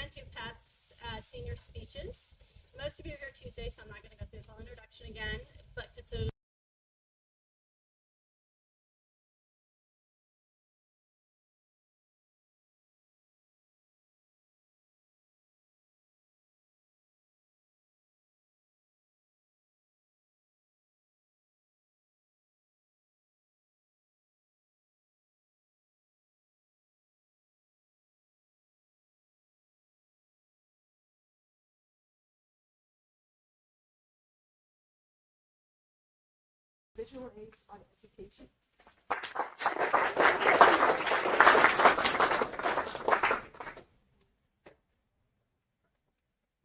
get to PEP's senior speeches. Most of you are here Tuesday, so I'm not going to go through the whole introduction again, but consider visual aids on education.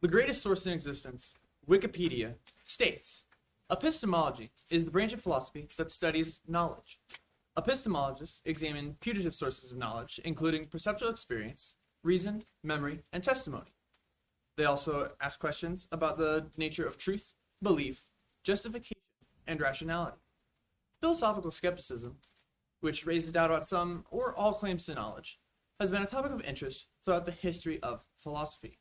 The greatest source in existence, Wikipedia, states, epistemology is the branch of philosophy that studies knowledge. Epistemologists examine putative sources of knowledge, including perceptual experience, reason, memory, and testimony. They also ask questions about the nature of truth, belief, justification, and rationality. Philosophical skepticism, which raises doubt about some or all claims to knowledge, has been a topic of interest throughout the history of philosophy.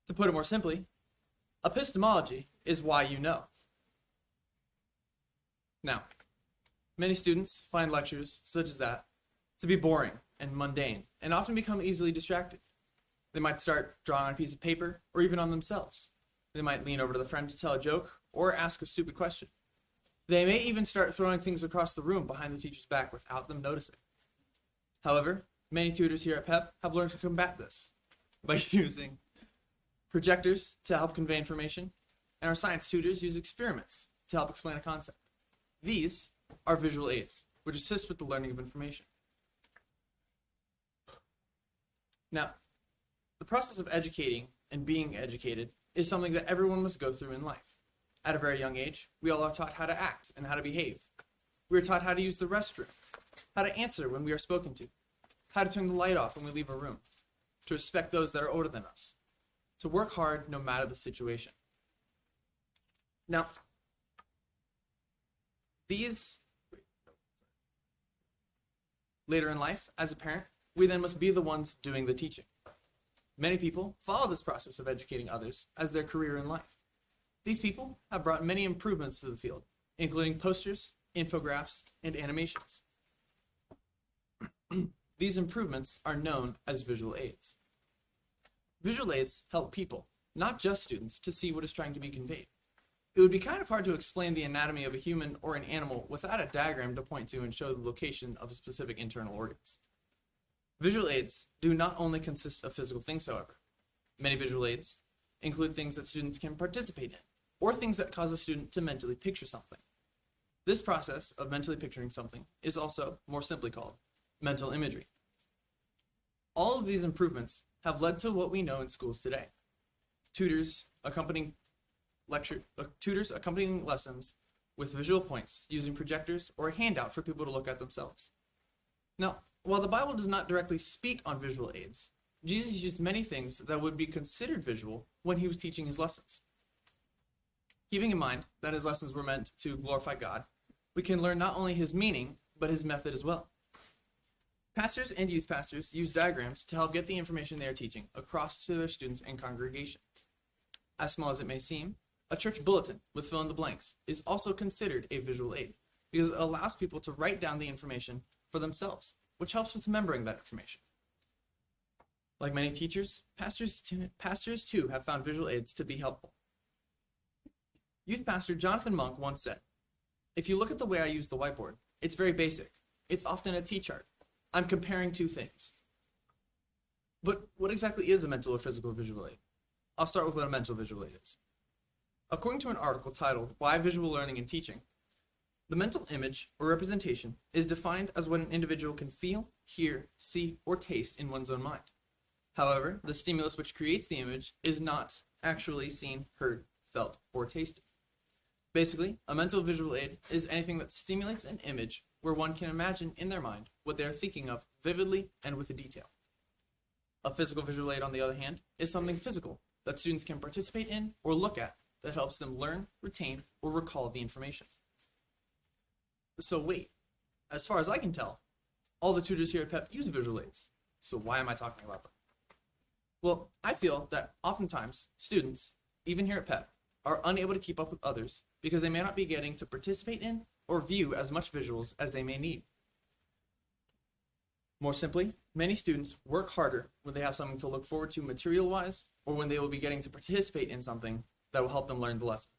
To put it more simply, epistemology is why you know. Now, many students find lectures such as that to be boring and mundane and often become easily distracted. They might start drawing on a piece of paper or even on themselves. They might lean over to the friend to tell a joke or ask a stupid question. They may even start throwing things across the room behind the teacher's back without them noticing. However, many tutors here at PEP have learned to combat this by using projectors to help convey information, and our science tutors use experiments to help explain a concept. These are visual aids, which assist with the learning of information. Now, the process of educating and being educated is something that everyone must go through in life. At a very young age, we all are taught how to act and how to behave. We are taught how to use the restroom, how to answer when we are spoken to, how to turn the light off when we leave a room, to respect those that are older than us, to work hard no matter the situation. Now, later in life, as a parent, we then must be the ones doing the teaching. Many people follow this process of educating others as their career in life. These people have brought many improvements to the field, including posters, infographics, and animations. These improvements are known as visual aids. Visual aids help people, not just students, to see what is trying to be conveyed. It would be kind of hard to explain the anatomy of a human or an animal without a diagram to point to and show the location of specific internal organs. Visual aids do not only consist of physical things, however. Many visual aids include things that students can participate in, or things that cause a student to mentally picture something. This process of mentally picturing something is also more simply called mental imagery. All of these improvements have led to what we know in schools today. Tutors accompanying lessons with visual points using projectors or a handout for people to look at themselves. Now, while the Bible does not directly speak on visual aids, Jesus used many things that would be considered visual when he was teaching his lessons. Keeping in mind that his lessons were meant to glorify God, we can learn not only his meaning, but his method as well. Pastors and youth pastors use diagrams to help get the information they are teaching across to their students and congregation. As small as it may seem, a church bulletin with fill in the blanks is also considered a visual aid because it allows people to write down the information for themselves, which helps with remembering that information. Like many teachers, pastors too have found visual aids to be helpful. Youth pastor Jonathan Monk once said, "If you look at the way I use the whiteboard, it's very basic. It's often a T-chart. I'm comparing two things." But what exactly is a mental or physical visual aid? I'll start with what a mental visual aid is. According to an article titled "Why Visual Learning and Teaching," the mental image or representation is defined as what an individual can feel, hear, see, or taste in one's own mind. However, the stimulus which creates the image is not actually seen, heard, felt, or tasted. Basically, a mental visual aid is anything that stimulates an image where one can imagine in their mind what they are thinking of vividly and with detail. A physical visual aid, on the other hand, is something physical that students can participate in or look at that helps them learn, retain, or recall the information. So wait, as far as I can tell, all the tutors here at PEP use visual aids. So why am I talking about them? Well, I feel that oftentimes students, even here at PEP, are unable to keep up with others because they may not be getting to participate in or view as much visuals as they may need. More simply, many students work harder when they have something to look forward to material-wise or when they will be getting to participate in something that will help them learn the lesson.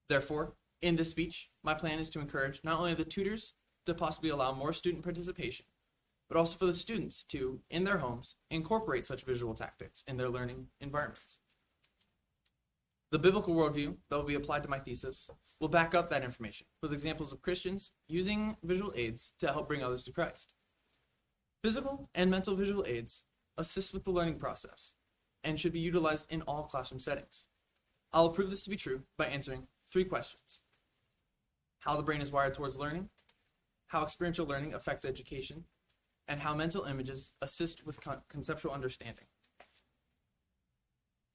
Therefore, in this speech, my plan is to encourage not only the tutors to possibly allow more student participation, but also for the students to, in their homes, incorporate such visual tactics in their learning environments. The biblical worldview that will be applied to my thesis will back up that information with examples of Christians using visual aids to help bring others to Christ. Physical and mental visual aids assist with the learning process and should be utilized in all classroom settings. I'll prove this to be true by answering 3 questions. How the brain is wired towards learning, how experiential learning affects education, and how mental images assist with conceptual understanding.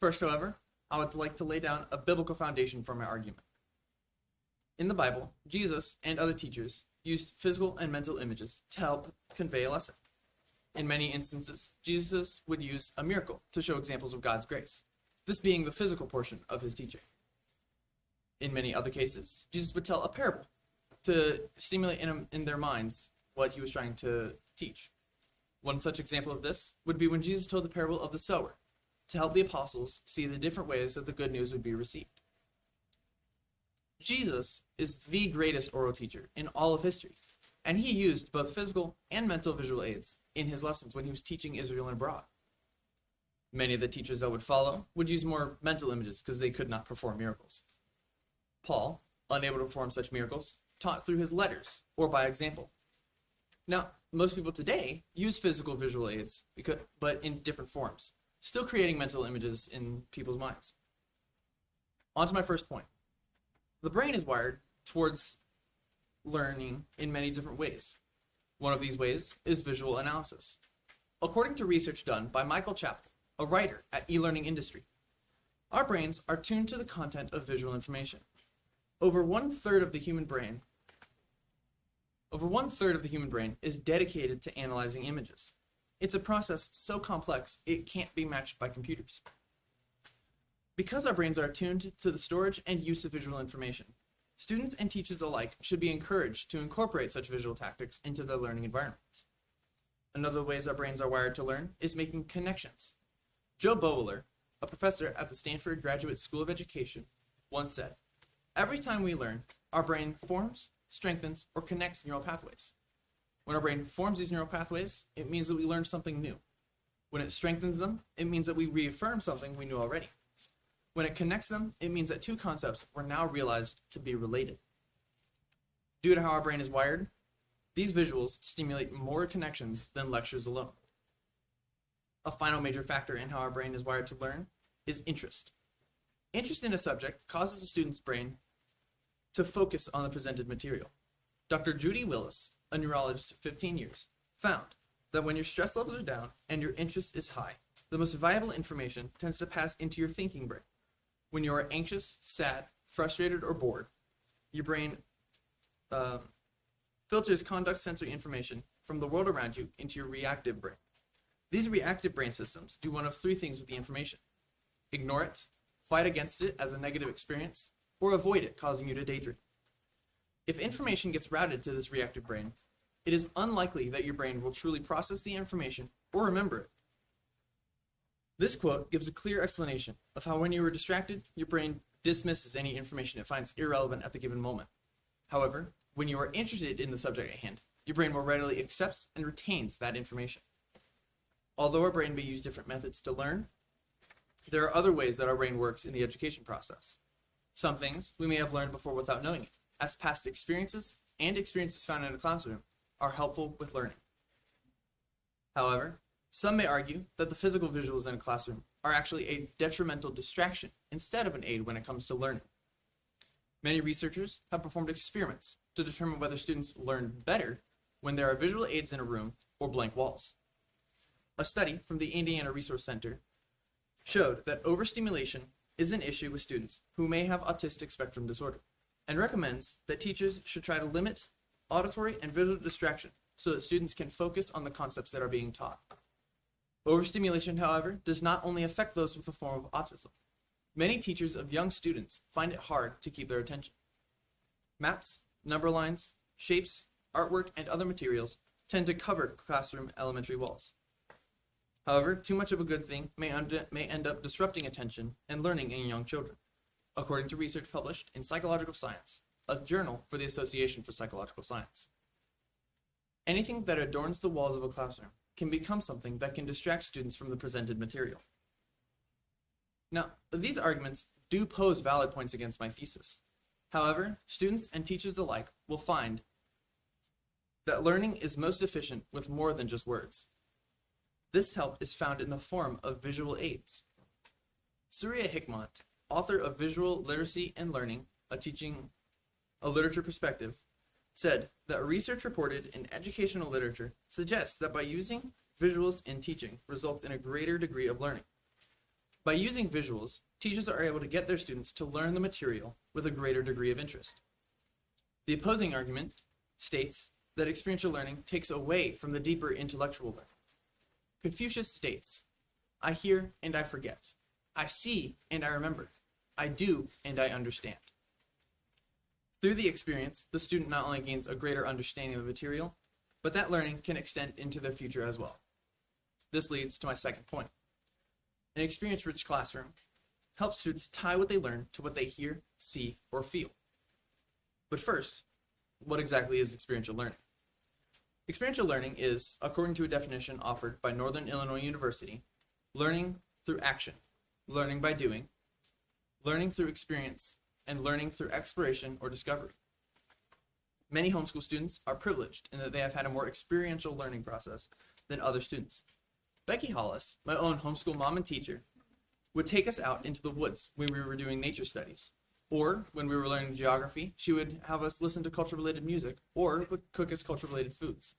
First, however, I would like to lay down a biblical foundation for my argument. In the Bible, Jesus and other teachers used physical and mental images to help convey a lesson. In many instances, Jesus would use a miracle to show examples of God's grace, this being the physical portion of his teaching. In many other cases, Jesus would tell a parable to stimulate in their minds what he was trying to teach. One such example of this would be when Jesus told the parable of the sower to help the apostles see the different ways that the good news would be received. Jesus is the greatest oral teacher in all of history, and he used both physical and mental visual aids in his lessons when he was teaching Israel and abroad. Many of the teachers that would follow would use more mental images because they could not perform miracles. Paul, unable to perform such miracles, taught through his letters or by example. Now, most people today use physical visual aids, but in different forms, still creating mental images in people's minds. On to my first point. The brain is wired towards learning in many different ways. One of these ways is visual analysis. According to research done by Michael Chappell, a writer at eLearning Industry, our brains are tuned to the content of visual information. Over one-third of the human brain is dedicated to analyzing images. It's a process so complex it can't be matched by computers. Because our brains are attuned to the storage and use of visual information, students and teachers alike should be encouraged to incorporate such visual tactics into their learning environments. Another ways our brains are wired to learn is making connections. Joe Bowler, a professor at the Stanford Graduate School of Education, once said, "Every time we learn, our brain forms, strengthens, or connects neural pathways. When our brain forms these neural pathways, it means that we learned something new. When it strengthens them, it means that we reaffirm something we knew already. When it connects them, it means that 2 concepts were now realized to be related." Due to how our brain is wired, these visuals stimulate more connections than lectures alone. A final major factor in how our brain is wired to learn is interest. Interest in a subject causes a student's brain to focus on the presented material. Dr. Judy Willis, a neurologist of 15 years, found that when your stress levels are down and your interest is high, the most valuable information tends to pass into your thinking brain. When you are anxious, sad, frustrated, or bored, your brain filters conduct sensory information from the world around you into your reactive brain. These reactive brain systems do one of 3 things with the information: ignore it, fight against it as a negative experience, or avoid it, causing you to daydream. If information gets routed to this reactive brain, it is unlikely that your brain will truly process the information or remember it. This quote gives a clear explanation of how when you are distracted, your brain dismisses any information it finds irrelevant at the given moment. However, when you are interested in the subject at hand, your brain more readily accepts and retains that information. Although our brain may use different methods to learn, there are other ways that our brain works in the education process. Some things we may have learned before without knowing it, as past experiences and experiences found in a classroom are helpful with learning. However, some may argue that the physical visuals in a classroom are actually a detrimental distraction instead of an aid when it comes to learning. Many researchers have performed experiments to determine whether students learn better when there are visual aids in a room or blank walls. A study from the Indiana Resource Center showed that overstimulation is an issue with students who may have autistic spectrum disorder, and recommends that teachers should try to limit auditory and visual distraction so that students can focus on the concepts that are being taught. Overstimulation, however, does not only affect those with a form of autism. Many teachers of young students find it hard to keep their attention. Maps, number lines, shapes, artwork, and other materials tend to cover classroom elementary walls. However, too much of a good thing may end up disrupting attention and learning in young children, according to research published in Psychological Science, a journal for the Association for Psychological Science. Anything that adorns the walls of a classroom can become something that can distract students from the presented material. Now, these arguments do pose valid points against my thesis. However, students and teachers alike will find that learning is most efficient with more than just words. This help is found in the form of visual aids. Surya Hikmat, author of Visual Literacy and Learning, a literature perspective, said that research reported in educational literature suggests that by using visuals in teaching results in a greater degree of learning. By using visuals, teachers are able to get their students to learn the material with a greater degree of interest. The opposing argument states that experiential learning takes away from the deeper intellectual learning. Confucius states, "I hear and I forget. I see and I remember. I do and I understand." Through the experience, the student not only gains a greater understanding of the material, but that learning can extend into their future as well. This leads to my second point. An experience-rich classroom helps students tie what they learn to what they hear, see, or feel. But first, what exactly is experiential learning? Experiential learning is, according to a definition offered by Northern Illinois University, learning through action, learning by doing, learning through experience, and learning through exploration or discovery. Many homeschool students are privileged in that they have had a more experiential learning process than other students. Becky Hollis, my own homeschool mom and teacher, would take us out into the woods when we were doing nature studies. Or when we were learning geography, she would have us listen to culture-related music or would cook us culture-related foods.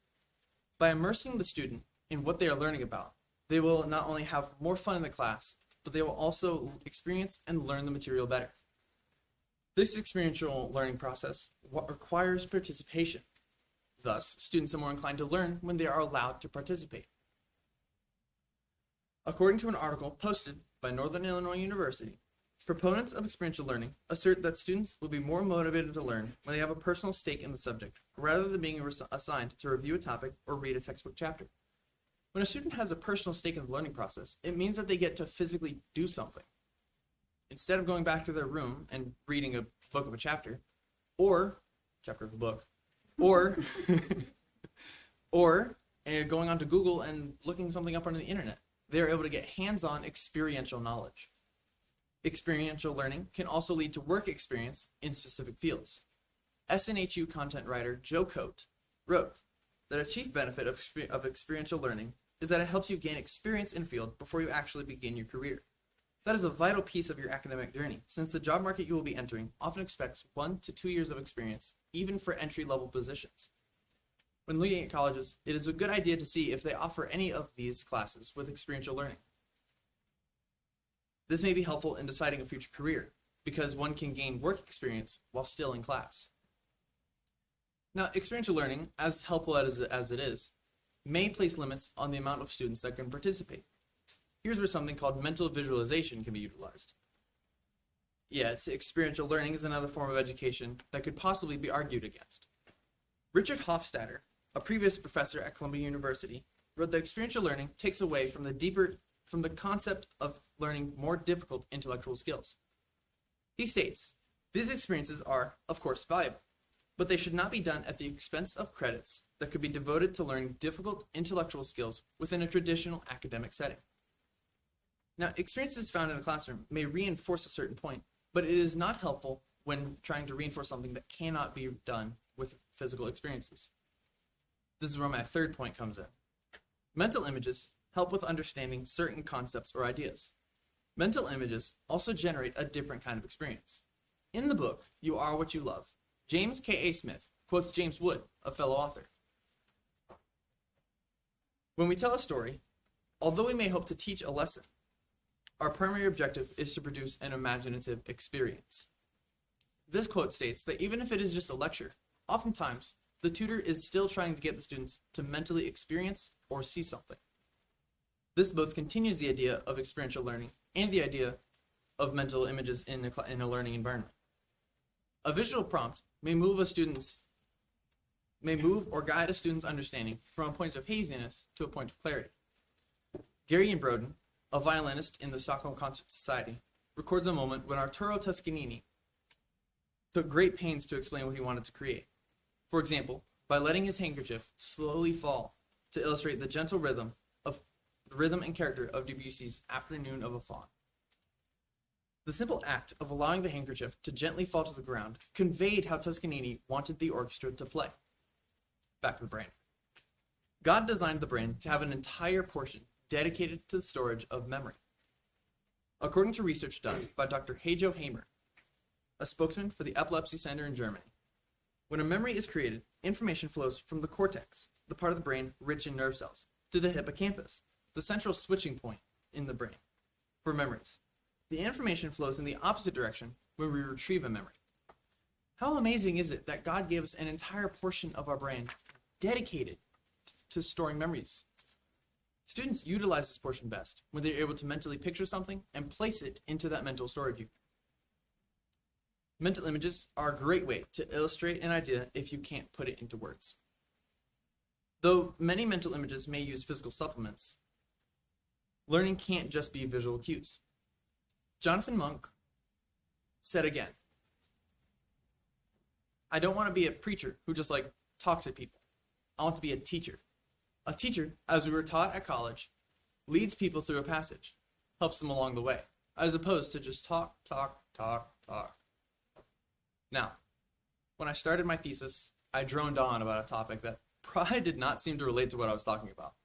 By immersing the student in what they are learning about, they will not only have more fun in the class, but they will also experience and learn the material better. This experiential learning process requires participation. Thus, students are more inclined to learn when they are allowed to participate. According to an article posted by Northern Illinois University, proponents of experiential learning assert that students will be more motivated to learn when they have a personal stake in the subject, rather than being assigned to review a topic or read a textbook chapter. When a student has a personal stake in the learning process, it means that they get to physically do something. Instead of going back to their room and reading a book of a chapter, or chapter of a book, or going onto Google and looking something up on the internet, they are able to get hands-on experiential knowledge. Experiential learning can also lead to work experience in specific fields. SNHU content writer Joe Coate wrote that a chief benefit of experiential learning is that it helps you gain experience in a field before you actually begin your career. That is a vital piece of your academic journey, since the job market you will be entering often expects 1 to 2 years of experience, even for entry-level positions. When looking at colleges, it is a good idea to see if they offer any of these classes with experiential learning. This may be helpful in deciding a future career, because one can gain work experience while still in class. Now, experiential learning, as helpful as it is, may place limits on the amount of students that can participate. Here's where something called mental visualization can be utilized. Yet, experiential learning is another form of education that could possibly be argued against. Richard Hofstadter, a previous professor at Columbia University, wrote that experiential learning takes away from the concept of learning more difficult intellectual skills. He states, "These experiences are, of course, valuable, but they should not be done at the expense of credits that could be devoted to learning difficult intellectual skills within a traditional academic setting." Now, experiences found in a classroom may reinforce a certain point, but it is not helpful when trying to reinforce something that cannot be done with physical experiences. This is where my third point comes in. Mental images help with understanding certain concepts or ideas. Mental images also generate a different kind of experience. In the book, You Are What You Love, James K.A. Smith quotes James Wood, a fellow author. When we tell a story, although we may hope to teach a lesson, our primary objective is to produce an imaginative experience. This quote states that even if it is just a lecture, oftentimes the tutor is still trying to get the students to mentally experience or see something. This both continues the idea of experiential learning and the idea of mental images in a learning environment. A visual prompt may move or guide a student's understanding from a point of haziness to a point of clarity. Gary Broden, a violinist in the Stockholm Concert Society, records a moment when Arturo Toscanini took great pains to explain what he wanted to create. For example, by letting his handkerchief slowly fall to illustrate the gentle rhythm and character of Debussy's Afternoon of a Faun. The simple act of allowing the handkerchief to gently fall to the ground conveyed how Toscanini wanted the orchestra to play. Back to the brain. God designed the brain to have an entire portion dedicated to the storage of memory. According to research done by Dr. Heijo Hamer, a spokesman for the Epilepsy Center in Germany, when a memory is created, information flows from the cortex, the part of the brain rich in nerve cells, to the hippocampus, the central switching point in the brain for memories. The information flows in the opposite direction when we retrieve a memory. How amazing is it that God gave us an entire portion of our brain dedicated to storing memories? Students utilize this portion best when they're able to mentally picture something and place it into that mental storage unit. Mental images are a great way to illustrate an idea if you can't put it into words. Though many mental images may use physical supplements, learning can't just be visual cues. Jonathan Monk said again, I don't want to be a preacher who just talks at people. I want to be a teacher. A teacher, as we were taught at college, leads people through a passage, helps them along the way, as opposed to just talk. Now, when I started my thesis, I droned on about a topic that probably did not seem to relate to what I was talking about.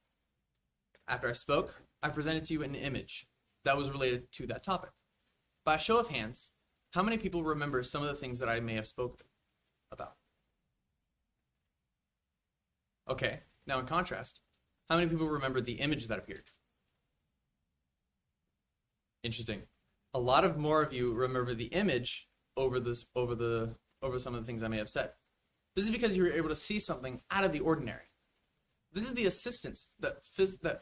After I spoke, I presented to you an image that was related to that topic. By a show of hands, how many people remember some of the things that I may have spoken about? Okay, now in contrast, how many people remember the image that appeared? Interesting. A lot of more of you remember the image over some of the things I may have said. This is because you were able to see something out of the ordinary. This is the assistance that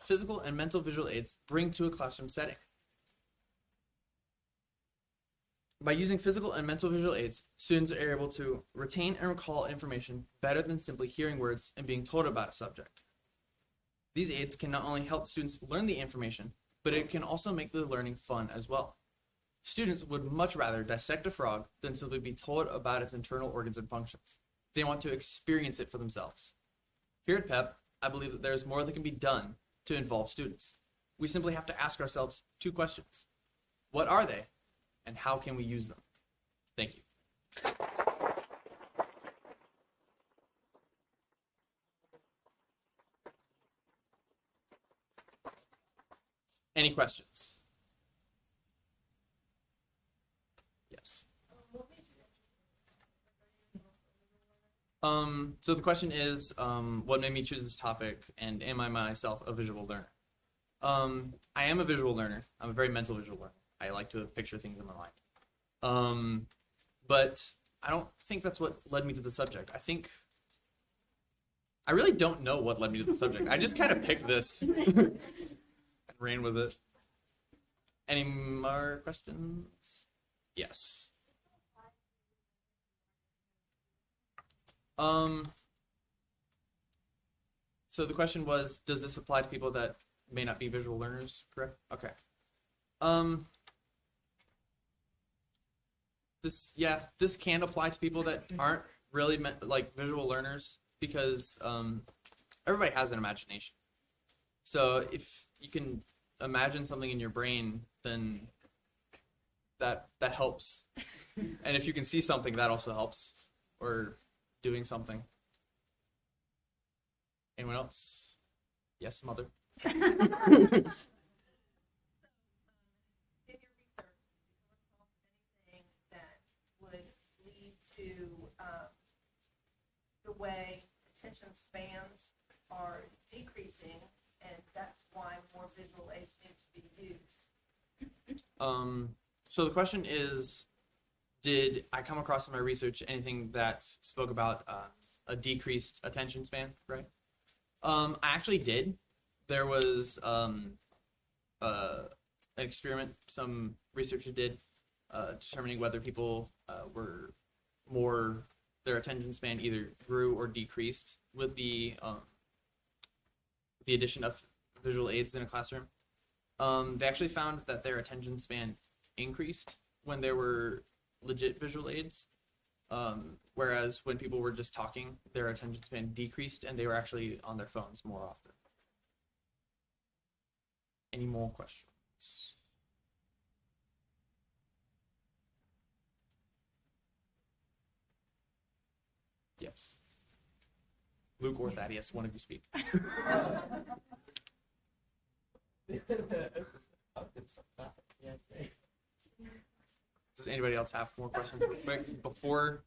physical and mental visual aids bring to a classroom setting. By using physical and mental visual aids, students are able to retain and recall information better than simply hearing words and being told about a subject. These aids can not only help students learn the information, but it can also make the learning fun as well. Students would much rather dissect a frog than simply be told about its internal organs and functions. They want to experience it for themselves. Here at PEP, I believe that there is more that can be done to involve students. We simply have to ask ourselves two questions. What are they, and how can we use them? Thank you. Any questions? Yes. So the question is, what made me choose this topic, and am I myself a visual learner? I am a visual learner. I'm a very mental visual learner. I like to picture things in my mind. But I don't think that's what led me to the subject. I really don't know what led me to the subject. I just kind of picked this and ran with it. Any more questions? Yes. So the question was, does this apply to people that may not be visual learners, correct? Okay. This can apply to people that aren't really visual learners, because everybody has an imagination. So if you can imagine something in your brain, then that helps. And if you can see something, that also helps. Or doing something. Anyone else? Yes, mother. In your research, did you come across anything that would lead to the way attention spans are decreasing, and that's why more visual aids need to be used? So the question is, did I come across in my research anything that spoke about a decreased attention span, right? I actually did. There was an experiment some researchers did, determining whether people were more, their attention span either grew or decreased with the addition of visual aids in a classroom. They actually found that their attention span increased when there were legit visual aids, whereas when people were just talking, their attention span decreased and they were actually on their phones more often. Any more questions? Yes. Luke or Thaddeus, one of you speak. Does anybody else have more questions real quick before?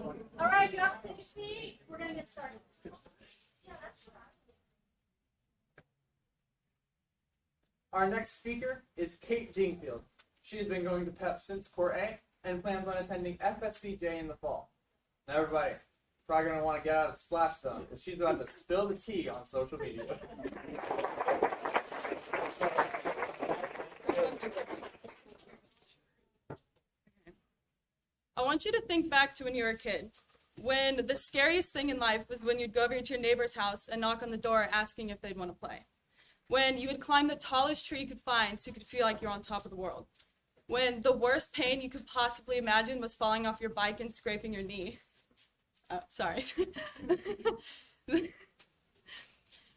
All right, you have to take a seat. We're going to get started. Our next speaker is Kate Dingfield. She has been going to PEP since Core A and plans on attending FSCJ in the fall. Now everybody, probably going to want to get out of the splash zone because she's about to spill the tea on social media. I want you to think back to when you were a kid, when the scariest thing in life was when you'd go over to your neighbor's house and knock on the door asking if they'd want to play. When you would climb the tallest tree you could find so you could feel like you're on top of the world. When the worst pain you could possibly imagine was falling off your bike and scraping your knee. Sorry.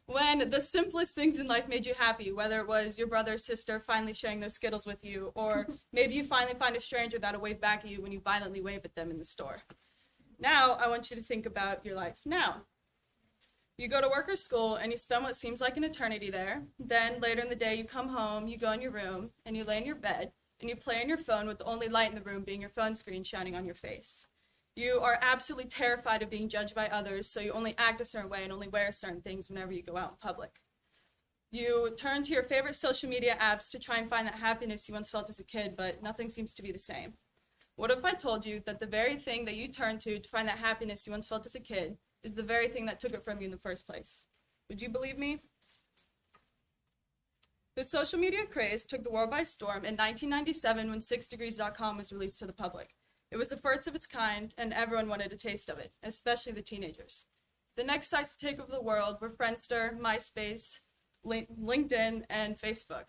When the simplest things in life made you happy, whether it was your brother or sister finally sharing those Skittles with you, or maybe you finally find a stranger that'll wave back at you when you violently wave at them in the store. Now, I want you to think about your life now. You go to work or school, and you spend what seems like an eternity there. Then, later in the day, you come home, you go in your room, and you lay in your bed, and you play on your phone with the only light in the room being your phone screen shining on your face. You are absolutely terrified of being judged by others, so you only act a certain way and only wear certain things whenever you go out in public. You turn to your favorite social media apps to try and find that happiness you once felt as a kid, but nothing seems to be the same. What if I told you that the very thing that you turn to find that happiness you once felt as a kid is the very thing that took it from you in the first place? Would you believe me? The social media craze took the world by storm in 1997 when 6degrees.com was released to the public. It was the first of its kind, and everyone wanted a taste of it, especially the teenagers. The next sites to take over the world were Friendster, MySpace, LinkedIn, and Facebook.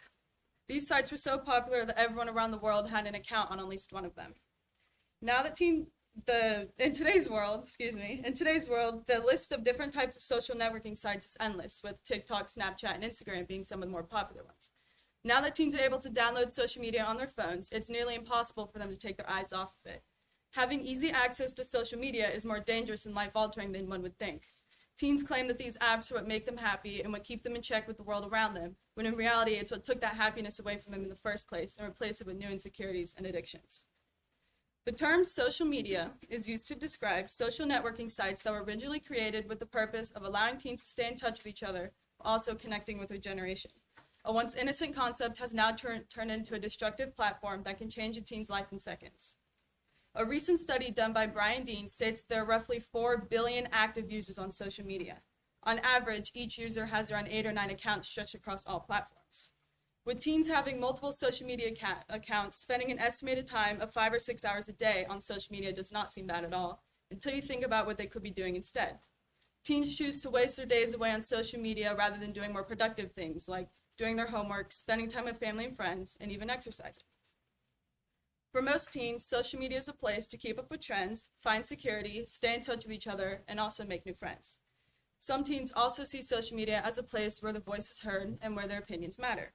These sites were so popular that everyone around the world had an account on at least one of them. Now that in today's world, the list of different types of social networking sites is endless, with TikTok, Snapchat, and Instagram being some of the more popular ones. Now that teens are able to download social media on their phones, it's nearly impossible for them to take their eyes off of it. Having easy access to social media is more dangerous and life-altering than one would think. Teens claim that these apps are what make them happy and what keep them in check with the world around them, when in reality it's what took that happiness away from them in the first place and replaced it with new insecurities and addictions. The term social media is used to describe social networking sites that were originally created with the purpose of allowing teens to stay in touch with each other, while also connecting with their generation. A once innocent concept has now turned into a destructive platform that can change a teen's life in seconds. A recent study done by Brian Dean states there are roughly 4 billion active users on social media. On average, each user has around 8 or 9 accounts stretched across all platforms. With teens having multiple social media accounts, spending an estimated time of 5 or 6 hours a day on social media does not seem bad at all, until you think about what they could be doing instead. Teens choose to waste their days away on social media rather than doing more productive things like doing their homework, spending time with family and friends, and even exercising. For most teens, social media is a place to keep up with trends, find security, stay in touch with each other, and also make new friends. Some teens also see social media as a place where their voice is heard and where their opinions matter.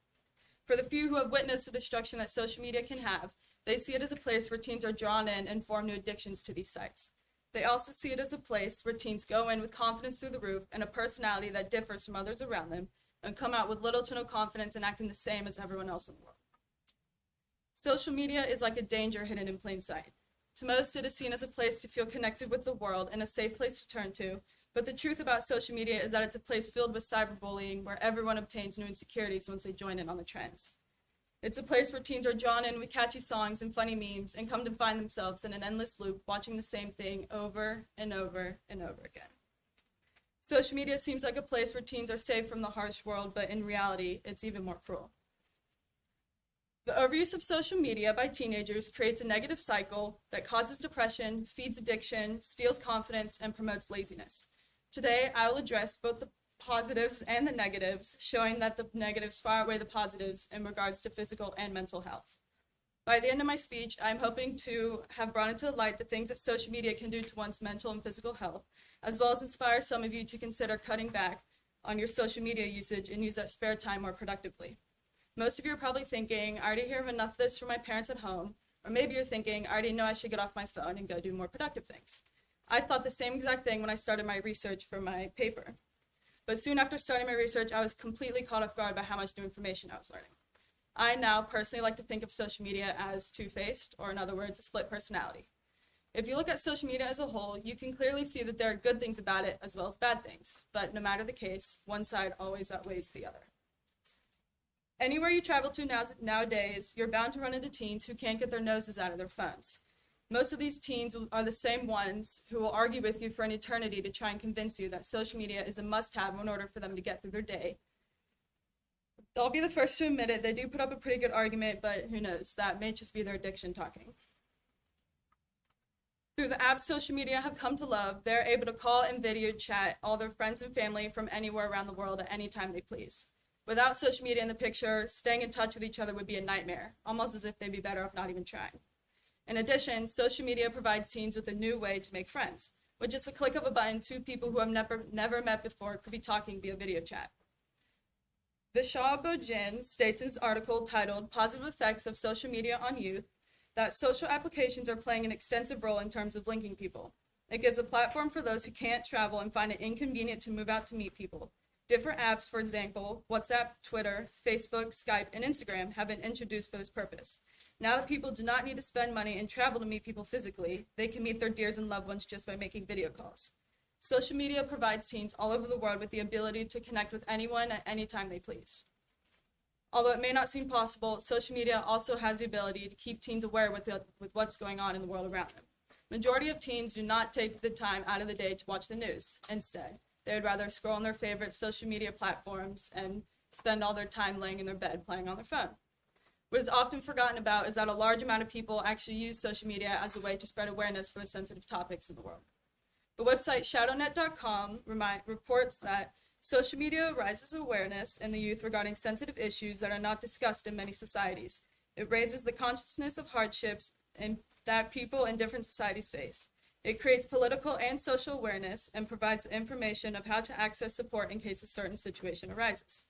For the few who have witnessed the destruction that social media can have, they see it as a place where teens are drawn in and form new addictions to these sites. They also see it as a place where teens go in with confidence through the roof and a personality that differs from others around them, and come out with little to no confidence and acting the same as everyone else in the world. Social media is like a danger hidden in plain sight. To most, it is seen as a place to feel connected with the world and a safe place to turn to, but the truth about social media is that it's a place filled with cyberbullying where everyone obtains new insecurities once they join in on the trends. It's a place where teens are drawn in with catchy songs and funny memes and come to find themselves in an endless loop watching the same thing over and over and over again. Social media seems like a place where teens are safe from the harsh world, but in reality, it's even more cruel. The overuse of social media by teenagers creates a negative cycle that causes depression, feeds addiction, steals confidence, and promotes laziness. Today, I will address both the positives and the negatives, showing that the negatives far outweigh the positives in regards to physical and mental health. By the end of my speech, I'm hoping to have brought into light the things that social media can do to one's mental and physical health, as well as inspire some of you to consider cutting back on your social media usage and use that spare time more productively. Most of you are probably thinking, I already hear enough of this from my parents at home, or maybe you're thinking, I already know I should get off my phone and go do more productive things. I thought the same exact thing when I started my research for my paper. But soon after starting my research, I was completely caught off guard by how much new information I was learning. I now personally like to think of social media as two-faced, or in other words, a split personality. If you look at social media as a whole, you can clearly see that there are good things about it as well as bad things. But no matter the case, one side always outweighs the other. Anywhere you travel to nowadays, you're bound to run into teens who can't get their noses out of their phones. Most of these teens are the same ones who will argue with you for an eternity to try and convince you that social media is a must-have in order for them to get through their day. I'll be the first to admit it, they do put up a pretty good argument, but who knows, that may just be their addiction talking. Through the apps social media have come to love, they're able to call and video chat all their friends and family from anywhere around the world at any time they please. Without social media in the picture, staying in touch with each other would be a nightmare, almost as if they'd be better off not even trying. In addition, social media provides teens with a new way to make friends. With just a click of a button, two people who have never met before could be talking via video chat. Vishal Bojin states in his article titled Positive Effects of Social Media on Youth that social applications are playing an extensive role in terms of linking people. It gives a platform for those who can't travel and find it inconvenient to move out to meet people. Different apps, for example, WhatsApp, Twitter, Facebook, Skype, and Instagram have been introduced for this purpose. Now that people do not need to spend money and travel to meet people physically, they can meet their dears and loved ones just by making video calls. Social media provides teens all over the world with the ability to connect with anyone at any time they please. Although it may not seem possible, social media also has the ability to keep teens aware with what's going on in the world around them. Majority of teens do not take the time out of the day to watch the news. Instead, they would rather scroll on their favorite social media platforms and spend all their time laying in their bed playing on their phone. What is often forgotten about is that a large amount of people actually use social media as a way to spread awareness for the sensitive topics in the world. The website shadownet.com reports that social media raises awareness in the youth regarding sensitive issues that are not discussed in many societies. It raises the consciousness of hardships that people in different societies face. It creates political and social awareness and provides information of how to access support in case a certain situation arises.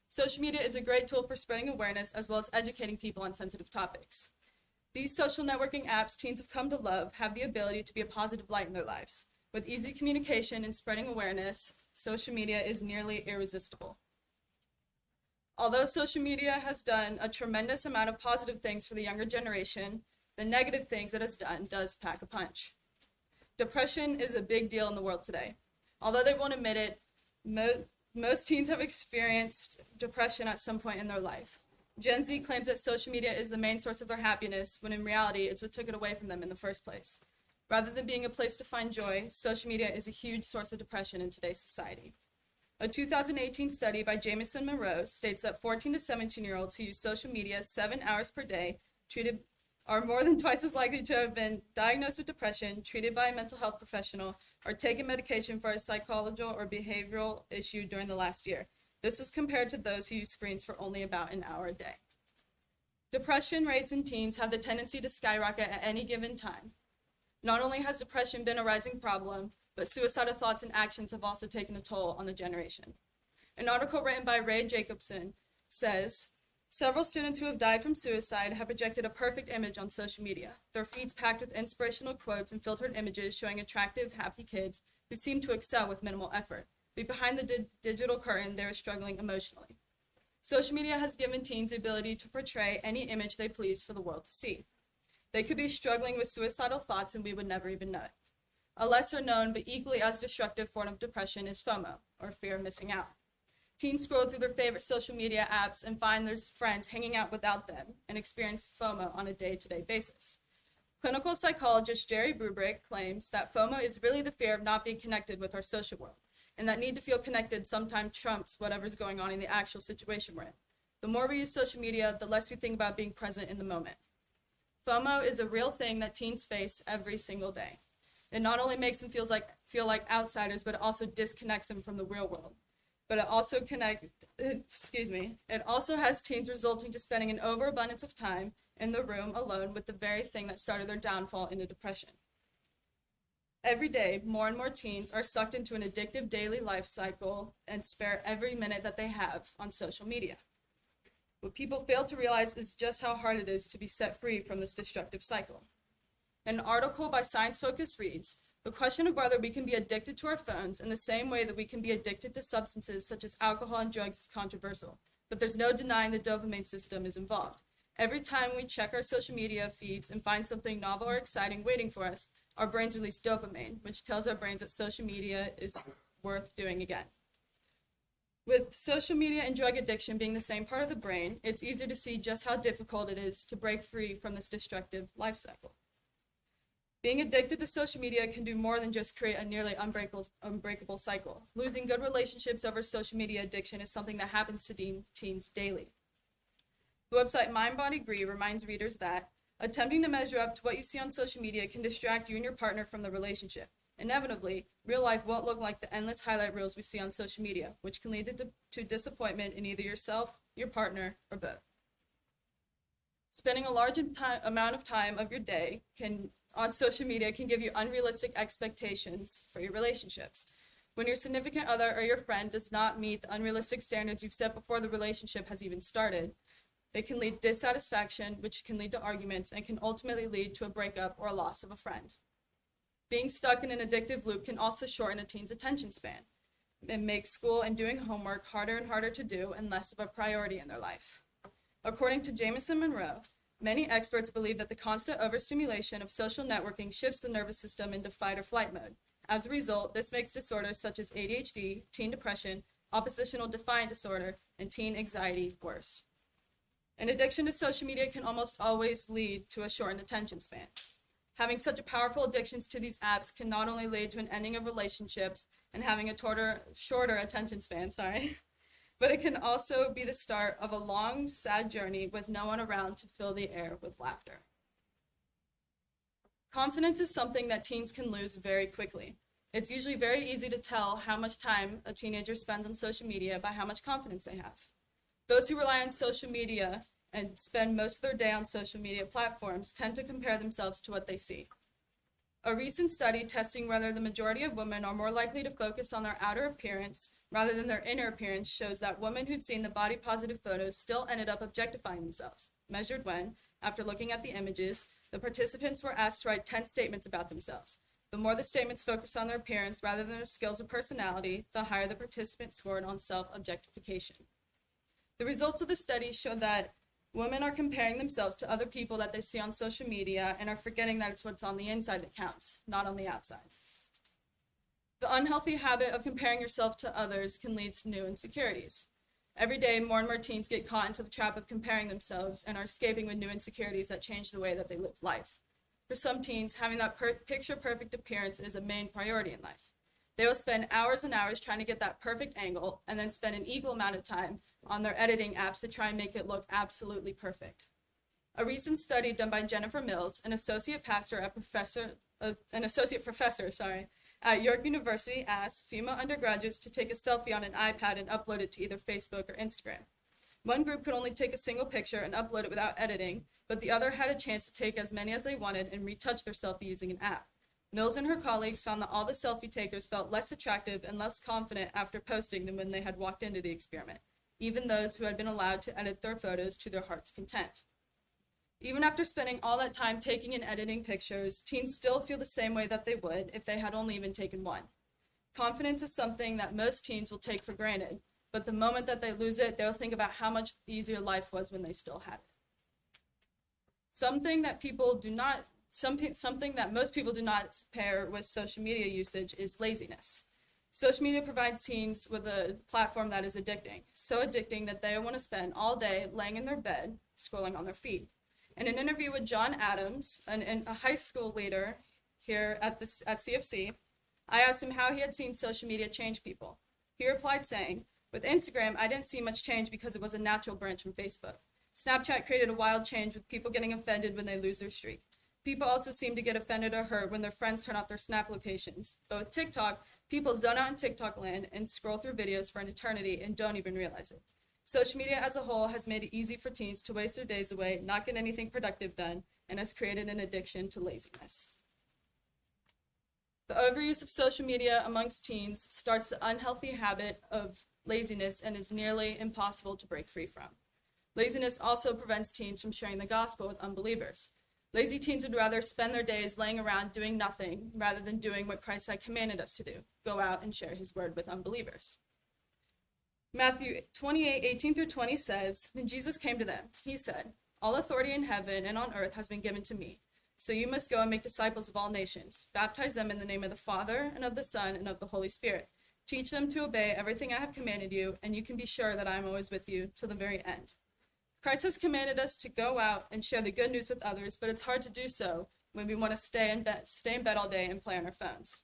Social media is a great tool for spreading awareness as well as educating people on sensitive topics. These social networking apps teens have come to love have the ability to be a positive light in their lives. With easy communication and spreading awareness, social media is nearly irresistible. Although social media has done a tremendous amount of positive things for the younger generation, the negative things it has done does pack a punch. Depression is a big deal in the world today. Although they won't admit it, most teens have experienced depression at some point in their life. Gen Z claims that social media is the main source of their happiness, when in reality, it's what took it away from them in the first place. Rather than being a place to find joy, social media is a huge source of depression in today's society. A 2018 study by Jamison Monroe states that 14 to 17-year-olds who use social media 7 hours per day are more than twice as likely to have been diagnosed with depression, treated by a mental health professional, or taken medication for a psychological or behavioral issue during the last year. This is compared to those who use screens for only about an hour a day. Depression rates in teens have the tendency to skyrocket at any given time. Not only has depression been a rising problem, but suicidal thoughts and actions have also taken a toll on the generation. An article written by Ray Jacobson says, several students who have died from suicide have projected a perfect image on social media, their feeds packed with inspirational quotes and filtered images showing attractive, happy kids who seem to excel with minimal effort. But behind the digital curtain, they are struggling emotionally. Social media has given teens the ability to portray any image they please for the world to see. They could be struggling with suicidal thoughts and we would never even know it. A lesser known but equally as destructive form of depression is FOMO, or fear of missing out. Teens scroll through their favorite social media apps and find their friends hanging out without them and experience FOMO on a day-to-day basis. Clinical psychologist Jerry Brubrick claims that FOMO is really the fear of not being connected with our social world, and that need to feel connected sometimes trumps whatever's going on in the actual situation we're in. The more we use social media, the less we think about being present in the moment. FOMO is a real thing that teens face every single day. It not only makes them feel like outsiders, but it also disconnects them from the real world. But it also it also has teens resulting to spending an overabundance of time in the room alone with the very thing that started their downfall into depression. Every day, more and more teens are sucked into an addictive daily life cycle and spare every minute that they have on social media. What people fail to realize is just how hard it is to be set free from this destructive cycle. An article by Science Focus reads, the question of whether we can be addicted to our phones in the same way that we can be addicted to substances such as alcohol and drugs is controversial, but there's no denying the dopamine system is involved. Every time we check our social media feeds and find something novel or exciting waiting for us, our brains release dopamine, which tells our brains that social media is worth doing again. With social media and drug addiction being the same part of the brain, it's easier to see just how difficult it is to break free from this destructive life cycle. Being addicted to social media can do more than just create a nearly unbreakable cycle. Losing good relationships over social media addiction is something that happens to teens daily. The website Mind Body Gree reminds readers that attempting to measure up to what you see on social media can distract you and your partner from the relationship. Inevitably, real life won't look like the endless highlight reels we see on social media, which can lead to disappointment in either yourself, your partner, or both. Spending a large amount of time of your day on social media can give you unrealistic expectations for your relationships. When your significant other or your friend does not meet the unrealistic standards you've set before the relationship has even started, it can lead to dissatisfaction, which can lead to arguments and can ultimately lead to a breakup or a loss of a friend. Being stuck in an addictive loop can also shorten a teen's attention span. It makes school and doing homework harder and harder to do and less of a priority in their life. According to Jamison Monroe, many experts believe that the constant overstimulation of social networking shifts the nervous system into fight or flight mode. As a result, this makes disorders such as ADHD, teen depression, oppositional defiant disorder, and teen anxiety worse. An addiction to social media can almost always lead to a shortened attention span. Having such a powerful addictions to these apps can not only lead to an ending of relationships and having a shorter attention span, but it can also be the start of a long, sad journey with no one around to fill the air with laughter. Confidence is something that teens can lose very quickly. It's usually very easy to tell how much time a teenager spends on social media by how much confidence they have. Those who rely on social media and spend most of their day on social media platforms tend to compare themselves to what they see. A recent study testing whether the majority of women are more likely to focus on their outer appearance rather than their inner appearance shows that women who'd seen the body positive photos still ended up objectifying themselves, measured when, after looking at the images, the participants were asked to write 10 statements about themselves. The more the statements focused on their appearance rather than their skills or personality, the higher the participants scored on self-objectification. The results of the study showed that women are comparing themselves to other people that they see on social media and are forgetting that it's what's on the inside that counts, not on the outside. The unhealthy habit of comparing yourself to others can lead to new insecurities. Every day, more and more teens get caught into the trap of comparing themselves and are escaping with new insecurities that change the way that they live life. For some teens, having that picture-perfect appearance is a main priority in life. They will spend hours and hours trying to get that perfect angle and then spend an equal amount of time on their editing apps to try and make it look absolutely perfect. A recent study done by Jennifer Mills, an associate professor at York University, asked female undergraduates to take a selfie on an iPad and upload it to either Facebook or Instagram. One group could only take a single picture and upload it without editing, but the other had a chance to take as many as they wanted and retouch their selfie using an app. Mills and her colleagues found that all the selfie takers felt less attractive and less confident after posting than when they had walked into the experiment, even those who had been allowed to edit their photos to their heart's content. Even after spending all that time taking and editing pictures, teens still feel the same way that they would if they had only even taken one. Confidence is something that most teens will take for granted, but the moment that they lose it, they'll think about how much easier life was when they still had it. Something that most people do not pair with social media usage is laziness. Social media provides teens with a platform that is addicting, so addicting that they want to spend all day laying in their bed, scrolling on their feed. In an interview with John Adams, a high school leader here at CFC, I asked him how he had seen social media change people. He replied saying, "With Instagram, I didn't see much change because it was a natural branch from Facebook. Snapchat created a wild change with people getting offended when they lose their streak. People also seem to get offended or hurt when their friends turn off their Snap locations. But with TikTok, people zone out in TikTok land and scroll through videos for an eternity and don't even realize it. Social media as a whole has made it easy for teens to waste their days away, not get anything productive done, and has created an addiction to laziness." The overuse of social media amongst teens starts the unhealthy habit of laziness and is nearly impossible to break free from. Laziness also prevents teens from sharing the gospel with unbelievers. Lazy teens would rather spend their days laying around doing nothing rather than doing what Christ had commanded us to do, go out and share his word with unbelievers. Matthew 28:18-20 says, "Then Jesus came to them. He said, All authority in heaven and on earth has been given to me. So you must go and make disciples of all nations. Baptize them in the name of the Father, and of the Son, and of the Holy Spirit. Teach them to obey everything I have commanded you, and you can be sure that I am always with you till the very end. Christ has commanded us to go out and share the good news with others, but it's hard to do so when we want to stay in bed all day and play on our phones.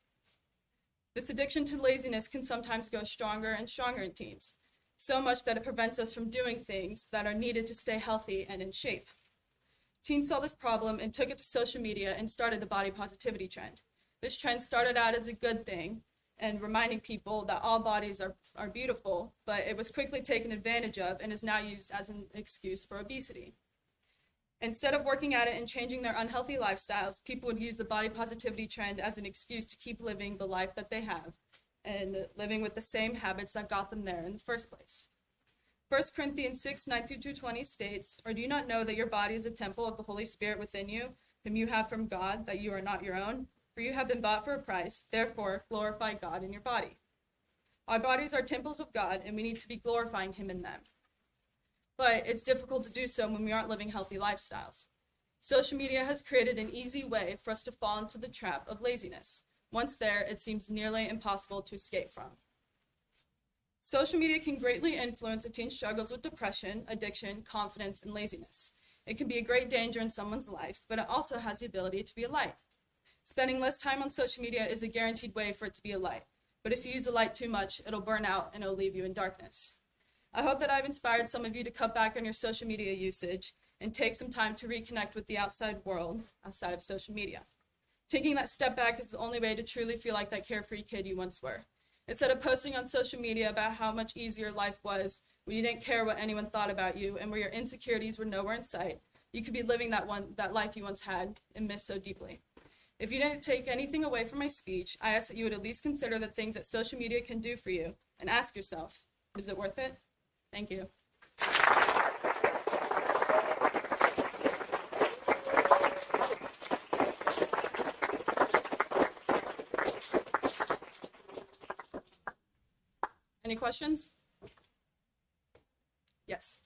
This addiction to laziness can sometimes go stronger and stronger in teens, so much that it prevents us from doing things that are needed to stay healthy and in shape. Teens saw this problem and took it to social media and started the body positivity trend. This trend started out as a good thing and reminding people that all bodies are beautiful, but it was quickly taken advantage of and is now used as an excuse for obesity. Instead of working at it and changing their unhealthy lifestyles, people would use the body positivity trend as an excuse to keep living the life that they have and living with the same habits that got them there in the first place. 1 Corinthians 6:9-20 states, "Or do you not know that your body is a temple of the Holy Spirit within you, whom you have from God, that you are not your own? For you have been bought for a price, therefore glorify God in your body." Our bodies are temples of God, and we need to be glorifying Him in them. But it's difficult to do so when we aren't living healthy lifestyles. Social media has created an easy way for us to fall into the trap of laziness. Once there, it seems nearly impossible to escape from. Social media can greatly influence a teen's struggles with depression, addiction, confidence, and laziness. It can be a great danger in someone's life, but it also has the ability to be a light. Spending less time on social media is a guaranteed way for it to be a light, but if you use the light too much, it'll burn out and it'll leave you in darkness. I hope that I've inspired some of you to cut back on your social media usage and take some time to reconnect with the outside world outside of social media. Taking that step back is the only way to truly feel like that carefree kid you once were. Instead of posting on social media about how much easier life was when you didn't care what anyone thought about you and where your insecurities were nowhere in sight, you could be living that life you once had and missed so deeply. If you didn't take anything away from my speech, I ask that you would at least consider the things that social media can do for you and ask yourself, is it worth it? Thank you. Any questions? Yes.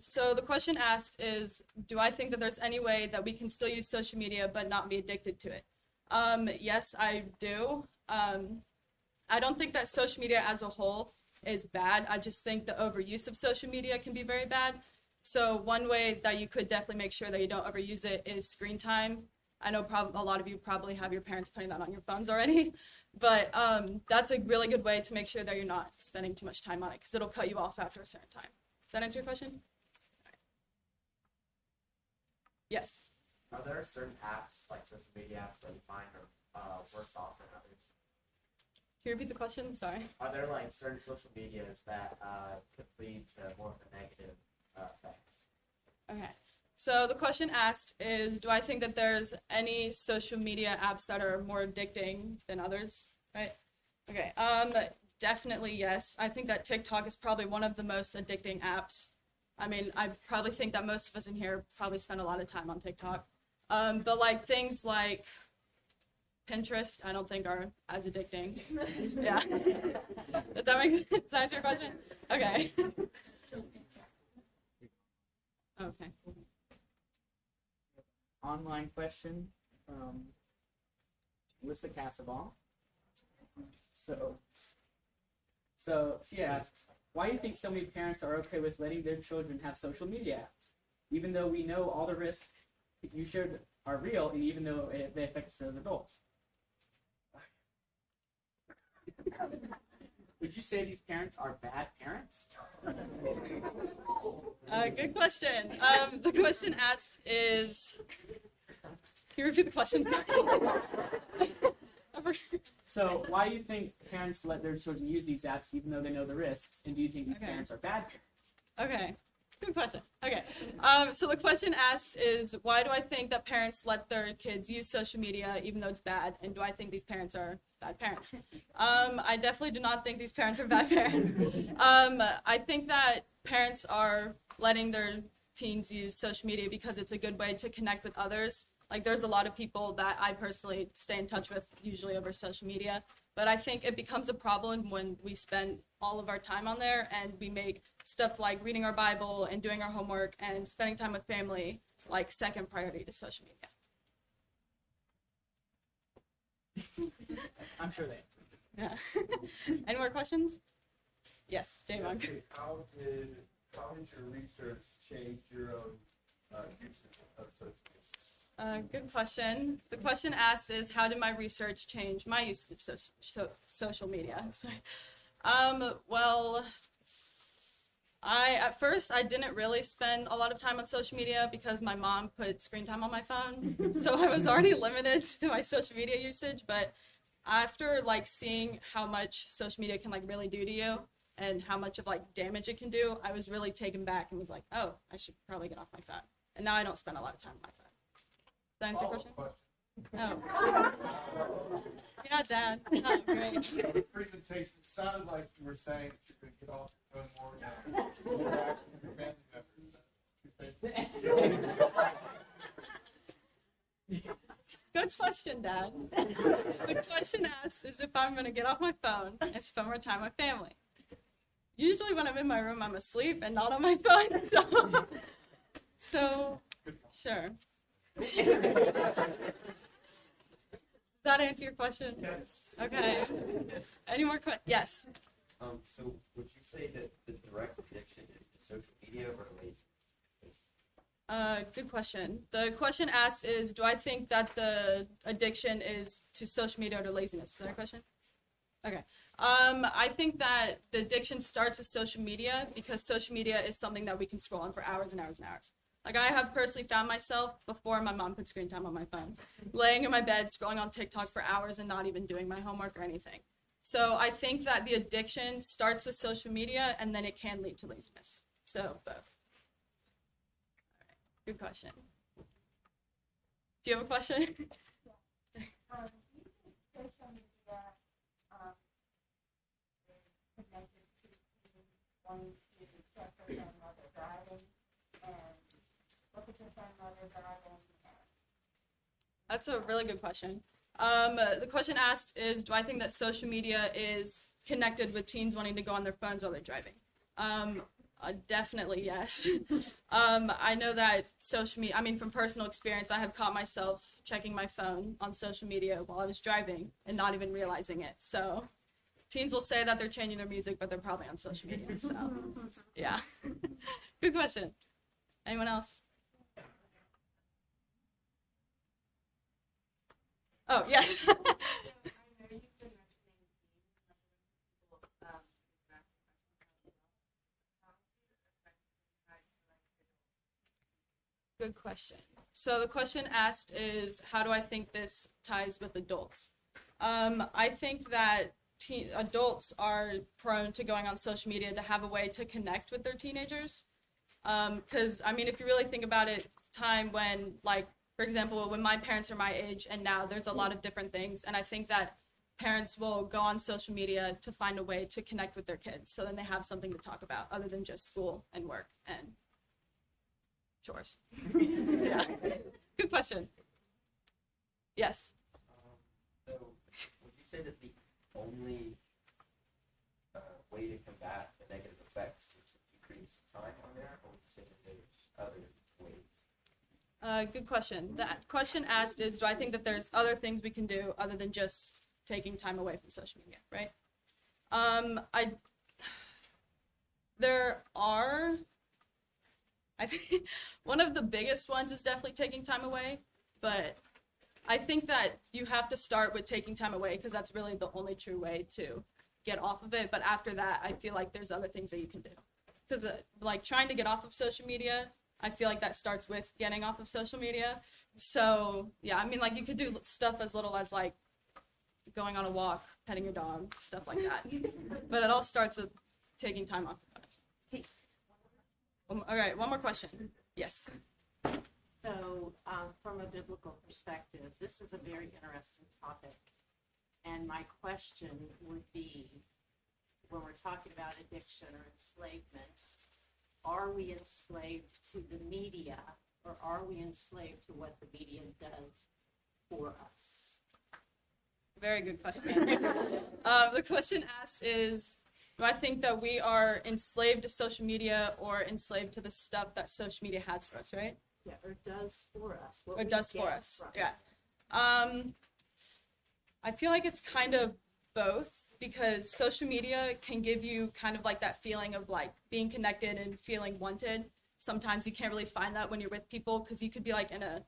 So the question asked is, do I think that there's any way that we can still use social media but not be addicted to it? Yes, I do. I don't think that social media as a whole is bad. I just think the overuse of social media can be very bad. So one way that you could definitely make sure that you don't overuse it is screen time. I know a lot of you probably have your parents putting that on your phones already, but that's a really good way to make sure that you're not spending too much time on it because it'll cut you off after a certain time. Does that answer your question? All right. Yes. Are there certain apps, like social media apps, that you find are worse off than others? Can you repeat the question? Sorry. Are there like certain social medias that could lead to more of the negative effects? Okay. So the question asked is, do I think that there's any social media apps that are more addicting than others? Right? Okay. Definitely yes. I think that TikTok is probably one of the most addicting apps. I mean, I probably think that most of us in here probably spend a lot of time on TikTok. But like things like Pinterest, I don't think are as addicting. Yeah. Does that answer your question? Okay. Okay. Online question from Melissa Casabon. So she asks, why do you think so many parents are okay with letting their children have social media apps, even though we know all the risks you shared are real, and even though they affect us as adults? Would you say these parents are bad parents? Good question. The question asked is, can you repeat the question? Sorry. So why do you think parents let their children use these apps even though they know the risks? And do you think these parents are bad parents? Okay. Good question. Okay. So the question asked is, why do I think that parents let their kids use social media even though it's bad? And do I think these parents are bad parents? I definitely do not think these parents are bad parents. I think that parents are letting their teens use social media because it's a good way to connect with others. Like there's a lot of people that I personally stay in touch with, usually over social media. But I think it becomes a problem when we spend all of our time on there and we make stuff like reading our Bible and doing our homework and spending time with family like second priority to social media. I'm sure they. Yeah. Any more questions? Yes, Damon. How did your research change your own usage of social media? Good question. The question asked is, how did my research change my use of social media? Sorry. Well, at first I didn't really spend a lot of time on social media because my mom put screen time on my phone, so I was already limited to my social media usage. But after like seeing how much social media can like really do to you and how much of like damage it can do, I was really taken back and was like, oh, I should probably get off my phone. And now I don't spend a lot of time on my phone. Does that answer your question? Oh. Yeah, Dad. Oh, great. The presentation sounded like you were saying that you could get off your phone more now. Interact with your family members. Good question, Dad. The question asks is if I'm going to get off my phone and spend more time with my family. Usually when I'm in my room, I'm asleep and not on my phone. So sure. Does that answer your question? Yes. Okay. Any more questions? Yes. So would you say that the direct addiction is to social media or laziness? Good question. The question asked is, do I think that the addiction is to social media or to laziness? Is that a question? Okay. I think that the addiction starts with social media because social media is something that we can scroll on for hours and hours and hours. Like I have personally found myself before my mom put screen time on my phone, laying in my bed, scrolling on TikTok for hours and not even doing my homework or anything. So I think that the addiction starts with social media and then it can lead to laziness. So both. All right. Good question. Do you have a question? Social media is connected to wanting to check their grandmother driving and look at your grandmother driving. That's a really good question. The question asked is, do I think that social media is connected with teens wanting to go on their phones while they're driving? Definitely yes. I know that social media, I mean, from personal experience, I have caught myself checking my phone on social media while I was driving and not even realizing it. So teens will say that they're changing their music, but they're probably on social media. So yeah. Good question. Anyone else? Oh, yes. Good question. So the question asked is, how do I think this ties with adults? I think that adults are prone to going on social media to have a way to connect with their teenagers. Because, I mean, if you really think about it, time when, like, for example, when my parents are my age and now there's a lot of different things. And I think that parents will go on social media to find a way to connect with their kids. So then they have something to talk about other than just school and work and chores. Yeah. Good question. Yes. So would you say that the only way to combat the negative effects is to decrease time on there, or would you say that there's other ways? Good question. The question asked is, do I think that there's other things we can do other than just taking time away from social media, right? There are, I think one of the biggest ones is definitely taking time away, but I think that you have to start with taking time away because that's really the only true way to get off of it. But after that, I feel like there's other things that you can do. Because like trying to get off of social media, I feel like that starts with getting off of social media. So yeah, I mean, like you could do stuff as little as like going on a walk, petting your dog, stuff like that. But it all starts with taking time off the phone. All right, one more question. Yes. So, from a biblical perspective, this is a very interesting topic. And my question would be, when we're talking about addiction or enslavement, are we enslaved to the media or are we enslaved to what the media does for us? very good question. The question asked is, do I think that we are enslaved to social media or enslaved to the stuff that social media has for us, right? Yeah, or does for us. What Or we does for get us, from it. yeah. I feel like it's kind of both because social media can give you kind of like that feeling of like being connected and feeling wanted. Sometimes you can't really find that when you're with people because you could be like in a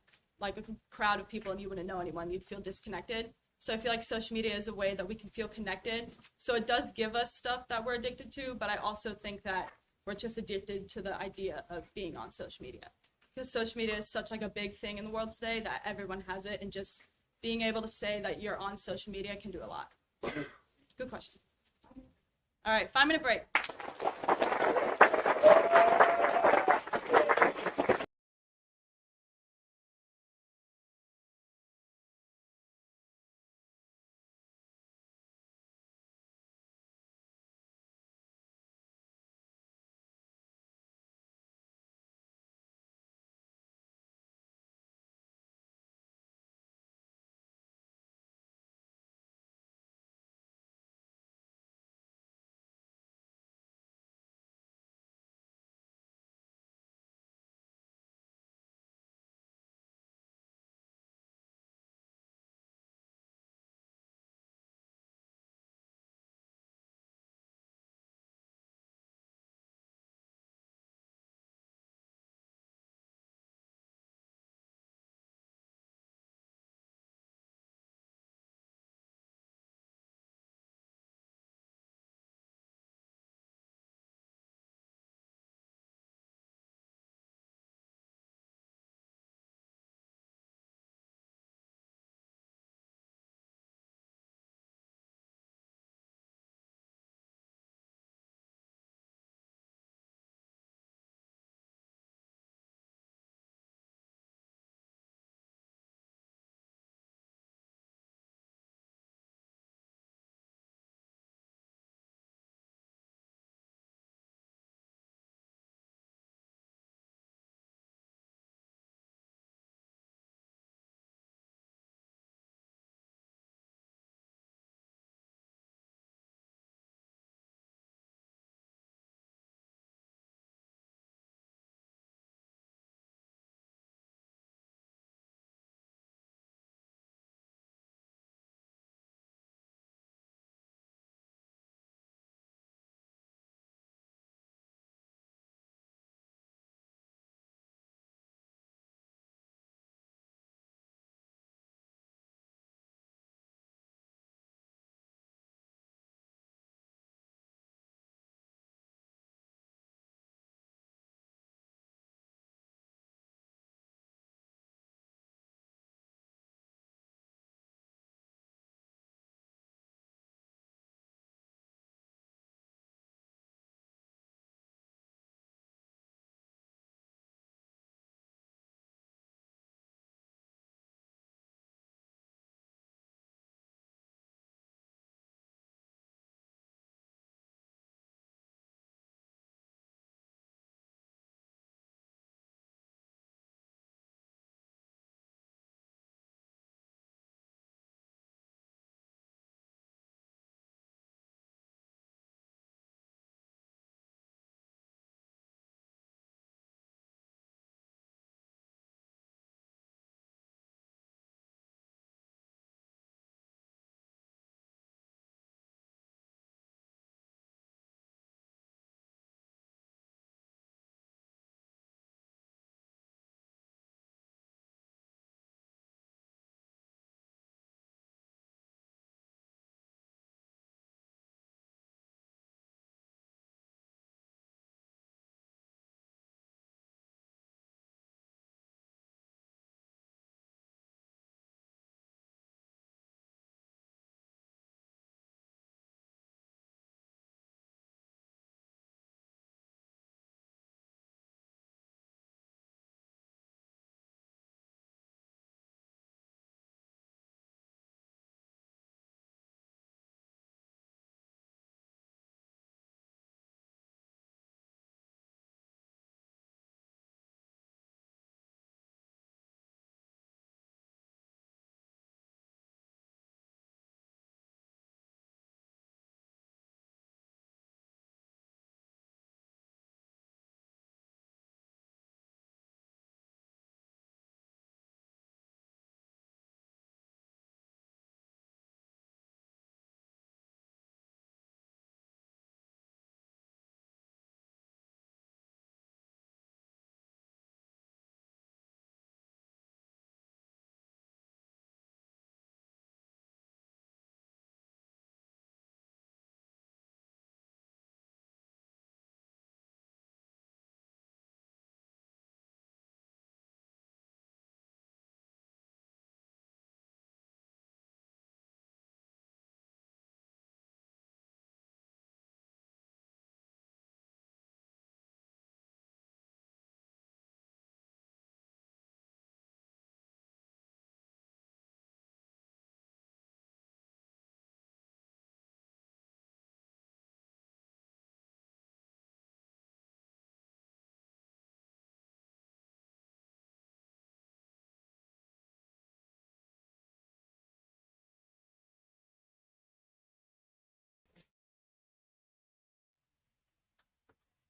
crowd of people and you wouldn't know anyone. You'd feel disconnected. So I feel like social media is a way that we can feel connected. So it does give us stuff that we're addicted to, but I also think that we're just addicted to the idea of being on social media. Because social media is such like a big thing in the world today that everyone has it, and just being able to say that you're on social media can do a lot. Good question. All right, 5-minute break.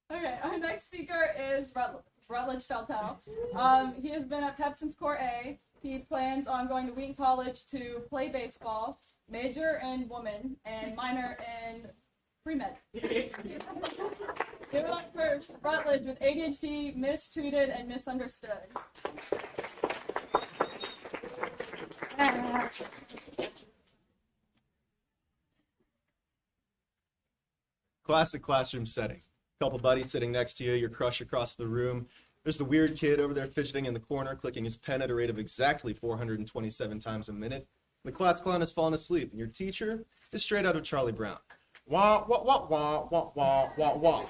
Okay, our next speaker is Rutledge Feltel. He has been at PEP since Core A. He plans on going to Wheaton College to play baseball, major in woman, and minor in pre-med. Give it up for Rutledge with ADHD, mistreated, and misunderstood. Classic classroom setting. Couple buddies sitting next to you, your crush across the room. There's the weird kid over there fidgeting in the corner, clicking his pen at a rate of exactly 427 times a minute. The class clown has fallen asleep, and your teacher is straight out of Charlie Brown. Wah, wah, wah, wah, wah, wah, wah, wah.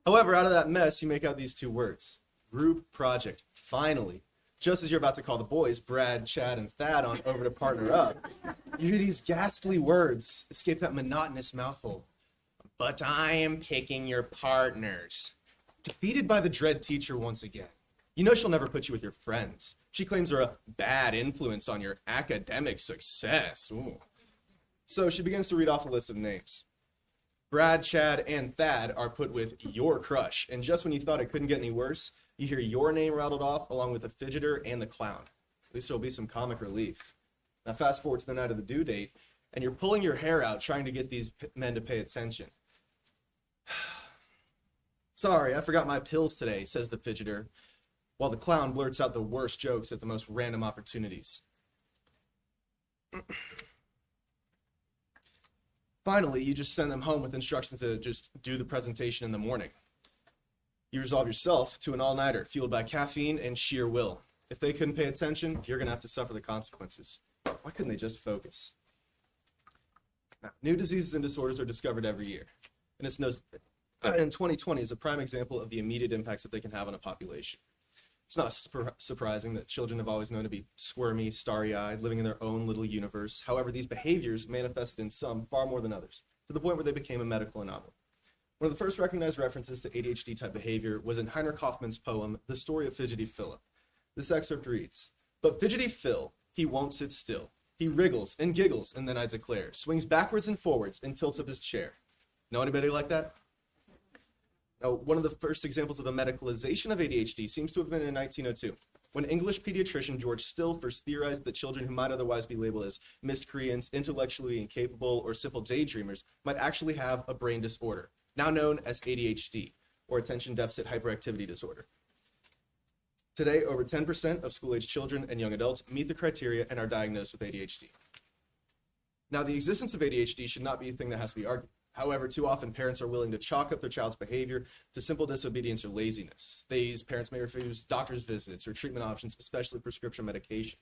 However, out of that mess, you make out these two words. Group project. Finally. Just as you're about to call the boys, Brad, Chad, and Thad on over to partner up, you hear these ghastly words escape that monotonous mouthful. But I am picking your partners. Defeated by the dread teacher once again. You know she'll never put you with your friends. She claims they're a bad influence on your academic success. Ooh. So she begins to read off a list of names. Brad, Chad, and Thad are put with your crush. And just when you thought it couldn't get any worse, you hear your name rattled off along with the fidgeter and the clown. At least there'll be some comic relief. Now fast forward to the night of the due date, and you're pulling your hair out trying to get these men to pay attention. Sorry, I forgot my pills today, says the fidgeter, while the clown blurts out the worst jokes at the most random opportunities. Finally, you just send them home with instructions to just do the presentation in the morning. You resolve yourself to an all-nighter fueled by caffeine and sheer will. If they couldn't pay attention, you're going to have to suffer the consequences. Why couldn't they just focus? Now, new diseases and disorders are discovered every year. And it's no, in 2020 is a prime example of the immediate impacts that they can have on a population. It's not surprising that children have always known to be squirmy, starry-eyed, living in their own little universe. However, these behaviors manifested in some far more than others, to the point where they became a medical anomaly. One of the first recognized references to ADHD-type behavior was in Heinrich Hoffmann's poem, The Story of Fidgety Philip. This excerpt reads, "But Fidgety Phil, he won't sit still. He wriggles and giggles, and then I declare, swings backwards and forwards and tilts up his chair." Know anybody like that? Now, one of the first examples of the medicalization of ADHD seems to have been in 1902, when English pediatrician George Still first theorized that children who might otherwise be labeled as miscreants, intellectually incapable, or simple daydreamers might actually have a brain disorder, now known as ADHD, or attention deficit hyperactivity disorder. Today, over 10% of school-age children and young adults meet the criteria and are diagnosed with ADHD. Now, the existence of ADHD should not be a thing that has to be argued. However, too often parents are willing to chalk up their child's behavior to simple disobedience or laziness. These parents may refuse doctor's visits or treatment options, especially prescription medication.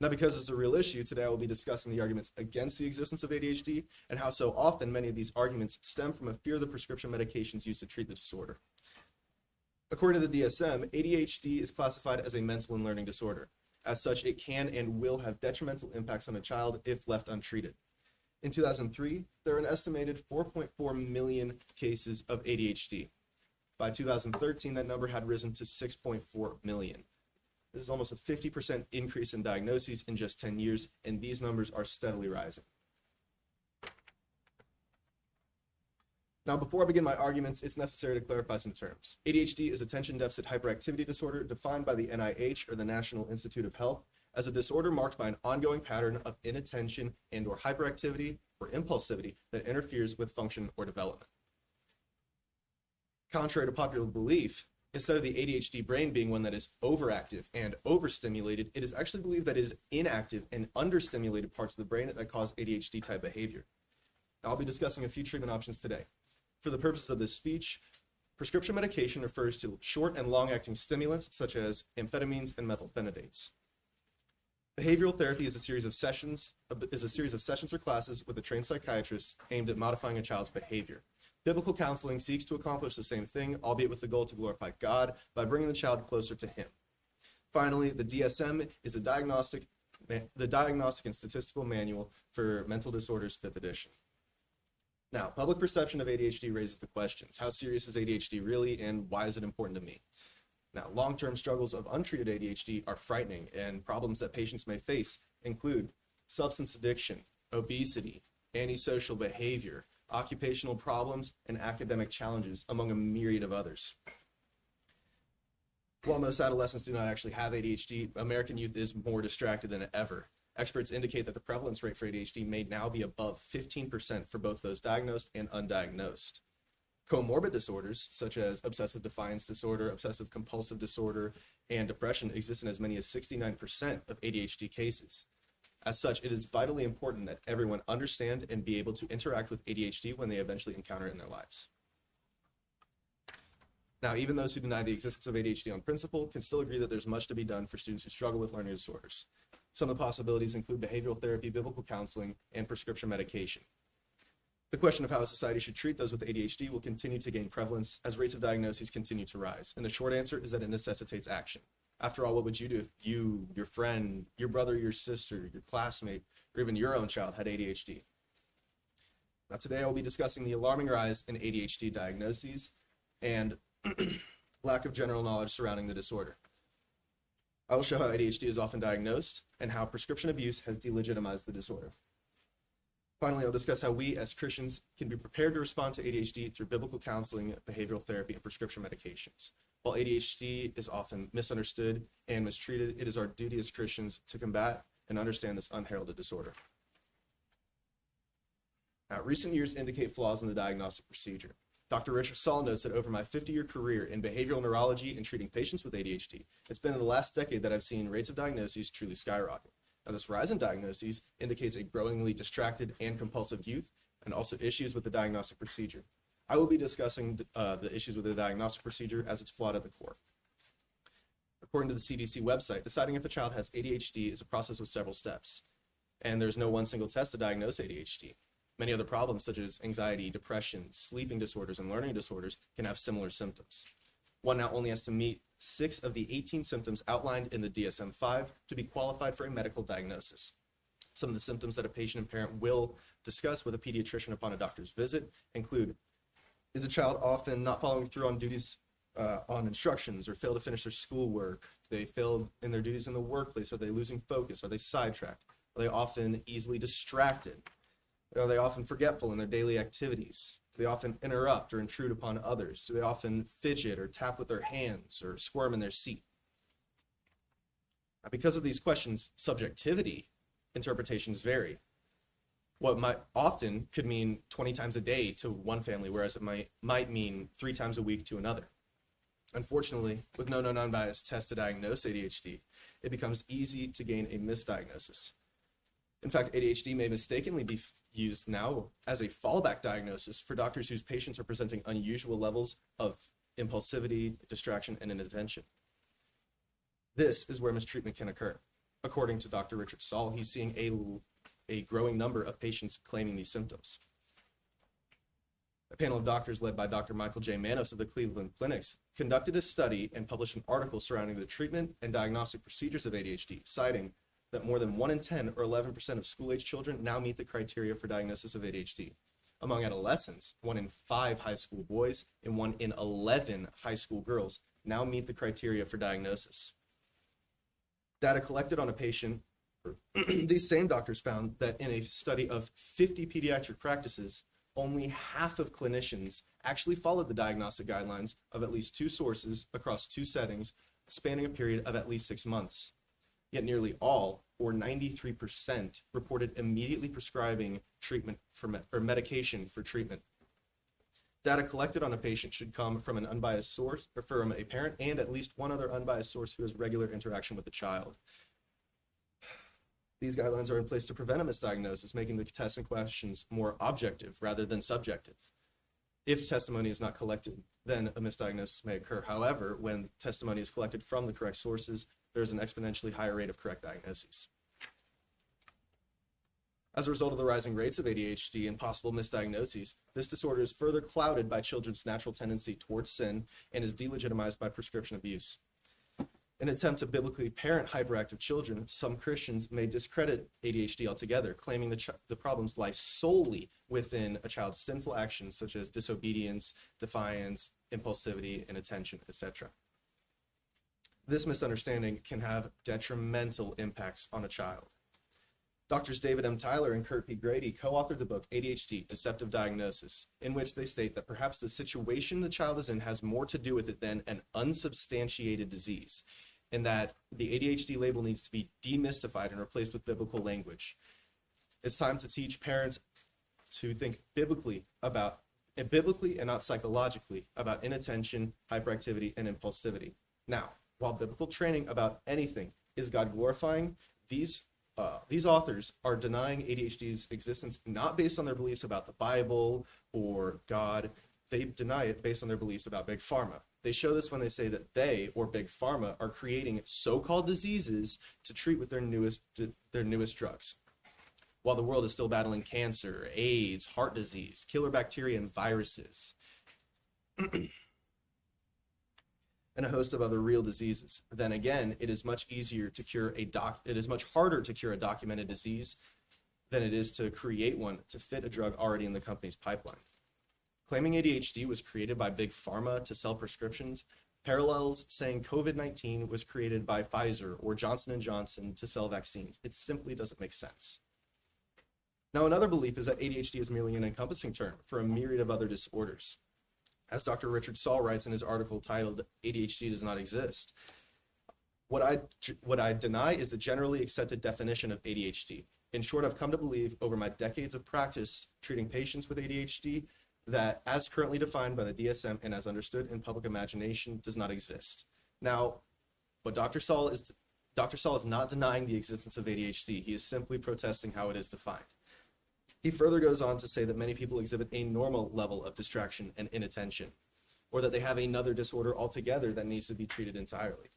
Now, because it's a real issue, today I will be discussing the arguments against the existence of ADHD and how so often many of these arguments stem from a fear of the prescription medications used to treat the disorder. According to the DSM, ADHD is classified as a mental and learning disorder. As such, it can and will have detrimental impacts on a child if left untreated. In 2003, there were an estimated 4.4 million cases of ADHD. By 2013, that number had risen to 6.4 million. This is almost a 50% increase in diagnoses in just 10 years, and these numbers are steadily rising. Now, before I begin my arguments, it's necessary to clarify some terms. ADHD is attention deficit hyperactivity disorder defined by the NIH, or the National Institute of Health, as a disorder marked by an ongoing pattern of inattention and or hyperactivity or impulsivity that interferes with function or development. Contrary to popular belief, instead of the ADHD brain being one that is overactive and overstimulated, it is actually believed that it is inactive and understimulated parts of the brain that cause ADHD type behavior. Now, I'll be discussing a few treatment options today. For the purposes of this speech, prescription medication refers to short and long-acting stimulants such as amphetamines and methylphenidates. Behavioral therapy is a series of sessions or classes with a trained psychiatrist aimed at modifying a child's behavior. Biblical counseling seeks to accomplish the same thing, albeit with the goal to glorify God by bringing the child closer to Him. Finally, the DSM is the Diagnostic and Statistical Manual for Mental Disorders, 5th edition. Now, public perception of ADHD raises the questions: how serious is ADHD really, and why is it important to me? Now, long-term struggles of untreated ADHD are frightening, and problems that patients may face include substance addiction, obesity, antisocial behavior, occupational problems, and academic challenges, among a myriad of others. While most adolescents do not actually have ADHD, American youth is more distracted than ever. Experts indicate that the prevalence rate for ADHD may now be above 15% for both those diagnosed and undiagnosed. Comorbid disorders, such as obsessive defiance disorder, obsessive compulsive disorder, and depression, exist in as many as 69% of ADHD cases. As such, it is vitally important that everyone understand and be able to interact with ADHD when they eventually encounter it in their lives. Now, even those who deny the existence of ADHD on principle can still agree that there's much to be done for students who struggle with learning disorders. Some of the possibilities include behavioral therapy, biblical counseling, and prescription medication. The question of how a society should treat those with ADHD will continue to gain prevalence as rates of diagnoses continue to rise. And the short answer is that it necessitates action. After all, what would you do if you, your friend, your brother, your sister, your classmate, or even your own child had ADHD? Now, today I will be discussing the alarming rise in ADHD diagnoses and lack of general knowledge surrounding the disorder. I will show how ADHD is often diagnosed and how prescription abuse has delegitimized the disorder. Finally, I'll discuss how we as Christians can be prepared to respond to ADHD through biblical counseling, behavioral therapy, and prescription medications. While ADHD is often misunderstood and mistreated, it is our duty as Christians to combat and understand this unheralded disorder. Now, recent years indicate flaws in the diagnostic procedure. Dr. Richard Saul notes that over my 50-year career in behavioral neurology and treating patients with ADHD, it's been in the last decade that I've seen rates of diagnoses truly skyrocket. Now, this rise in diagnoses indicates a growingly distracted and compulsive youth, and also issues with the diagnostic procedure. I will be discussing the issues with the diagnostic procedure as it's flawed at the core. According to the CDC website, deciding if a child has ADHD is a process with several steps, and there's no one single test to diagnose ADHD. Many other problems, such as anxiety, depression, sleeping disorders, and learning disorders, can have similar symptoms. One now only has to meet 6 of the 18 symptoms outlined in the DSM-5 to be qualified for a medical diagnosis. Some of the symptoms that a patient and parent will discuss with a pediatrician upon a doctor's visit include: is a child often not following through on duties, on instructions, or fail to finish their schoolwork? Do they fail in their duties in the workplace? Are they losing focus? Are they sidetracked? Are they often easily distracted? Are they often forgetful in their daily activities? Do they often interrupt or intrude upon others? Do they often fidget or tap with their hands or squirm in their seat? Now, because of these questions, subjectivity interpretations vary. What might often could mean 20 times a day to one family, whereas it might mean 3 times a week to another. Unfortunately, with no non-biased test to diagnose ADHD, it becomes easy to gain a misdiagnosis. In fact, ADHD may mistakenly be used now as a fallback diagnosis for doctors whose patients are presenting unusual levels of impulsivity, distraction, and inattention. This is where mistreatment can occur. According to Dr. Richard Saul, he's seeing a growing number of patients claiming these symptoms. A panel of doctors led by Dr. Michael J. Manos of the Cleveland Clinics conducted a study and published an article surrounding the treatment and diagnostic procedures of ADHD, citing that more than 1 in 10 or 11% of school-age children now meet the criteria for diagnosis of ADHD. Among adolescents, 1 in 5 high school boys and 1 in 11 high school girls now meet the criteria for diagnosis. Data collected on a patient, these same doctors found that in a study of 50 pediatric practices, only half of clinicians actually followed the diagnostic guidelines of at least 2 sources across 2 settings, spanning a period of at least 6 months. Yet nearly all, or 93%, reported immediately prescribing treatment or medication for treatment. Data collected on a patient should come from an unbiased source, or from a parent and at least one other unbiased source who has regular interaction with the child. These guidelines are in place to prevent a misdiagnosis, making the tests and questions more objective rather than subjective. If testimony is not collected, then a misdiagnosis may occur. However, when testimony is collected from the correct sources, there's an exponentially higher rate of correct diagnoses. As a result of the rising rates of ADHD and possible misdiagnoses, this disorder is further clouded by children's natural tendency towards sin and is delegitimized by prescription abuse. In an attempt to biblically parent hyperactive children, some Christians may discredit ADHD altogether, claiming the problems lie solely within a child's sinful actions such as disobedience, defiance, impulsivity, inattention, etc. This misunderstanding can have detrimental impacts on a child. Doctors David M. Tyler and Kurt P. Grady co-authored the book ADHD, Deceptive Diagnosis, in which they state that perhaps the situation the child is in has more to do with it than an unsubstantiated disease, and that the ADHD label needs to be demystified and replaced with biblical language. It's time to teach parents to think biblically and not psychologically about inattention, hyperactivity, and impulsivity. Now, while biblical training about anything is God glorifying, these authors are denying ADHD's existence not based on their beliefs about the Bible or God. They deny it based on their beliefs about Big Pharma. They show this when they say that they, or Big Pharma, are creating so-called diseases to treat with their newest drugs, while the world is still battling cancer, AIDS, heart disease, killer bacteria, and viruses, and a host of other real diseases. Then again, it is much harder to cure a documented disease than it is to create one to fit a drug already in the company's pipeline. Claiming ADHD was created by Big Pharma to sell prescriptions parallels saying COVID-19 was created by Pfizer or Johnson & Johnson to sell vaccines. It simply doesn't make sense. Now, another belief is that ADHD is merely an encompassing term for a myriad of other disorders. As Dr. Richard Saul writes in his article titled ADHD Does Not Exist, what I deny is the generally accepted definition of ADHD. In short, I've come to believe over my decades of practice treating patients with ADHD that, as currently defined by the DSM and as understood in public imagination, does not exist. Now, what Dr. Saul is not denying the existence of ADHD. He is simply protesting how it is defined. He further goes on to say that many people exhibit a normal level of distraction and inattention, or that they have another disorder altogether that needs to be treated entirely.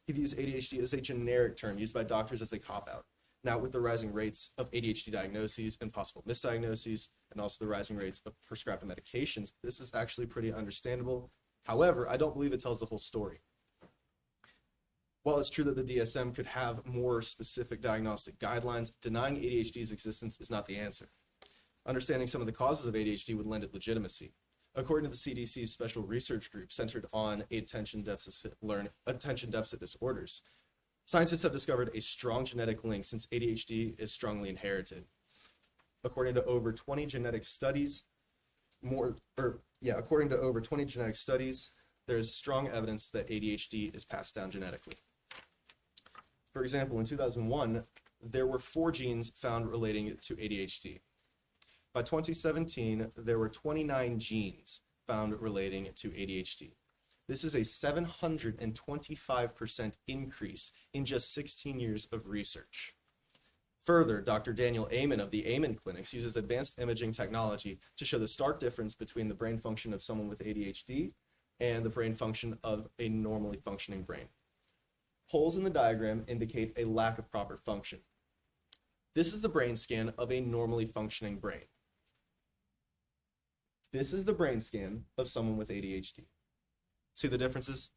He views ADHD as a generic term used by doctors as a cop-out. Now, with the rising rates of ADHD diagnoses and possible misdiagnoses, and also the rising rates of prescribed medications, this is actually pretty understandable. However, I don't believe it tells the whole story. While it's true that the DSM could have more specific diagnostic guidelines, denying ADHD's existence is not the answer. Understanding some of the causes of ADHD would lend it legitimacy. According to the CDC's special research group centered on attention deficit disorders, scientists have discovered a strong genetic link since ADHD is strongly inherited. According to over 20 genetic studies, there's strong evidence that ADHD is passed down genetically. For example, in 2001, there were 4 genes found relating to ADHD. By 2017, there were 29 genes found relating to ADHD. This is a 725% increase in just 16 years of research. Further, Dr. Daniel Amen of the Amen Clinics uses advanced imaging technology to show the stark difference between the brain function of someone with ADHD and the brain function of a normally functioning brain. Holes in the diagram indicate a lack of proper function. This is the brain scan of a normally functioning brain. This is the brain scan of someone with ADHD. See the differences?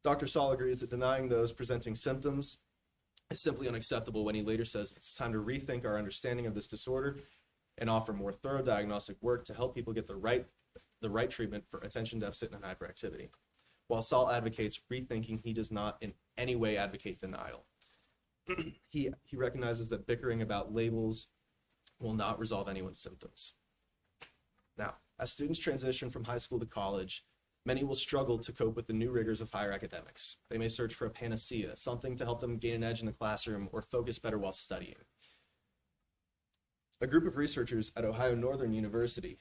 Dr. Saul agrees that denying those presenting symptoms is simply unacceptable when he later says it's time to rethink our understanding of this disorder and offer more thorough diagnostic work to help people get the right treatment for attention deficit and hyperactivity. While Saul advocates rethinking, he does not in any way advocate denial. He recognizes that bickering about labels will not resolve anyone's symptoms. Now, as students transition from high school to college, many will struggle to cope with the new rigors of higher academics. They may search for a panacea, something to help them gain an edge in the classroom or focus better while studying. A group of researchers at Ohio Northern University,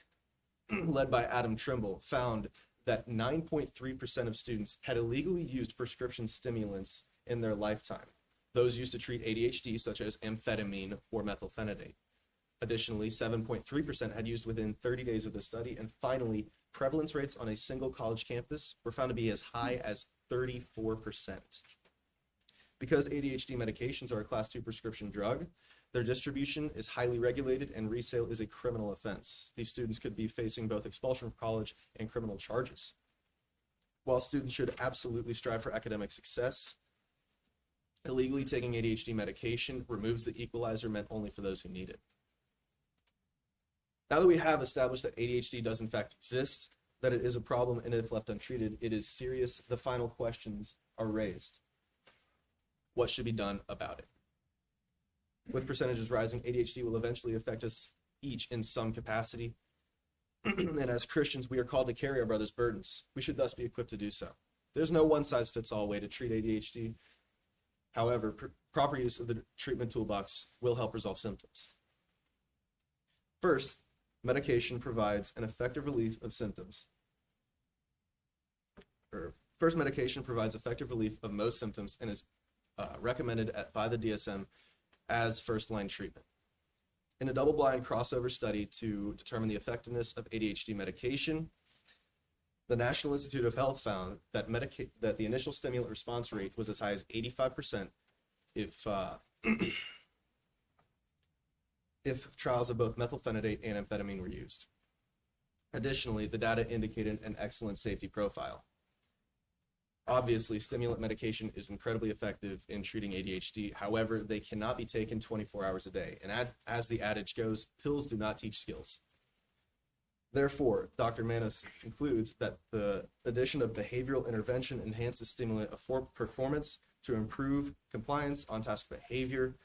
led by Adam Trimble, found that 9.3% of students had illegally used prescription stimulants in their lifetime, those used to treat ADHD such as amphetamine or methylphenidate. Additionally, 7.3% had used within 30 days of the study, and finally, prevalence rates on a single college campus were found to be as high as 34%. Because ADHD medications are a Class 2 prescription drug, their distribution is highly regulated and resale is a criminal offense. These students could be facing both expulsion from college and criminal charges. While students should absolutely strive for academic success, illegally taking ADHD medication removes the equalizer meant only for those who need it. Now that we have established that ADHD does in fact exist, that it is a problem, and if left untreated, it is serious, the final questions are raised. What should be done about it? With percentages rising, ADHD will eventually affect us each in some capacity. And as Christians, we are called to carry our brother's burdens. We should thus be equipped to do so. There's no one-size-fits-all way to treat ADHD. However, proper use of the treatment toolbox will help resolve symptoms. First, medication provides an effective relief of symptoms. First, medication provides effective relief of most symptoms and is recommended by the DSM as first-line treatment. In a double-blind crossover study to determine the effectiveness of ADHD medication, the National Institute of Health found that the initial stimulant response rate was as high as 85% if trials of both methylphenidate and amphetamine were used. Additionally, the data indicated an excellent safety profile. Obviously, stimulant medication is incredibly effective in treating ADHD. However, they cannot be taken 24 hours a day. And as the adage goes, pills do not teach skills. Therefore, Dr. Manos concludes that the addition of behavioral intervention enhances stimulant performance to improve compliance, on-task behavior,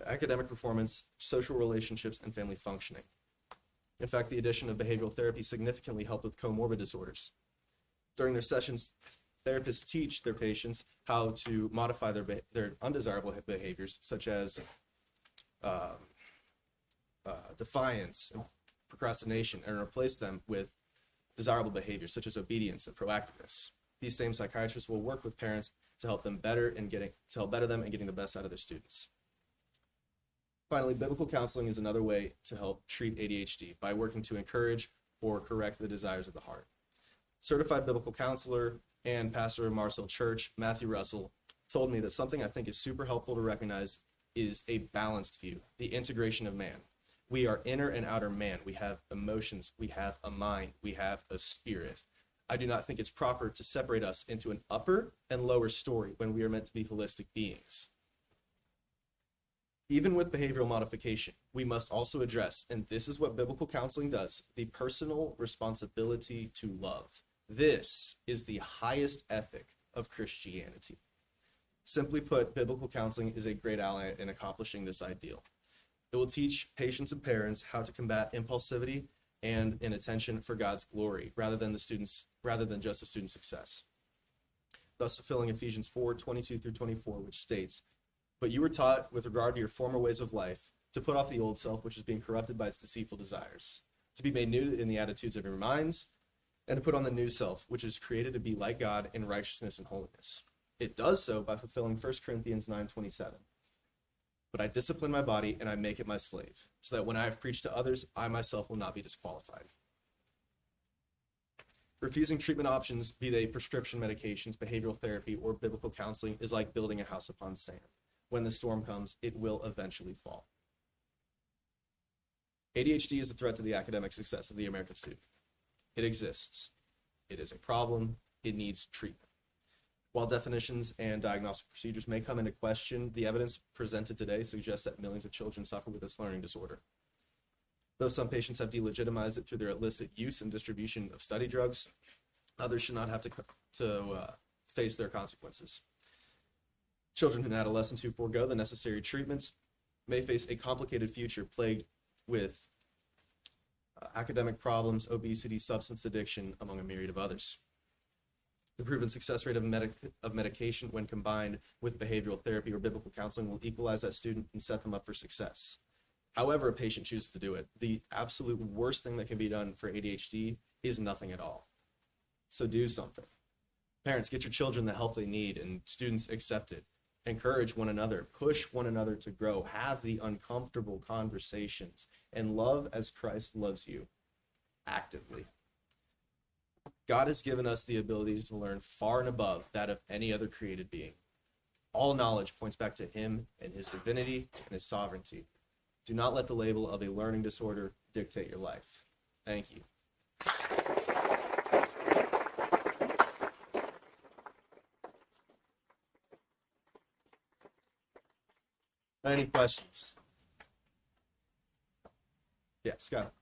academic performance, social relationships, and family functioning. In fact, the addition of behavioral therapy significantly helped with comorbid disorders. During their sessions, therapists teach their patients how to modify their undesirable behaviors, such as defiance and procrastination, and replace them with desirable behaviors, such as obedience and proactiveness. These same psychiatrists will work with parents to help better them in getting the best out of their students. Finally, biblical counseling is another way to help treat ADHD by working to encourage or correct the desires of the heart. Certified biblical counselor and pastor of Marcel Church, Matthew Russell, told me that something I think is super helpful to recognize is a balanced view, the integration of man. We are inner and outer man. We have emotions, we have a mind, we have a spirit. I do not think it's proper to separate us into an upper and lower story when we are meant to be holistic beings. Even with behavioral modification, we must also address, and this is what biblical counseling does, the personal responsibility to love. This is the highest ethic of Christianity. Simply put, biblical counseling is a great ally in accomplishing this ideal. It will teach patients and parents how to combat impulsivity and inattention for God's glory, rather than just the student's success. Thus fulfilling Ephesians 4:22-24, which states, "But you were taught with regard to your former ways of life, to put off the old self, which is being corrupted by its deceitful desires, to be made new in the attitudes of your minds, and to put on the new self, which is created to be like God in righteousness and holiness." It does so by fulfilling 1 Corinthians 9:27. "But I discipline my body and I make it my slave, so that when I have preached to others, I myself will not be disqualified." Refusing treatment options, be they prescription medications, behavioral therapy, or biblical counseling, is like building a house upon sand. When the storm comes, it will eventually fall. ADHD is a threat to the academic success of the American student. It exists. It is a problem. It needs treatment. While definitions and diagnostic procedures may come into question, the evidence presented today suggests that millions of children suffer with this learning disorder. Though some patients have delegitimized it through their illicit use and distribution of study drugs, others should not have to face their consequences. Children and adolescents who forego the necessary treatments may face a complicated future plagued with academic problems, obesity, substance addiction, among a myriad of others. The proven success rate of medication when combined with behavioral therapy or biblical counseling will equalize that student and set them up for success. However a patient chooses to do it, the absolute worst thing that can be done for ADHD is nothing at all. So do something. Parents, get your children the help they need, and students accept it. Encourage one another, push one another to grow, have the uncomfortable conversations, and love as Christ loves you actively. God has given us the ability to learn far and above that of any other created being. All knowledge points back to him and his divinity and his sovereignty. Do not let the label of a learning disorder dictate your life. Thank you. Any questions? Yeah, Scott.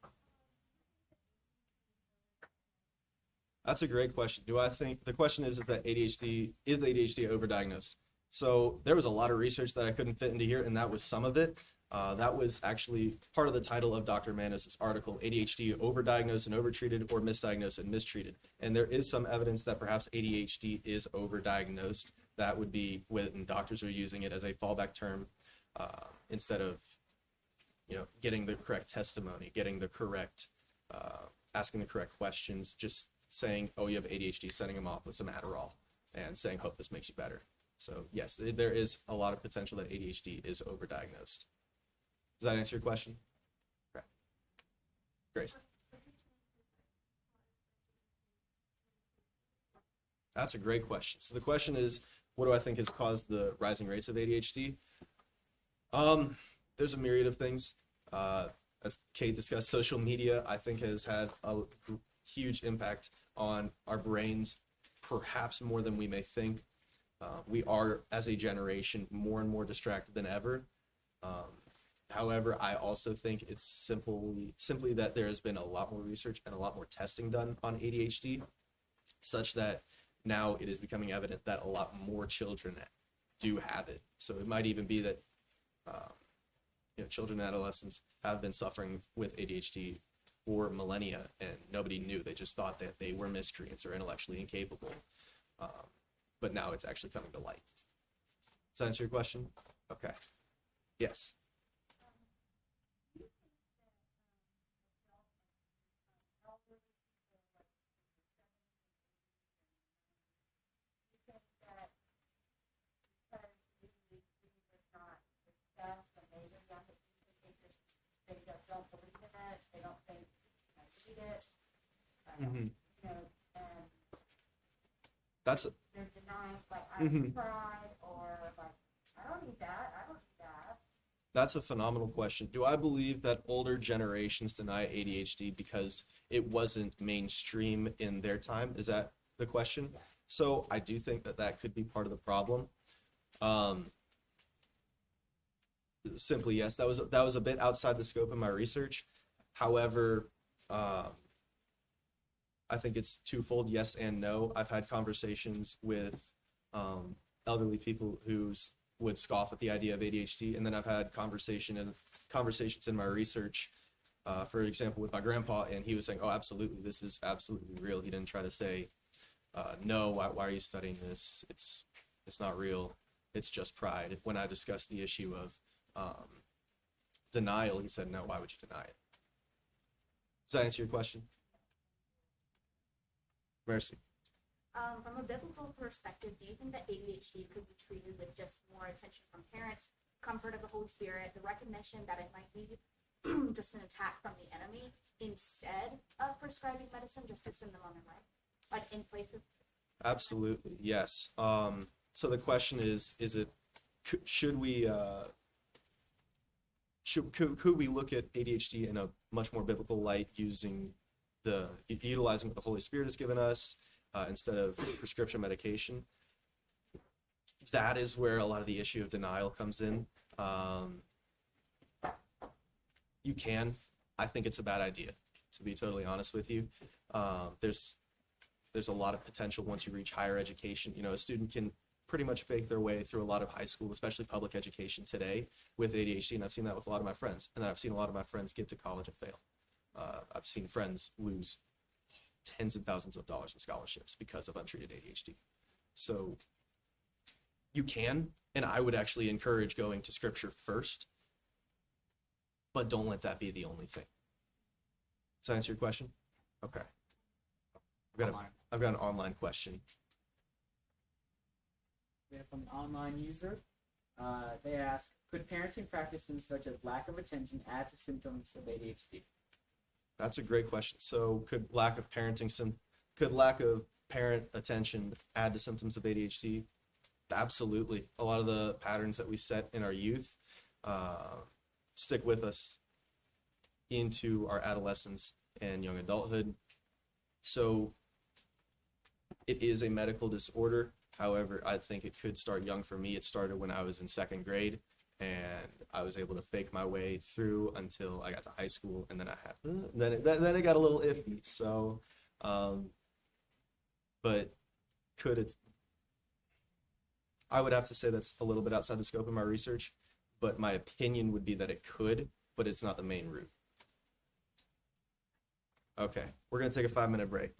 That's a great question. The question is that ADHD overdiagnosed? So there was a lot of research that I couldn't fit into here, and that was some of it. That was actually part of the title of Dr. Manos' article, ADHD overdiagnosed and overtreated or misdiagnosed and mistreated. And there is some evidence that perhaps ADHD is overdiagnosed. That would be when doctors are using it as a fallback term instead of, getting the correct testimony, getting the correct, asking the correct questions, just saying, oh, you have ADHD, sending them off with some Adderall and saying, hope this makes you better. So yes, there is a lot of potential that ADHD is overdiagnosed. Does that answer your question? Okay. Grace. That's a great question. So the question is, what do I think has caused the rising rates of ADHD? There's a myriad of things. As Kate discussed, social media, I think, has had a huge impact on our brains, perhaps more than we may think. We are, as a generation, more and more distracted than ever. However, I also think it's simply that there has been a lot more research and a lot more testing done on ADHD, such that now it is becoming evident that a lot more children do have it. So it might even be that children and adolescents have been suffering with ADHD for millennia, and nobody knew. They just thought that they were miscreants or intellectually incapable. But now it's actually coming to light. Does that answer your question? Okay. Yes. Don't believe in it, they don't think I need it, Mm-hmm. and That's they're denying, like, I Mhm. tried, or like, I don't need that, That's a phenomenal question. Do I believe that older generations deny ADHD because it wasn't mainstream in their time? Is that the question? So I do think that could be part of the problem. Simply, yes, that was a bit outside the scope of my research. However, I think it's twofold, yes and no. I've had conversations with elderly people who would scoff at the idea of ADHD, and then I've had conversations in my research, for example, with my grandpa, and he was saying, "Oh, absolutely, this is absolutely real." He didn't try to say, "No, why are you studying this? It's not real. It's just pride." When I discussed the issue of denial, he said, "No, why would you deny it?" Does that answer your question? Mercy. From a biblical perspective, do you think that ADHD could be treated with just more attention from parents, comfort of the Holy Spirit, the recognition that it might be just an attack from the enemy, instead of prescribing medicine just to send them on their way, like in place of? Absolutely, yes. So the question is it should we could we look at ADHD in a much more biblical light, utilizing what the Holy Spirit has given us instead of prescription medication? That is where a lot of the issue of denial comes in. You can. I think it's a bad idea, to be totally honest with you. There's a lot of potential once you reach higher education. A student can pretty much fake their way through a lot of high school, especially public education today, with ADHD, and I've seen that with a lot of my friends. And I've seen a lot of my friends get to college and fail. I've seen friends lose tens of thousands of dollars in scholarships because of untreated ADHD. So you can, and I would actually encourage going to scripture first, but don't let that be the only thing. Does that answer your question? Okay. I've got an online question. We have from an online user. They ask, could parenting practices such as lack of attention add to symptoms of ADHD? That's a great question. So could lack of parent attention add to symptoms of ADHD? Absolutely. A lot of the patterns that we set in our youth stick with us into our adolescence and young adulthood. So it is a medical disorder. However, I think it could start young for me. It started when I was in second grade, and I was able to fake my way through until I got to high school, and then then it got a little iffy. So, but could it? I would have to say that's a little bit outside the scope of my research, but my opinion would be that it could, but it's not the main route. Okay, we're gonna take a 5-minute break.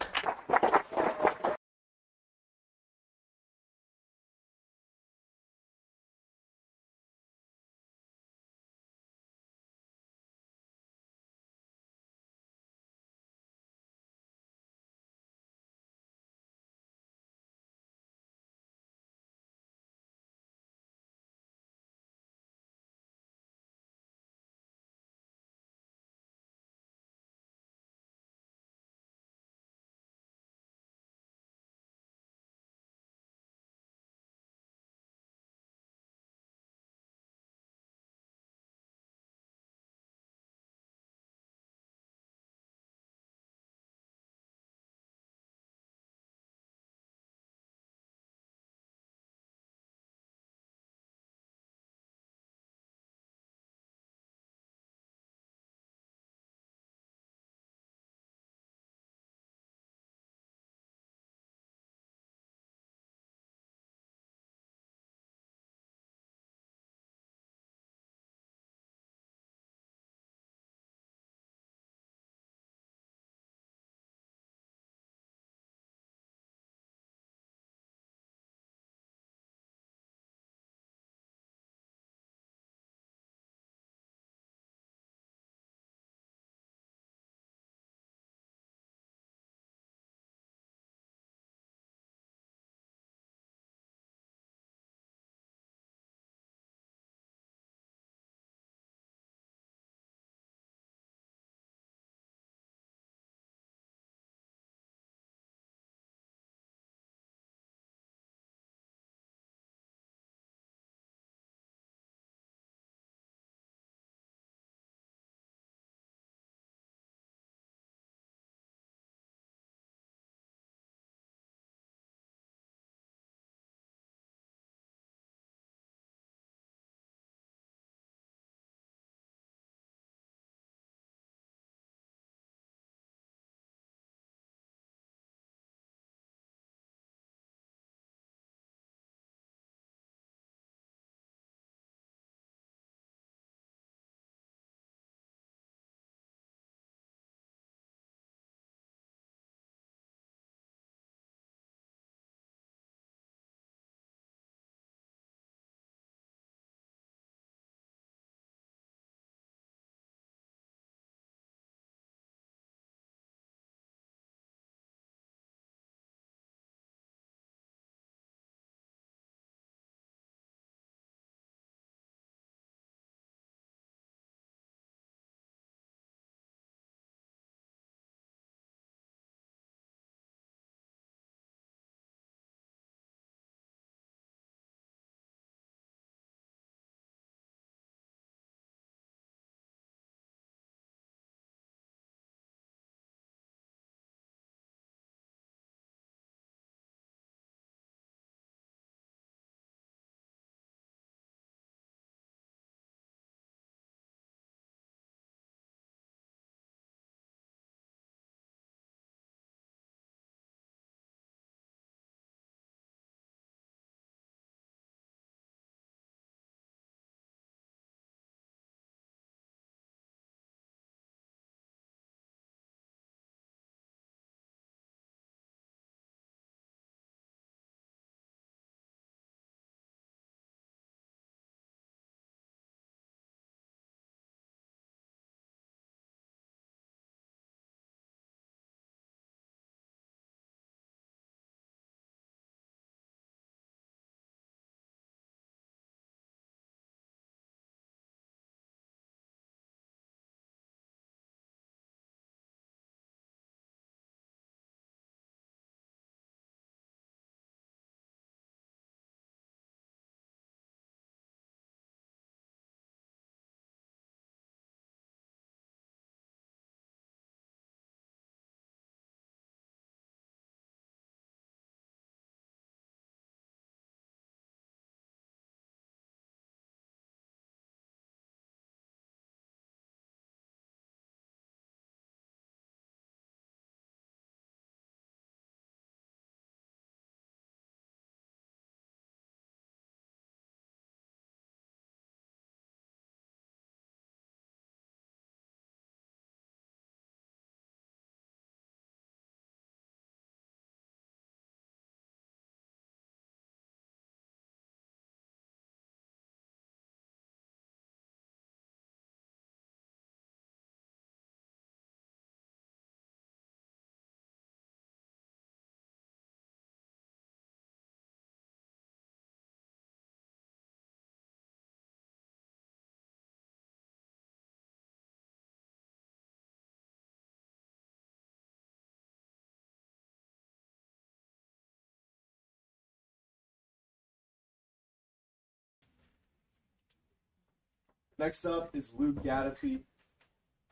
Next up is Luke Gadapy.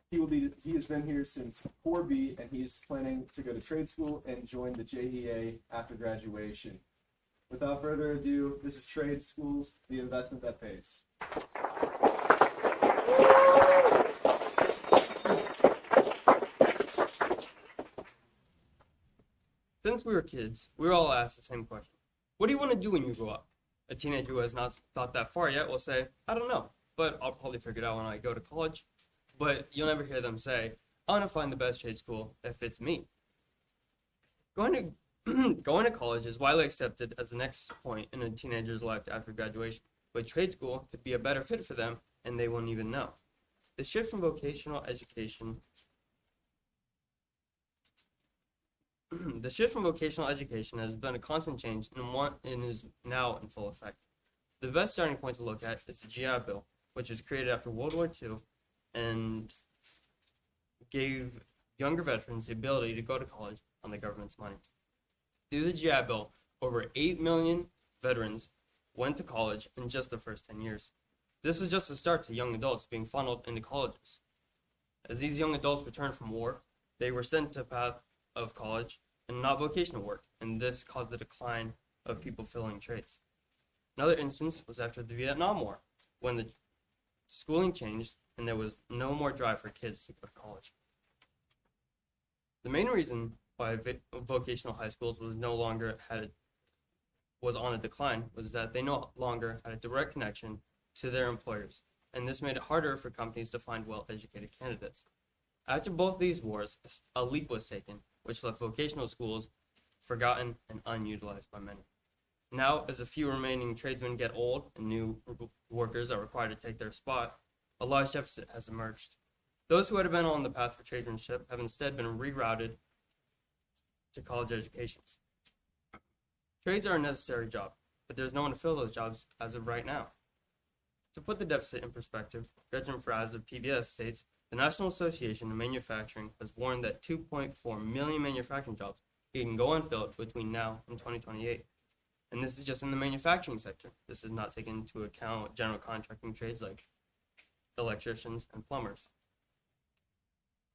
He has been here since 4B, and he's planning to go to trade school and join the JEA after graduation. Without further ado, this is Trade Schools, the investment that pays. Since we were kids, we were all asked the same question. What do you want to do when you grow up? A teenager who has not thought that far yet will say, I don't know, but I'll probably figure it out when I go to college. But you'll never hear them say, I want to find the best trade school that fits me. Going to college is widely accepted as the next point in a teenager's life after graduation, but trade school could be a better fit for them, and they won't even know. The shift from vocational education has been a constant change and is now in full effect. The best starting point to look at is the GI Bill, which was created after World War II and gave younger veterans the ability to go to college on the government's money. Through the GI Bill, over 8 million veterans went to college in just the first 10 years. This was just a start to young adults being funneled into colleges. As these young adults returned from war, they were sent to a path of college and not vocational work, and this caused the decline of people filling trades. Another instance was after the Vietnam War, when the schooling changed and there was no more drive for kids to go to college. The main reason why vocational high schools was on a decline was that they no longer had a direct connection to their employers, and this made it harder for companies to find well-educated candidates. After both these wars, a leap was taken, which left vocational schools forgotten and unutilized by many. Now, as a few remaining tradesmen get old and new workers are required to take their spot, a large deficit has emerged. Those who had been on the path for tradesmanship have instead been rerouted to college educations. Trades are a necessary job, but there's no one to fill those jobs as of right now. To put the deficit in perspective, Gretchen Fraz of PBS states, the National Association of Manufacturing has warned that 2.4 million manufacturing jobs can go unfilled between now and 2028. And this is just in the manufacturing sector. This is not taking into account general contracting trades like electricians and plumbers.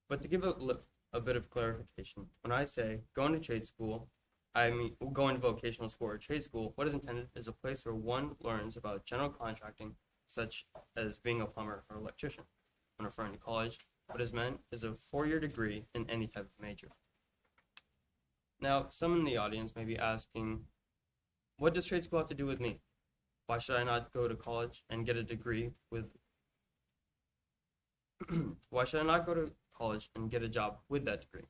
But to give a bit of clarification, when I say going to trade school, I mean going to vocational school or trade school, what is intended is a place where one learns about general contracting, such as being a plumber or electrician. When referring to college, what is meant is a 4-year degree in any type of major. Now, some in the audience may be asking, what does trade school have to do with me? Why should I not go to college and get a degree with why should I not go to college and get a job with that degree?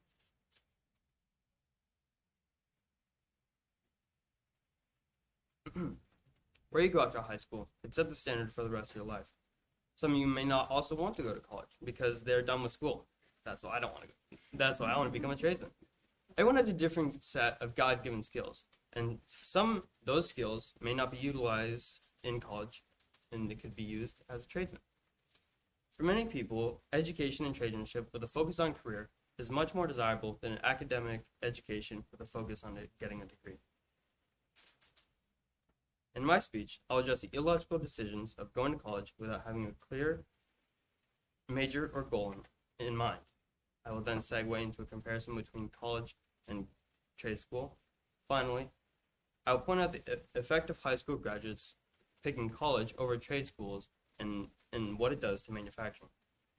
Where you go after high school, it set the standard for the rest of your life. Some of you may not also want to go to college because they're done with school. That's why I don't want to go. That's why I want to become a tradesman. Everyone has a different set of God-given skills, and those skills may not be utilized in college, and it could be used as a tradesman. For many people, education and tradesmanship with a focus on career is much more desirable than an academic education with a focus on getting a degree. In my speech, I'll address the illogical decisions of going to college without having a clear major or goal in mind. I will then segue into a comparison between college and trade school. Finally, I will point out the effect of high school graduates picking college over trade schools and what it does to manufacturing,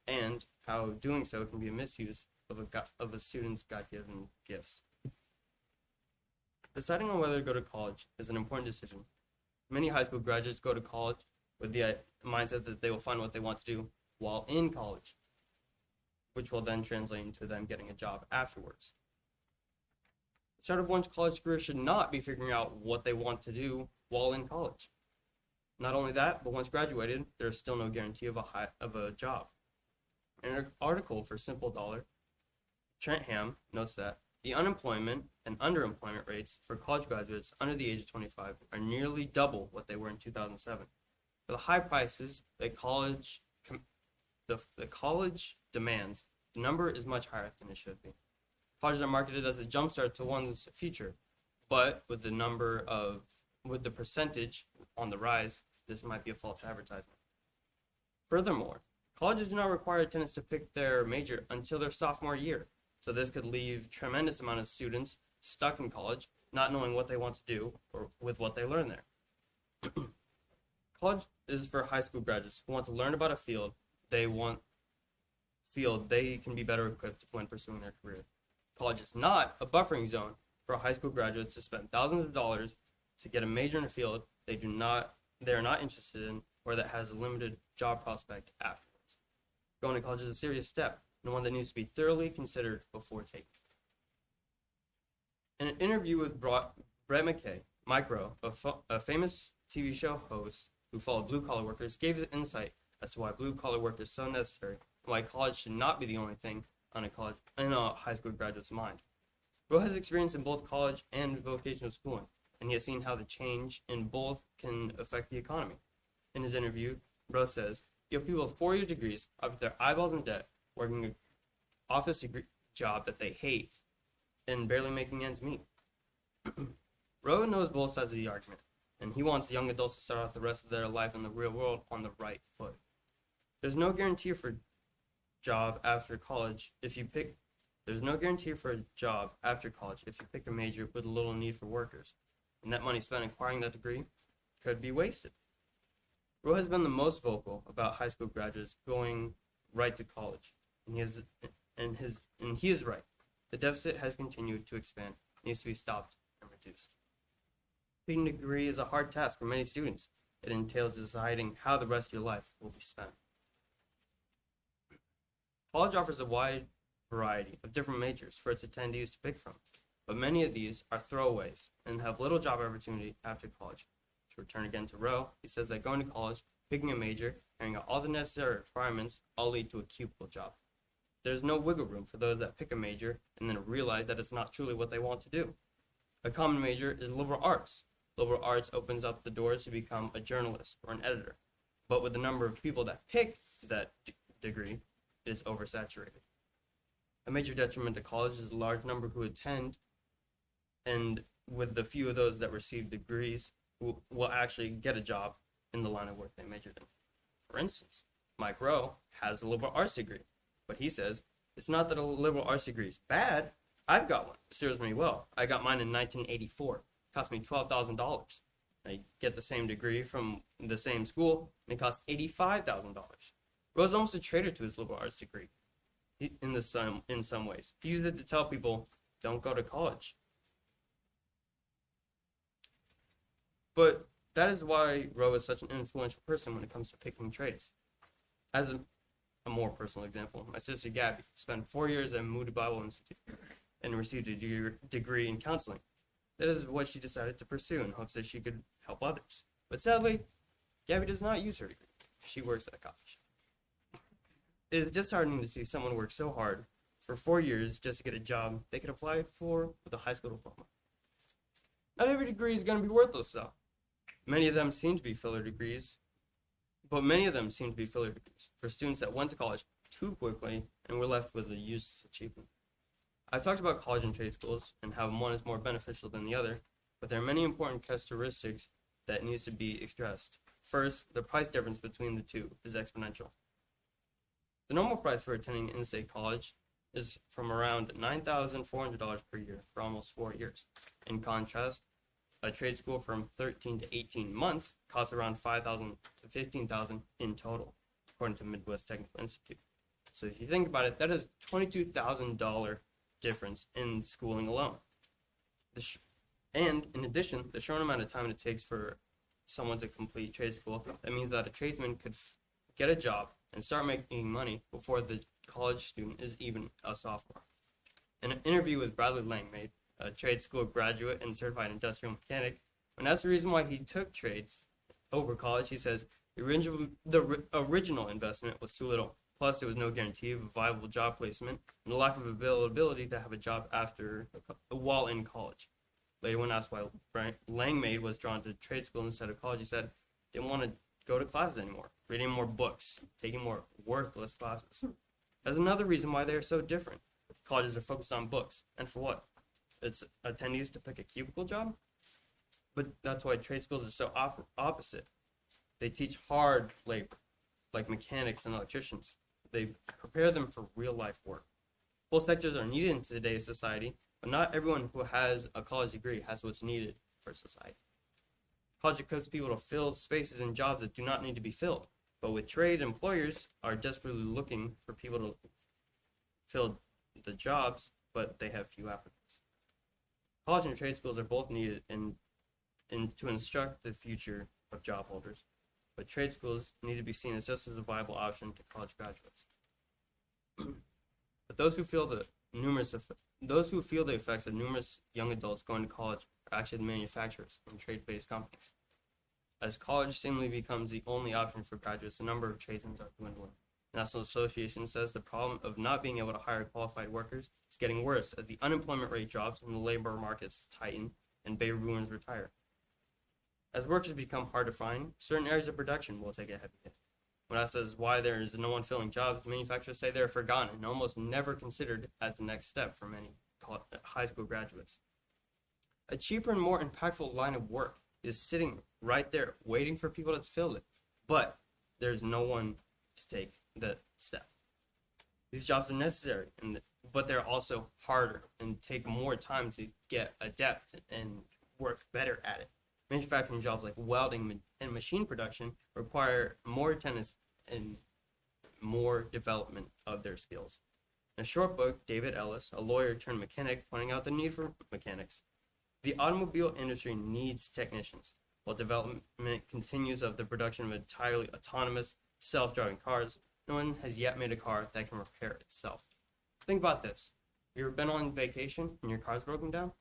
and how doing so can be a misuse of a student's God-given gifts. Deciding on whether to go to college is an important decision. Many high school graduates go to college with the mindset that they will find what they want to do while in college, which will then translate into them getting a job afterwards. The start of one's college career should not be figuring out what they want to do while in college. Not only that, but once graduated, there is still no guarantee of a job. In an article for Simple Dollar, Trent Ham notes that the unemployment and underemployment rates for college graduates under the age of 25 are nearly double what they were in 2007. For the high prices that college demands, the number is much higher than it should be. Colleges are marketed as a jumpstart to one's future, but with the percentage on the rise, this might be a false advertisement. Furthermore, colleges do not require attendance to pick their major until their sophomore year, so this could leave tremendous amount of students stuck in college, not knowing what they want to do or with what they learn there. College is for high school graduates who want to learn about a field they can be better equipped when pursuing their career. College is not a buffering zone for high school graduates to spend thousands of dollars to get a major in a field they are not interested in or that has a limited job prospect afterwards. Going to college is a serious step and one that needs to be thoroughly considered before taking. In an interview with Brett McKay, Mike Rowe, a famous TV show host who followed blue-collar workers, gave his insight as to why blue-collar work is so necessary and why college should not be the only thing on a high school graduate's mind. Rowe has experience in both college and vocational schooling, and he has seen how the change in both can affect the economy. In his interview, Rowe says, "You have people with 4-year degrees up to their eyeballs in debt, working an office job that they hate, and barely making ends meet." Rowe knows both sides of the argument, and he wants young adults to start off the rest of their life in the real world on the right foot. There's no guarantee for a job after college if you pick a major with little need for workers, and that money spent acquiring that degree could be wasted. Rowe has been the most vocal about high school graduates going right to college, and he is right. The deficit has continued to expand, needs to be stopped and reduced. Picking a degree is a hard task for many students. It entails deciding how the rest of your life will be spent. College offers a wide variety of different majors for its attendees to pick from, but many of these are throwaways and have little job opportunity after college. To return again to Rowe, he says that going to college, picking a major, carrying out all the necessary requirements all lead to a cubicle job. There's no wiggle room for those that pick a major and then realize that it's not truly what they want to do. A common major is liberal arts. Liberal arts opens up the doors to become a journalist or an editor, but with the number of people that pick that degree, it is oversaturated. A major detriment to college is the large number who attend, and with the few of those that receive degrees who will actually get a job in the line of work they majored in. For instance, Mike Rowe has a liberal arts degree, but he says, "It's not that a liberal arts degree is bad. I've got one. It serves me well. I got mine in 1984. It cost me $12,000. I get the same degree from the same school, and it costs $85,000. Rowe's almost a traitor to his liberal arts degree in some ways. He used it to tell people, don't go to college. But that is why Rowe is such an influential person when it comes to picking trades. As a more personal example, my sister Gabby spent 4 years at Moody Bible Institute and received a degree in counseling. That is what she decided to pursue in hopes that she could help others. But sadly, Gabby does not use her degree. She works at a coffee shop. It is disheartening to see someone work so hard for 4 years just to get a job they could apply for with a high school diploma. Not every degree is going to be worthless, though. Many of them seem to be filler degrees for students that went to college too quickly and were left with a useless achievement. I've talked about college and trade schools and how one is more beneficial than the other, but there are many important characteristics that needs to be expressed. First, the price difference between the two is exponential. The normal price for attending in-state college is from around $9,400 per year for almost 4 years. In contrast, a trade school from 13 to 18 months costs around $5,000 to $15,000 in total, according to Midwest Technical Institute. So if you think about it, that is $22,000 difference in schooling alone. And in addition, the short amount of time it takes for someone to complete trade school, that means that a tradesman could get a job and start making money before the college student is even a sophomore. In an interview with Bradley Langmaid, a trade school graduate and certified industrial mechanic, when asked the reason why he took trades over college, he says, the original investment was too little. Plus, there was no guarantee of a viable job placement and a lack of availability to have a job while in college. Later, when asked why Langmaid was drawn to trade school instead of college, he said he didn't want to go to classes anymore, reading more books, taking more worthless classes. That's another reason why they are so different. Colleges are focused on books, and for what? It's attendees to pick a cubicle job? But that's why trade schools are so opposite. They teach hard labor. like mechanics and electricians. They prepare them for real life work. Both sectors are needed in today's society, but not everyone who has a college degree has what's needed for society. College equips people to fill spaces in jobs that do not need to be filled, but with trade, employers are desperately looking for people to fill the jobs, but they have few applicants. College and trade schools are both needed in to instruct the future of job holders, but trade schools need to be seen as just as a viable option to college graduates. But those who feel the effects of numerous young adults going to college are actually the manufacturers and trade-based companies. As college seemingly becomes the only option for graduates, the number of tradesmen are dwindling. The National Association says the problem of not being able to hire qualified workers is getting worse as the unemployment rate drops and the labor markets tighten and baby boomers retire. As workers become hard to find, certain areas of production will take a heavy hit. When asked as why there is no one filling jobs, manufacturers say they're forgotten and almost never considered as the next step for many high school graduates. A cheaper and more impactful line of work is sitting right there waiting for people to fill it, but there's no one to take the step. These jobs are necessary, but they're also harder and take more time to get adept and work better at it. Manufacturing jobs like welding and machine production require more attendance and more development of their skills. In a short book, David Ellis, a lawyer turned mechanic, pointing out the need for mechanics. The automobile industry needs technicians, while development continues of the production of entirely autonomous, self-driving cars. No one has yet made a car that can repair itself. Think about this. You ever been on vacation and your car's broken down?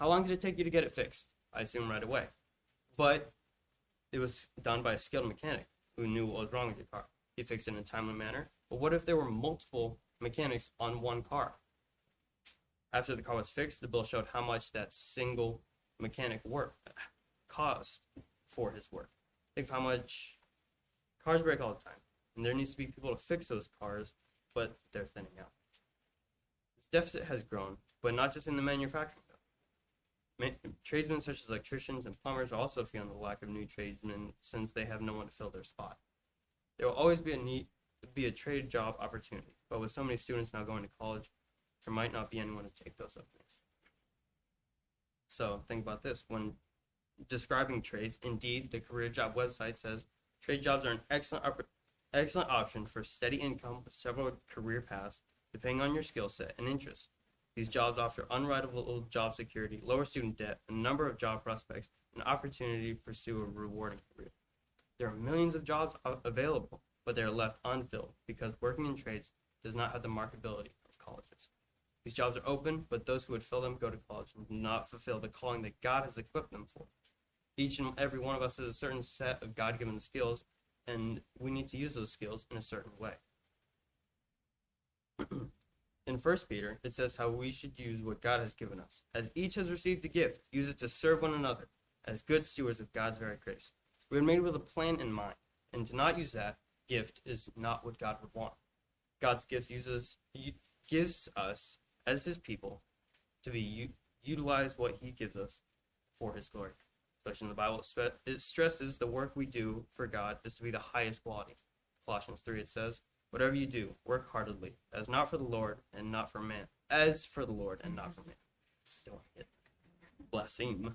How long did it take you to get it fixed? I assume right away. But it was done by a skilled mechanic who knew what was wrong with your car. He fixed it in a timely manner. But what if there were multiple mechanics on one car? After the car was fixed, the bill showed how much that single mechanic cost for his work. Think of how much cars break all the time. And there needs to be people to fix those cars, but they're thinning out. This deficit has grown, but not just in the manufacturing. Tradesmen such as electricians and plumbers are also feeling the lack of new tradesmen since they have no one to fill their spot. There will always be a trade job opportunity, but with so many students now going to college, there might not be anyone to take those openings. So think about this. When describing trades, Indeed, the career job website, says trade jobs are an excellent option for steady income with several career paths depending on your skill set and interests. These jobs offer unrivaled job security, lower student debt, a number of job prospects, and opportunity to pursue a rewarding career. There are millions of jobs available, but they are left unfilled because working in trades does not have the marketability of colleges. These jobs are open, but those who would fill them go to college and do not fulfill the calling that God has equipped them for. Each and every one of us has a certain set of God-given skills, and we need to use those skills in a certain way. In 1 Peter, it says how we should use what God has given us. As each has received a gift, use it to serve one another as good stewards of God's very grace. We are made with a plan in mind, and to not use that gift is not what God would want. God's gift gives us, as his people, to utilize what he gives us for his glory. Especially in the Bible, it stresses the work we do for God is to be the highest quality. Colossians 3, it says, whatever you do, work heartedly, as not for the Lord and not for man, as for the Lord and not for man. Don't hit. Blaspheme.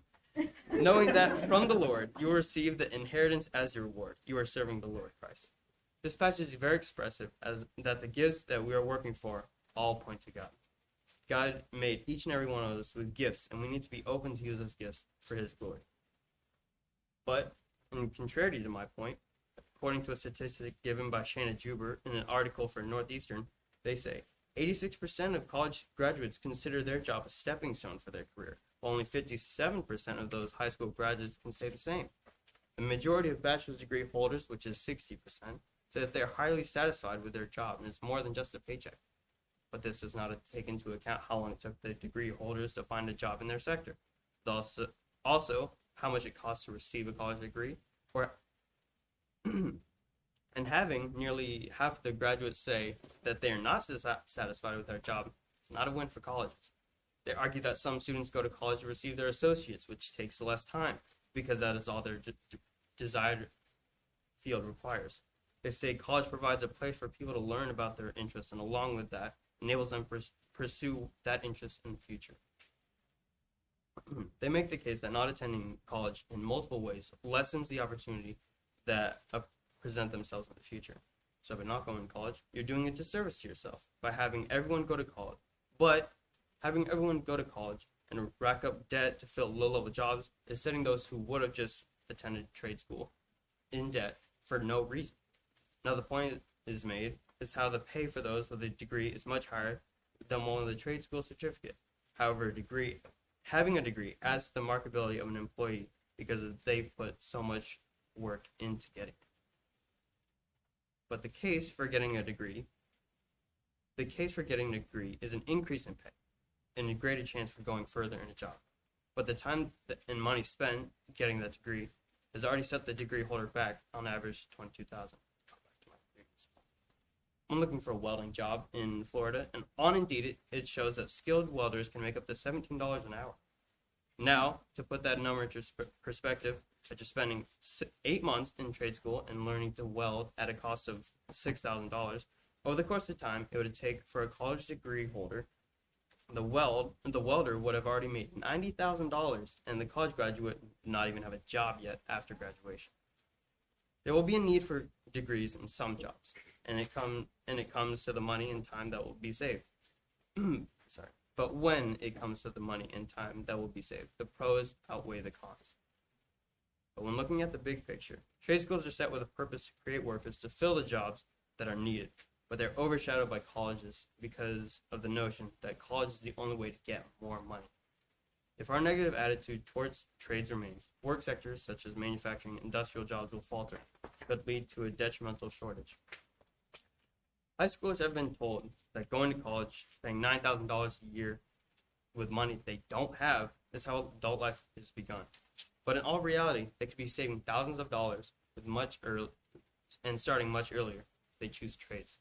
Knowing that from the Lord you will receive the inheritance as your reward. You are serving the Lord Christ. This passage is very expressive as that the gifts that we are working for all point to God. God made each and every one of us with gifts, and we need to be open to use those gifts for his glory. But, in contrary to my point, according to a statistic given by Shanna Juber in an article for Northeastern, they say 86% of college graduates consider their job a stepping stone for their career, while only 57% of those high school graduates can say the same. The majority of bachelor's degree holders, which is 60%, say that they are highly satisfied with their job, and it's more than just a paycheck. But this does not take into account how long it took the degree holders to find a job in their sector. Also how much it costs to receive a college degree, and having nearly half of the graduates say that they are not satisfied with their job is not a win for colleges. They argue that some students go to college to receive their associates, which takes less time because that is all their desired field requires. They say college provides a place for people to learn about their interests, and along with that, enables them to pursue that interest in the future. They make the case that not attending college in multiple ways lessens the opportunity that present themselves in the future. So by not going to college, you're doing a disservice to yourself by having everyone go to college. But having everyone go to college and rack up debt to fill low-level jobs is setting those who would have just attended trade school in debt for no reason. Now the point is made is how the pay for those with a degree is much higher than one with a trade school certificate. However, having a degree adds to the marketability of an employee because they put so much work into getting it. But the case for getting a degree is an increase in pay and a greater chance for going further in a job. But the time and money spent getting that degree has already set the degree holder back on average $22,000. I'm looking for a welding job in Florida, and on Indeed, it shows that skilled welders can make up to $17 an hour. Now, to put that number into perspective, after spending 8 months in trade school and learning to weld at a cost of $6,000, over the course of time, it would take for a college degree holder, the welder would have already made $90,000, and the college graduate would not even have a job yet after graduation. There will be a need for degrees in some jobs, and it comes to the money and time that will be saved. Sorry. But when it comes to the money and time that will be saved, the pros outweigh the cons. But when looking at the big picture, trade schools are set with a purpose to create workers to fill the jobs that are needed, but they're overshadowed by colleges because of the notion that college is the only way to get more money. If our negative attitude towards trades remains, work sectors such as manufacturing and industrial jobs will falter, could lead to a detrimental shortage. High schoolers have been told that going to college, paying $9,000 a year with money they don't have, is how adult life is begun. But in all reality, they could be saving thousands of dollars starting much earlier. They choose trades.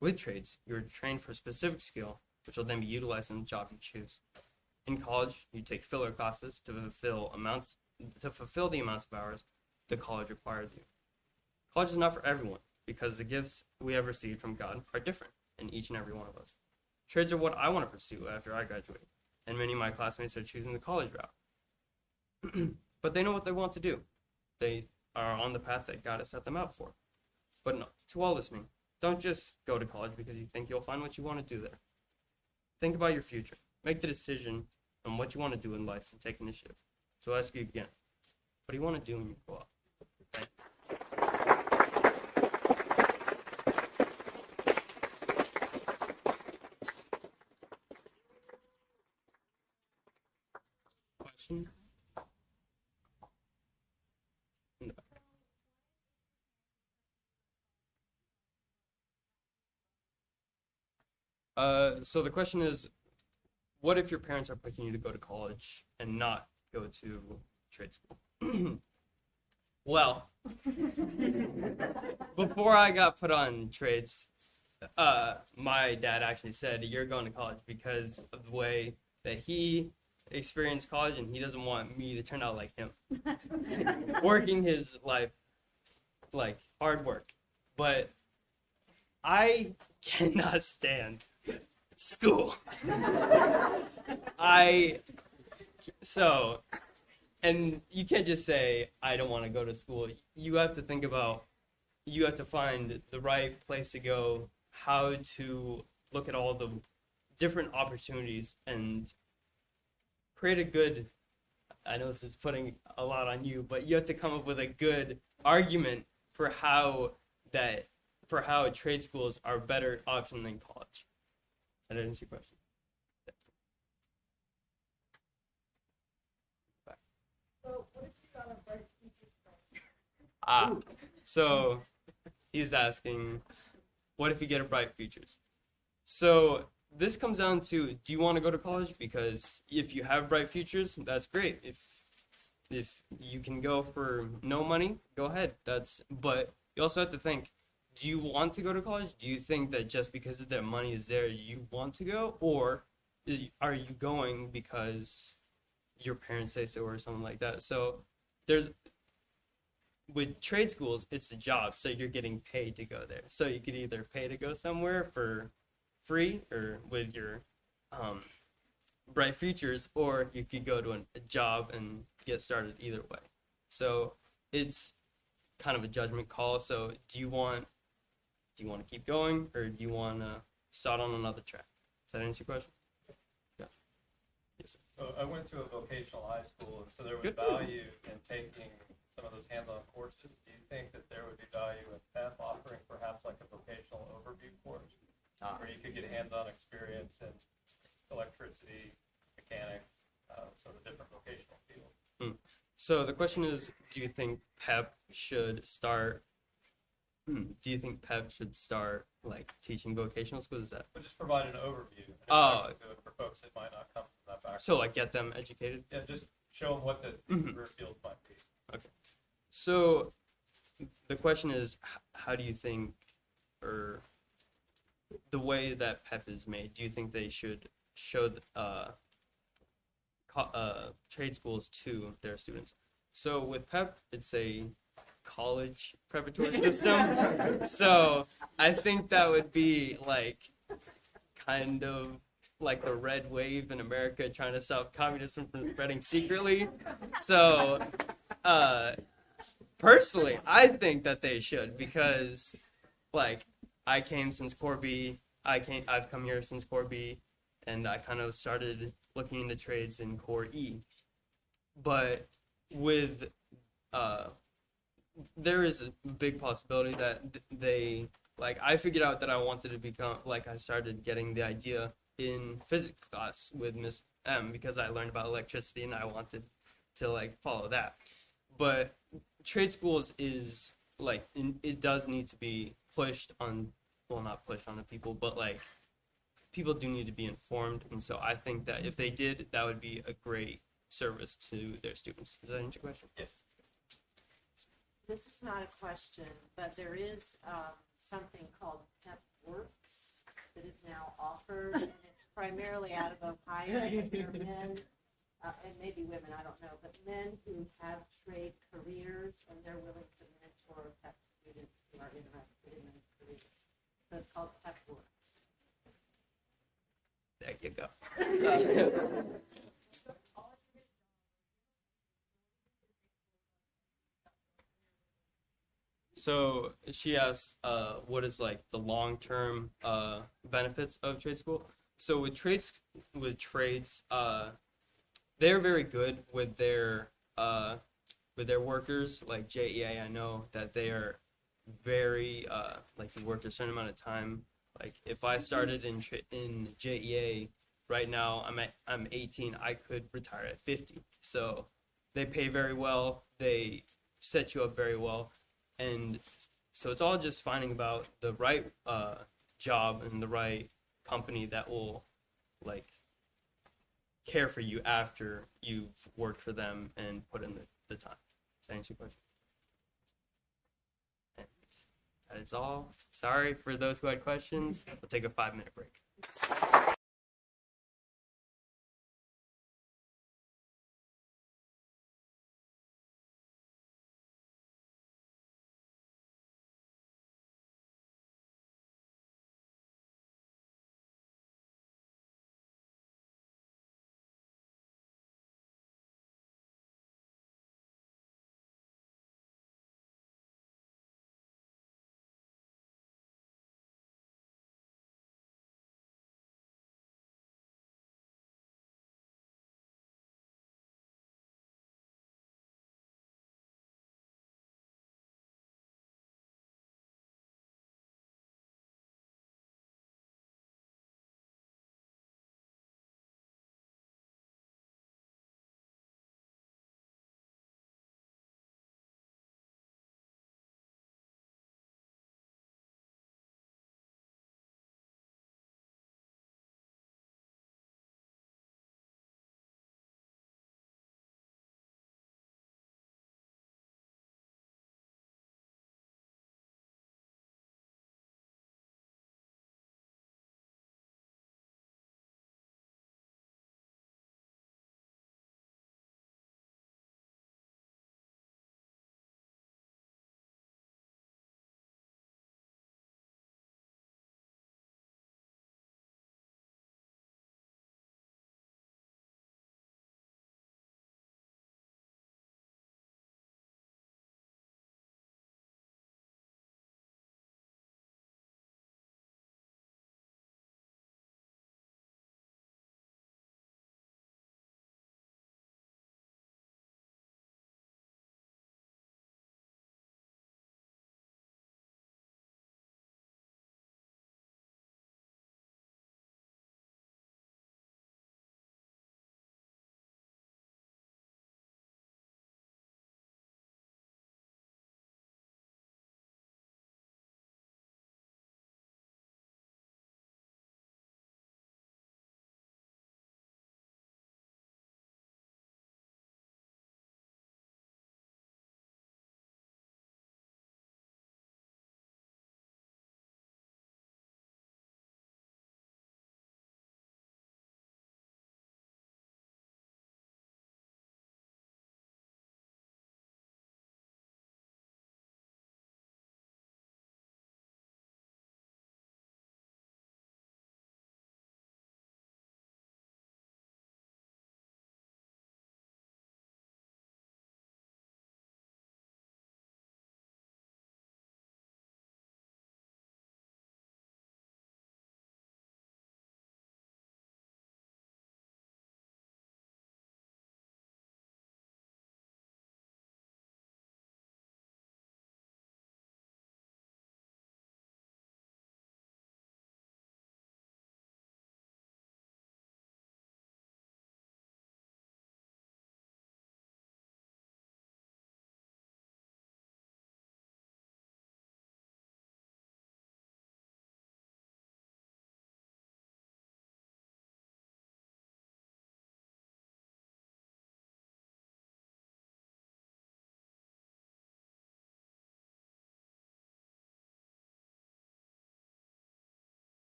With trades, you are trained for a specific skill, which will then be utilized in the job you choose. In college, you take filler classes to fulfill the amounts of hours the college requires you. College is not for everyone, because the gifts we have received from God are different in each and every one of us. Trades are what I want to pursue after I graduate, and many of my classmates are choosing the college route. But they know what they want to do. They are on the path that God has set them out for. But no, to all listening, don't just go to college because you think you'll find what you want to do there. Think about your future. Make the decision on what you want to do in life and take initiative. So I'll ask you again, what do you want to do when you grow up? Thank you. Questions? In the back. So the question is, what if your parents are pushing you to go to college and not go to trade school? Well, before I got put on trades, my dad actually said, you're going to college because of the way that he experienced college, and he doesn't want me to turn out like him. Working his life, like hard work. But I cannot stand school. And you can't just say, I don't want to go to school. You have to think about, you have to find the right place to go, how to look at all the different opportunities and create a good, I know this is putting a lot on you, but you have to come up with a good argument for how trade schools are a better option than college. Does that answer your question? So what if you got a bright future So he's asking, what if you get a bright futures? So this comes down to, do you want to go to college? Because if you have bright futures, that's great. If you can go for no money, go ahead. But you also have to think, do you want to go to college? Do you think that just because the money is there, you want to go? Or are you going because your parents say so or something like that? So with trade schools, it's a job, so you're getting paid to go there. So you could either pay to go somewhere for free or with your bright futures, or you could go to a job and get started either way. So it's kind of a judgment call. So do you want to keep going, or do you want to start on another track? Does that answer your question? Yeah. Yes, sir. So I went to a vocational high school, and so there was Good. value in taking some of those hands-on courses. Do you think that there would be value in PEP offering perhaps like a vocational overview course, where you could get hands-on experience in electricity, mechanics, so the different vocational fields? So the question is, do you think PEP should start? Do you think PEP should start like teaching vocational schools? Is that But just provide an overview, an Oh. introduction to it for folks that might not come from that background. so? Like get them educated. Yeah, just show them what the career field might be. So the question is, how do you think, or the way that PEP is made, do you think they should show trade schools to their students? So with PEP, it's a college preparatory system. So I think that would be like kind of like the red wave in America trying to stop communism from spreading secretly. So personally, I think that they should, because like I came since Core B. I've come here since Core B, and I kind of started looking into trades in Core E. But with there is a big possibility that they like I figured out that I wanted to become like I started getting the idea in physics class with Miss M, because I learned about electricity and I wanted to like follow that. But trade schools is like it does need to be pushed on, well, not pushed on the people, but like people do need to be informed, and so I think that if they did, that would be a great service to their students. Does that answer your question? Yes. This is not a question, but there is something called PEP Works that is now offered, and it's primarily out of Ohio. They're men, and maybe women, I don't know, but men who have trade careers, and they're willing to mentor PEP students who are interested in those careers. So it's called PEP Works. There you go. So she asked, what is like the long-term benefits of trade school? So with trades, they're very good with their workers. Like JEA, I know that they are very like you work a certain amount of time. Like if I started in JEA right now, I'm 18. I could retire at 50. So they pay very well. They set you up very well. And so it's all just finding about the right job and the right company that will like care for you after you've worked for them and put in the time. Does that answer your question? And that is all. Sorry for those who had questions. We'll take a 5-minute break.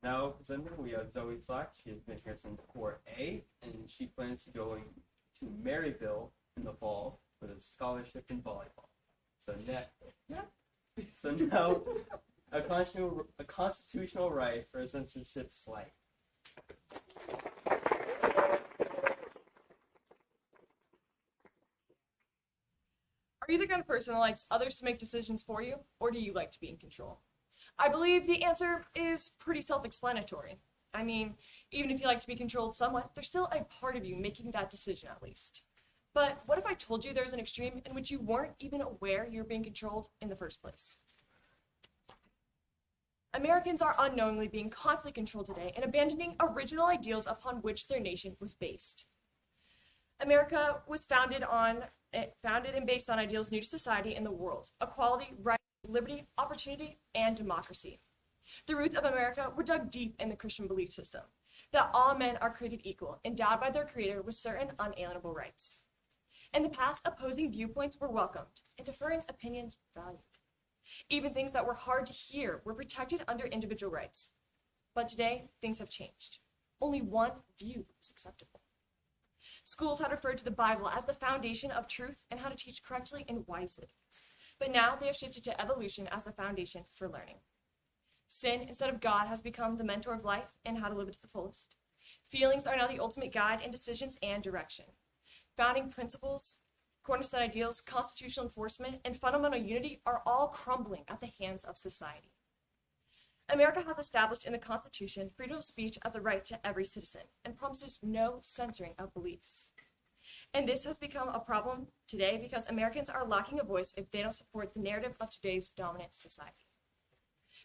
Now presenting, we have Zoe Slack. She has been here since 4A, and she plans to go to Maryville in the fall with a scholarship in volleyball. So now, a constitutional right for a censorship slight. Are you the kind of person that likes others to make decisions for you, or do you like to be in control? I believe the answer is pretty self-explanatory. I mean, even if you like to be controlled somewhat, there's still a part of you making that decision at least. But what if I told you there's an extreme in which you weren't even aware you're being controlled in the first place? Americans are unknowingly being constantly controlled today and abandoning original ideals upon which their nation was based. America was founded and based on ideals new to society and the world: equality, rights, liberty, opportunity, and democracy. The roots of America were dug deep in the Christian belief system, that all men are created equal, endowed by their Creator with certain unalienable rights. In the past, opposing viewpoints were welcomed and differing opinions valued. Even things that were hard to hear were protected under individual rights. But today, things have changed. Only one view is acceptable. Schools had referred to the Bible as the foundation of truth and how to teach correctly and wisely. But now they have shifted to evolution as the foundation for learning. Sin, instead of God, has become the mentor of life and how to live it to the fullest. Feelings are now the ultimate guide in decisions and direction. Founding principles, cornerstone ideals, constitutional enforcement, and fundamental unity are all crumbling at the hands of society. America has established in the Constitution freedom of speech as a right to every citizen and promises no censoring of beliefs. And this has become a problem today because Americans are lacking a voice if they don't support the narrative of today's dominant society.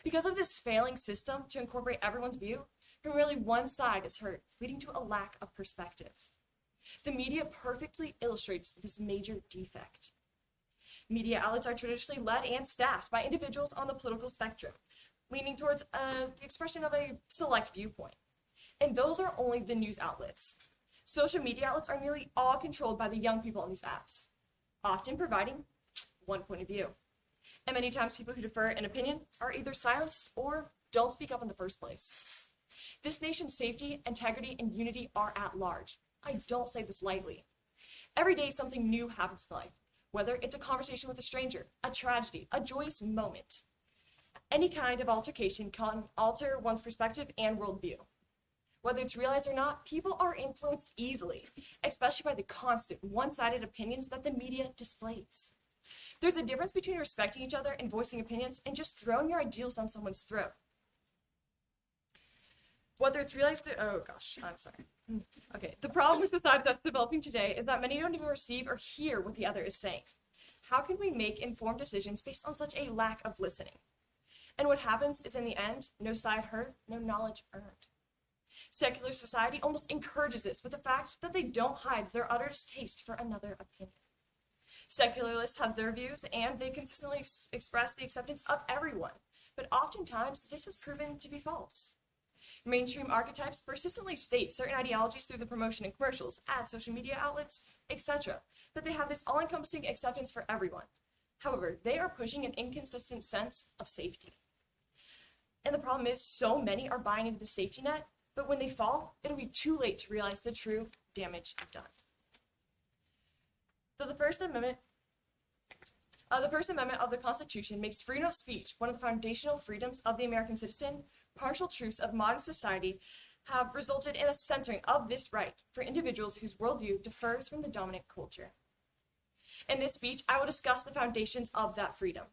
Because of this failing system to incorporate everyone's view, primarily one side is heard, leading to a lack of perspective. The media perfectly illustrates this major defect. Media outlets are traditionally led and staffed by individuals on the political spectrum, leaning towards the expression of a select viewpoint. And those are only the news outlets. Social media outlets are nearly all controlled by the young people on these apps, often providing one point of view. And many times people who defer an opinion are either silenced or don't speak up in the first place. This nation's safety, integrity, and unity are at large. I don't say this lightly. Every day something new happens in life, whether it's a conversation with a stranger, a tragedy, a joyous moment. Any kind of altercation can alter one's perspective and worldview. Whether it's realized or not, people are influenced easily, especially by the constant one-sided opinions that the media displays. There's a difference between respecting each other and voicing opinions and just throwing your ideals down someone's throat. Whether it's realized Okay, the problem with society that's developing today is that many don't even receive or hear what the other is saying. How can we make informed decisions based on such a lack of listening? And what happens is, in the end, no side heard, no knowledge earned. Secular society almost encourages this with the fact that they don't hide their utter distaste for another opinion. Secularists have their views and they consistently express the acceptance of everyone, but oftentimes this is proven to be false. Mainstream archetypes persistently state certain ideologies through the promotion in commercials, ads, social media outlets, etc., that they have this all-encompassing acceptance for everyone. However, they are pushing an inconsistent sense of safety. And the problem is, so many are buying into the safety net, but when they fall, it'll be too late to realize the true damage done. So the First Amendment of the Constitution makes freedom of speech one of the foundational freedoms of the American citizen. Partial truths of modern society have resulted in a censoring of this right for individuals whose worldview differs from the dominant culture. In this speech, I will discuss the foundations of that freedom.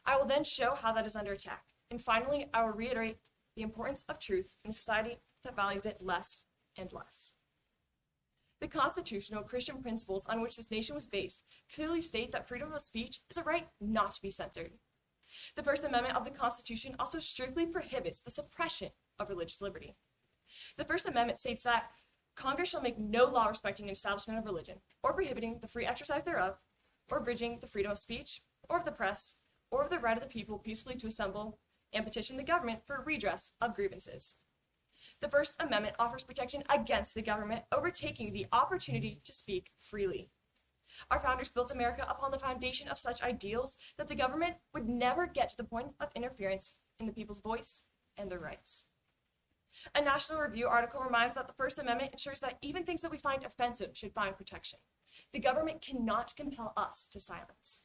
I will then show how that is under attack. And finally, I will reiterate the importance of truth in a society that values it less and less. The constitutional Christian principles on which this nation was based clearly state that freedom of speech is a right not to be censored. The First Amendment of the Constitution also strictly prohibits the suppression of religious liberty. The First Amendment states that Congress shall make no law respecting an establishment of religion, or prohibiting the free exercise thereof, or abridging the freedom of speech, or of the press, or of the right of the people peacefully to assemble and petition the government for redress of grievances. The First Amendment offers protection against the government overtaking the opportunity to speak freely. Our founders built America upon the foundation of such ideals that the government would never get to the point of interference in the people's voice and their rights. A National Review article reminds that the First Amendment ensures that even things that we find offensive should find protection. The government cannot compel us to silence.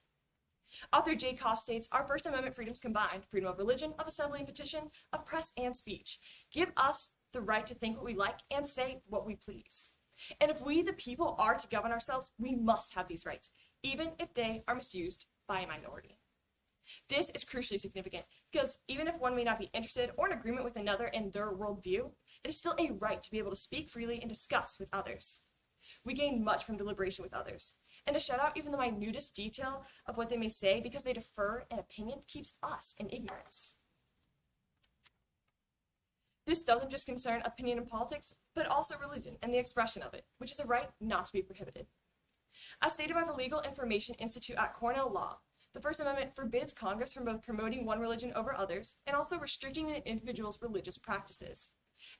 Author Jay Koss states, our First Amendment freedoms combined, freedom of religion, of assembly and petition, of press and speech, give us the right to think what we like and say what we please. And if we, the people, are to govern ourselves, we must have these rights, even if they are misused by a minority. This is crucially significant because even if one may not be interested or in agreement with another in their worldview, it is still a right to be able to speak freely and discuss with others. We gain much from deliberation with others, and to shut out even the minutest detail of what they may say because they defer an opinion keeps us in ignorance. This doesn't just concern opinion in politics, but also religion and the expression of it, which is a right not to be prohibited. As stated by the Legal Information Institute at Cornell Law, the First Amendment forbids Congress from both promoting one religion over others and also restricting an individual's religious practices.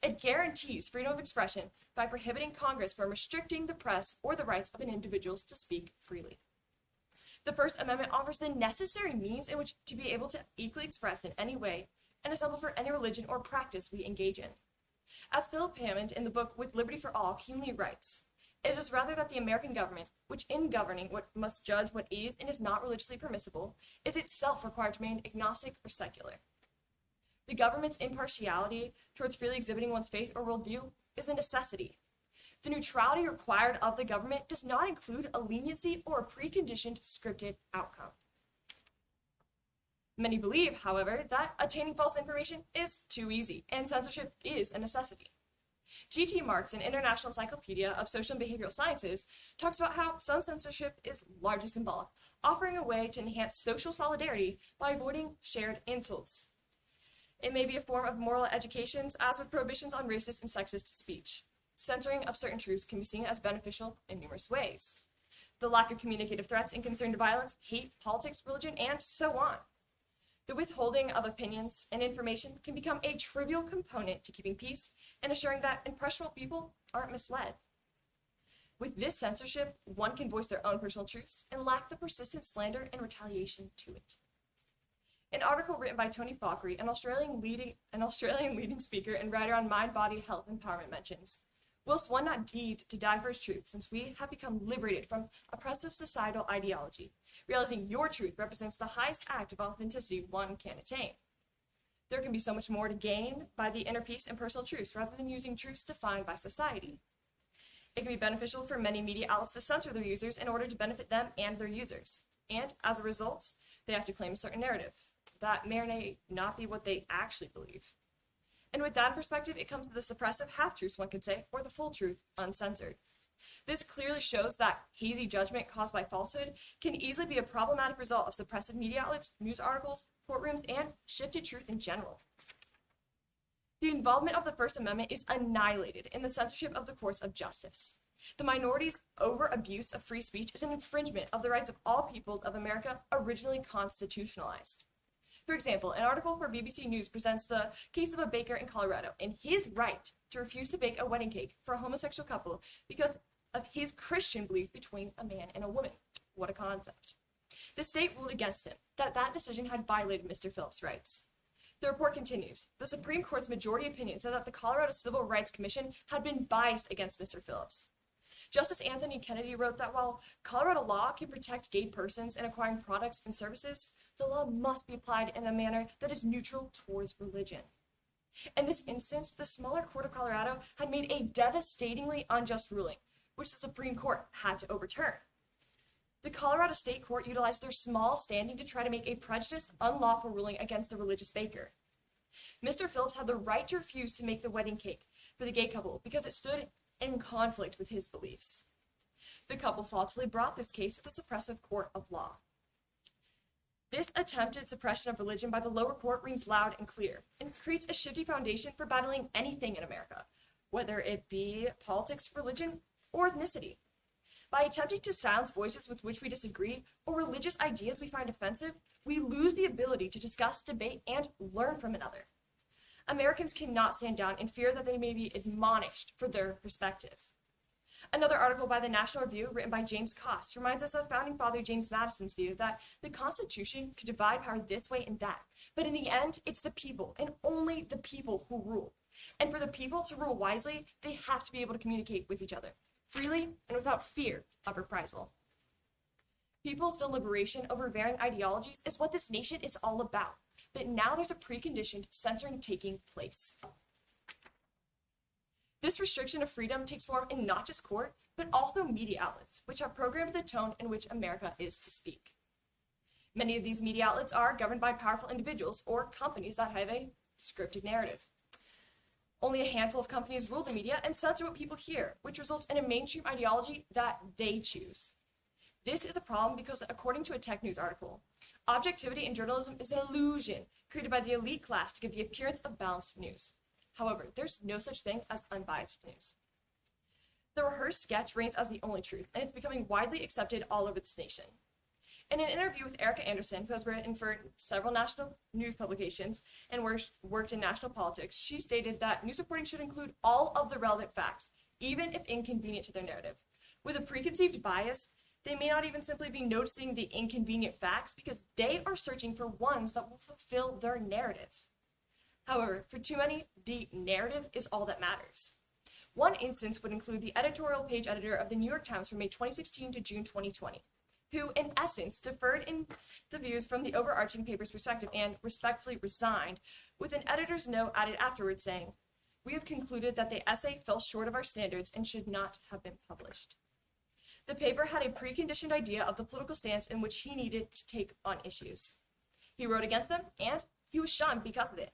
It guarantees freedom of expression by prohibiting Congress from restricting the press or the rights of an individual to speak freely. The First Amendment offers the necessary means in which to be able to equally express in any way and assemble for any religion or practice we engage in. As Philip Hammond in the book With Liberty for All keenly writes, it is rather that the American government, which in governing what must judge what is and is not religiously permissible, is itself required to remain agnostic or secular. The government's impartiality towards freely exhibiting one's faith or worldview is a necessity. The neutrality required of the government does not include a leniency or a preconditioned scripted outcome. Many believe, however, that obtaining false information is too easy, and censorship is a necessity. G.T. Marks, an International Encyclopedia of Social and Behavioral Sciences, talks about how some censorship is largely symbolic, offering a way to enhance social solidarity by avoiding shared insults. It may be a form of moral education, as with prohibitions on racist and sexist speech. Censoring of certain truths can be seen as beneficial in numerous ways. The lack of communicative threats in concern to violence, hate, politics, religion, and so on. The withholding of opinions and information can become a trivial component to keeping peace and assuring that impressionable people aren't misled. With this censorship, one can voice their own personal truths and lack the persistent slander and retaliation to it. An article written by Tony Fauchery, an Australian leading speaker and writer on mind, body, health, empowerment mentions, whilst one not need to die for his truth, since we have become liberated from oppressive societal ideology, realizing your truth represents the highest act of authenticity one can attain. There can be so much more to gain by the inner peace and personal truths rather than using truths defined by society. It can be beneficial for many media outlets to censor their users in order to benefit them and their users. And as a result, they have to claim a certain narrative that may or may not be what they actually believe. And with that in perspective, it comes to the suppressive half-truths, one could say, or the full truth uncensored. This clearly shows that hazy judgment caused by falsehood can easily be a problematic result of suppressive media outlets, news articles, courtrooms, and shifted truth in general. The involvement of the First Amendment is annihilated in the censorship of the courts of justice. The minority's over-abuse of free speech is an infringement of the rights of all peoples of America originally constitutionalized. For example, an article for BBC News presents the case of a baker in Colorado and his right to refuse to bake a wedding cake for a homosexual couple because of his Christian belief between a man and a woman. What a concept. The state ruled against him, that decision had violated Mr. Phillips' rights. The report continues. The Supreme Court's majority opinion said that the Colorado Civil Rights Commission had been biased against Mr. Phillips. Justice Anthony Kennedy wrote that while Colorado law can protect gay persons in acquiring products and services, the law must be applied in a manner that is neutral towards religion. In this instance, the smaller court of Colorado had made a devastatingly unjust ruling, which the Supreme Court had to overturn. The Colorado State Court utilized their small standing to try to make a prejudiced, unlawful ruling against the religious baker. Mr. Phillips had the right to refuse to make the wedding cake for the gay couple because it stood in conflict with his beliefs. The couple falsely brought this case to the suppressive court of law. This attempted suppression of religion by the lower court rings loud and clear and creates a shifty foundation for battling anything in America, whether it be politics, religion, or ethnicity. By attempting to silence voices with which we disagree or religious ideas we find offensive, we lose the ability to discuss, debate, and learn from another. Americans cannot stand down in fear that they may be admonished for their perspective. Another article by the National Review, written by James Koss, reminds us of founding father James Madison's view that the Constitution could divide power this way and that, but in the end, it's the people, and only the people, who rule. And for the people to rule wisely, they have to be able to communicate with each other freely and without fear of reprisal. People's deliberation over varying ideologies is what this nation is all about. But now there's a preconditioned censoring taking place. This restriction of freedom takes form in not just court, but also media outlets, which have programmed the tone in which America is to speak. Many of these media outlets are governed by powerful individuals or companies that have a scripted narrative. Only a handful of companies rule the media and censor what people hear, which results in a mainstream ideology that they choose. This is a problem because, according to a tech news article, objectivity in journalism is an illusion created by the elite class to give the appearance of balanced news. However, there's no such thing as unbiased news. The rehearsed sketch reigns as the only truth, and it's becoming widely accepted all over this nation. In an interview with Erica Anderson, who has written for several national news publications and worked in national politics, she stated that news reporting should include all of the relevant facts, even if inconvenient to their narrative. With a preconceived bias, they may not even simply be noticing the inconvenient facts because they are searching for ones that will fulfill their narrative. However, for too many, the narrative is all that matters. One instance would include the editorial page editor of the New York Times from May 2016 to June 2020, who in essence deferred in the views from the overarching paper's perspective and respectfully resigned, with an editor's note added afterwards saying, "We have concluded that the essay fell short of our standards and should not have been published." The paper had a preconditioned idea of the political stance in which he needed to take on issues. He wrote against them, and he was shunned because of it.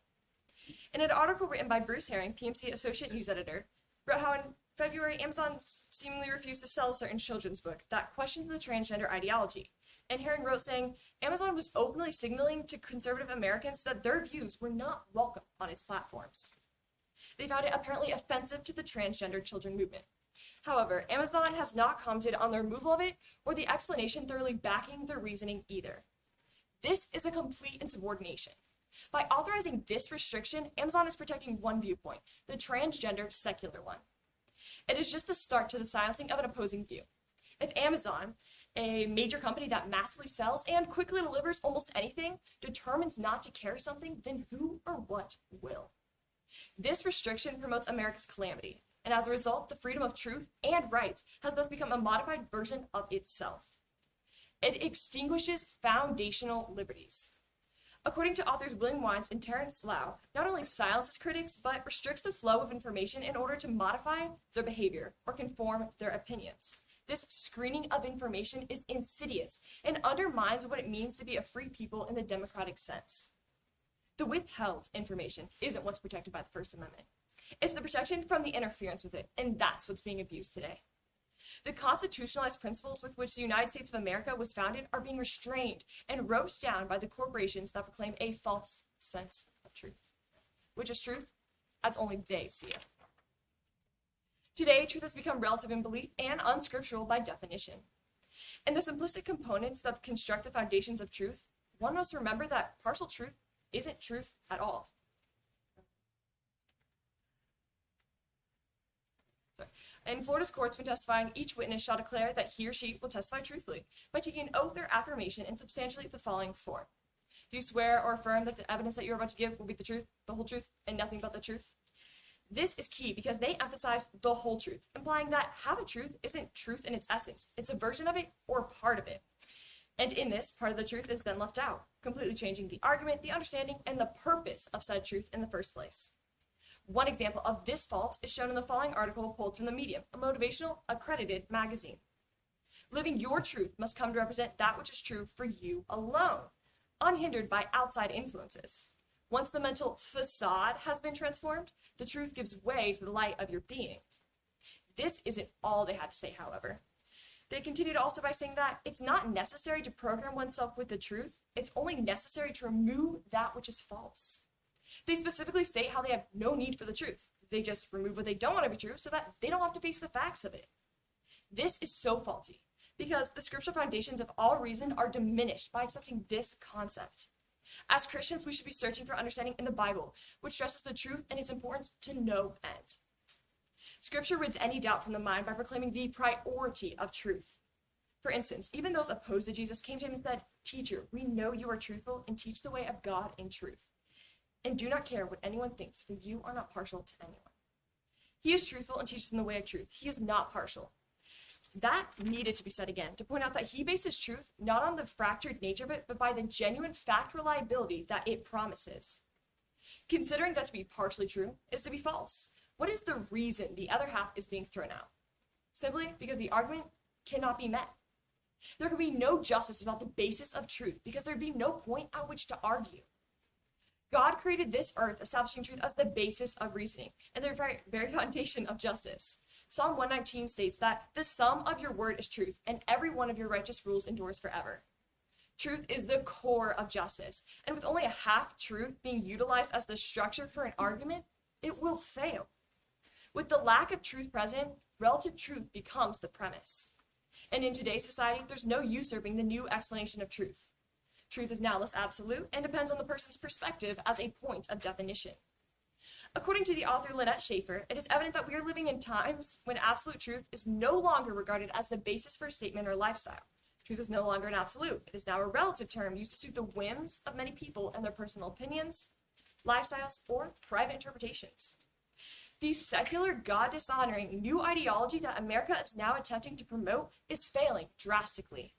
In an article written by Bruce Herring, PMC Associate News Editor, wrote how in February, Amazon seemingly refused to sell a certain children's book that questioned the transgender ideology. And Herring wrote saying, Amazon was openly signaling to conservative Americans that their views were not welcome on its platforms. They found it apparently offensive to the transgender children movement. However, Amazon has not commented on the removal of it or the explanation thoroughly backing their reasoning either. This is a complete insubordination. By authorizing this restriction, Amazon is protecting one viewpoint, the transgender secular one. It is just the start to the silencing of an opposing view. If Amazon, a major company that massively sells and quickly delivers almost anything, determines not to carry something, then who or what will? This restriction promotes America's calamity, and as a result, the freedom of truth and rights has thus become a modified version of itself. It extinguishes foundational liberties. According to authors William Wines and Terence Lau, not only silences critics, but restricts the flow of information in order to modify their behavior or conform their opinions. This screening of information is insidious and undermines what it means to be a free people in the democratic sense. The withheld information isn't what's protected by the First Amendment. It's the protection from the interference with it, and that's what's being abused today. The constitutionalized principles with which the United States of America was founded are being restrained and roped down by the corporations that proclaim a false sense of truth, which is truth as only they see it. Today, truth has become relative in belief and unscriptural by definition. In the simplistic components that construct the foundations of truth, one must remember that partial truth isn't truth at all. In Florida's courts, when testifying, each witness shall declare that he or she will testify truthfully by taking an oath or affirmation in substantially the following form. Do you swear or affirm that the evidence that you are about to give will be the truth, the whole truth, and nothing but the truth? This is key because they emphasize the whole truth, implying that half a truth isn't truth in its essence. It's a version of it or part of it. And in this, part of the truth is then left out, completely changing the argument, the understanding, and the purpose of said truth in the first place. One example of this fault is shown in the following article pulled from the Medium, a motivational, accredited magazine. Living your truth must come to represent that which is true for you alone, unhindered by outside influences. Once the mental facade has been transformed, the truth gives way to the light of your being. This isn't all they had to say, however. They continued also by saying that it's not necessary to program oneself with the truth, it's only necessary to remove that which is false. They specifically state how they have no need for the truth. They just remove what they don't want to be true so that they don't have to face the facts of it. This is so faulty because the scriptural foundations of all reason are diminished by accepting this concept. As Christians, we should be searching for understanding in the Bible, which stresses the truth and its importance to no end. Scripture rids any doubt from the mind by proclaiming the priority of truth. For instance, even those opposed to Jesus came to him and said, "Teacher, we know you are truthful and teach the way of God in truth." and do not care what anyone thinks, for you are not partial to anyone. He is truthful and teaches in the way of truth. He is not partial. That needed to be said again, to point out that he bases truth not on the fractured nature of it, but by the genuine fact reliability that it promises. Considering that to be partially true is to be false. What is the reason the other half is being thrown out? Simply because the argument cannot be met. There can be no justice without the basis of truth, because there'd be no point at which to argue. God created this earth, establishing truth as the basis of reasoning and the very foundation of justice. Psalm 119 states that the sum of your word is truth, and every one of your righteous rules endures forever. Truth is the core of justice, and with only a half-truth being utilized as the structure for an argument, it will fail. With the lack of truth present, relative truth becomes the premise. And in today's society, there's no usurping the new explanation of truth. Truth is now less absolute and depends on the person's perspective as a point of definition. According to the author Lynette Schaefer, it is evident that we are living in times when absolute truth is no longer regarded as the basis for a statement or lifestyle. Truth is no longer an absolute. It is now a relative term used to suit the whims of many people and their personal opinions, lifestyles, or private interpretations. The secular, God-dishonoring new ideology that America is now attempting to promote is failing drastically.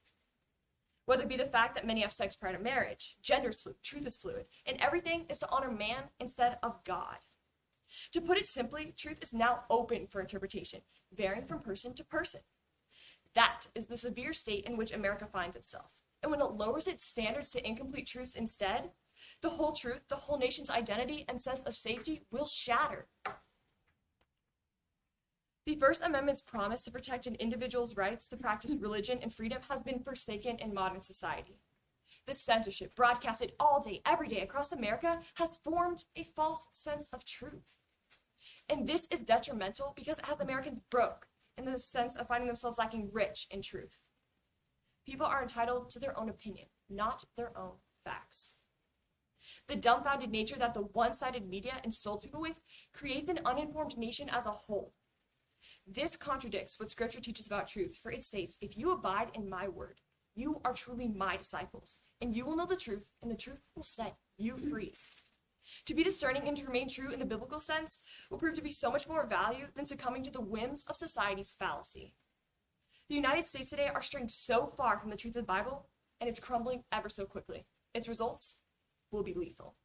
Whether it be the fact that many have sex prior to marriage, gender is fluid, truth is fluid, and everything is to honor man instead of God. To put it simply, truth is now open for interpretation, varying from person to person. That is the severe state in which America finds itself. And when it lowers its standards to incomplete truths instead, the whole truth, the whole nation's identity and sense of safety will shatter. The First Amendment's promise to protect an individual's rights to practice religion and freedom has been forsaken in modern society. The censorship broadcasted all day, every day across America has formed a false sense of truth. And this is detrimental because it has Americans broke in the sense of finding themselves lacking rich in truth. People are entitled to their own opinion, not their own facts. The dumbfounded nature that the one-sided media insults people with creates an uninformed nation as a whole. This contradicts what Scripture teaches about truth, for it states, "If you abide in my word, you are truly my disciples, and you will know the truth, and the truth will set you free." To be discerning and to remain true in the biblical sense will prove to be so much more value than succumbing to the whims of society's fallacy. The United States today are straying so far from the truth of the Bible, and it's crumbling ever so quickly. Its results will be lethal.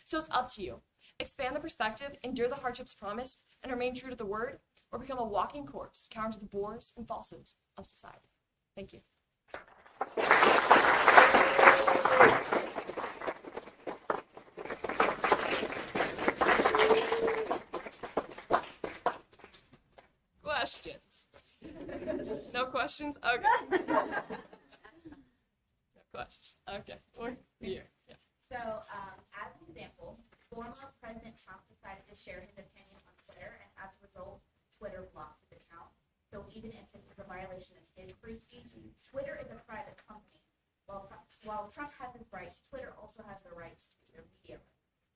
So it's up to you. Expand the perspective, endure the hardships promised, and remain true to the word, or become a walking corpse, counter to the bores and falsehoods of society. Thank you. Questions? No questions? Okay. No questions. Okay. We're here. Yeah. So, as an example, former President Trump decided to share his opinion on Twitter, and as a result, Twitter blocked his account. So even if this is a violation of his free speech, Twitter is a private company. While Trump has his rights, Twitter also has the rights to their media.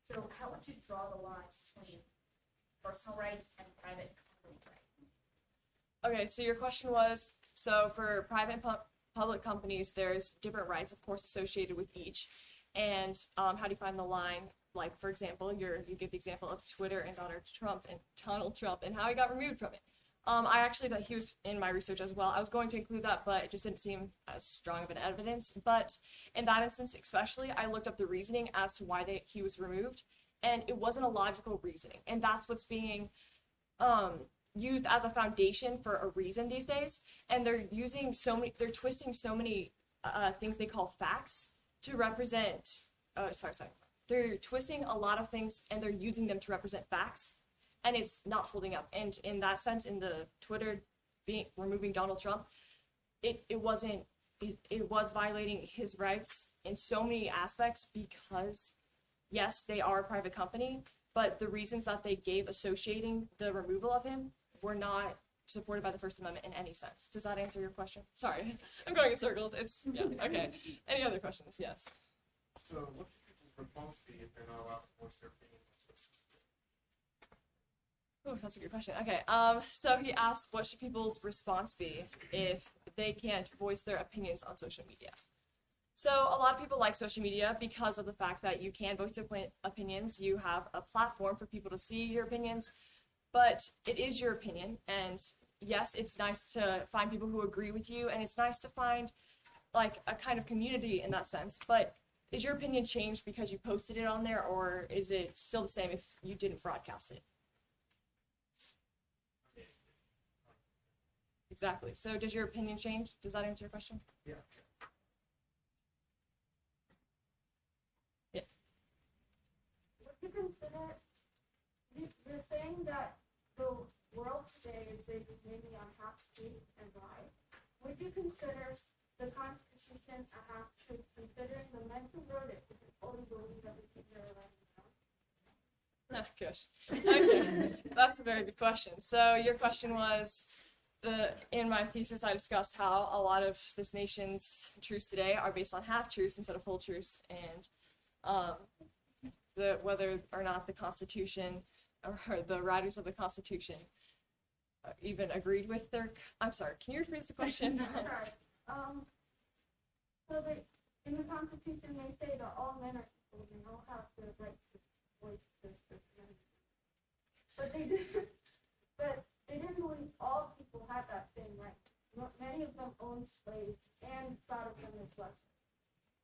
So how would you draw the line between personal rights and private company rights? Okay, so your question was, so for private and public companies, there's different rights, of course, associated with each. And how do you find the line? Like, for example, you give the example of Twitter and Donald Trump and how he got removed from it. I actually thought he was in my research as well. I was going to include that, but it just didn't seem as strong of an evidence. But in that instance, especially, I looked up the reasoning as to why he was removed, and it wasn't a logical reasoning. And that's what's being used as a foundation for a reason these days. And they're twisting so many things they call facts to represent. They're twisting a lot of things and they're using them to represent facts, and it's not holding up. And in that sense, in the Twitter removing Donald Trump, it was violating his rights in so many aspects because, yes, they are a private company, but the reasons that they gave associating the removal of him were not supported by the First Amendment in any sense. Does that answer your question? Sorry, I'm going in circles. Okay. Any other questions? Yes. So what should people's response be if they're not allowed to voice their opinion? Oh, that's a good question. Okay, so he asked, what should people's response be if they can't voice their opinions on social media? So a lot of people like social media because of the fact that you can voice opinions. You have a platform for people to see your opinions, but it is your opinion. And yes, it's nice to find people who agree with you, and it's nice to find like a kind of community in that sense. But is your opinion changed because you posted it on there, or is it still the same if you didn't broadcast it? Exactly. So does your opinion change? Does that answer your question? Yeah. Yeah. Would you consider, you're saying that the world today is based mainly on half-truth and lies. Would you consider the Constitution a half-truth, considering the men who wrote it only believe everything they're writing down? Oh, gosh. Okay, that's a very good question. So your question was, in my thesis, I discussed how a lot of this nation's truths today are based on half-truths instead of full truths, and whether or not the Constitution or the writers of the Constitution even agreed with their. I'm sorry. Can you rephrase the question? Right. So they, in the Constitution, they say that all men are equal and all have the right to voice their opinion. But they didn't believe all people had that same right. Many of them owned slaves and thought of them as less.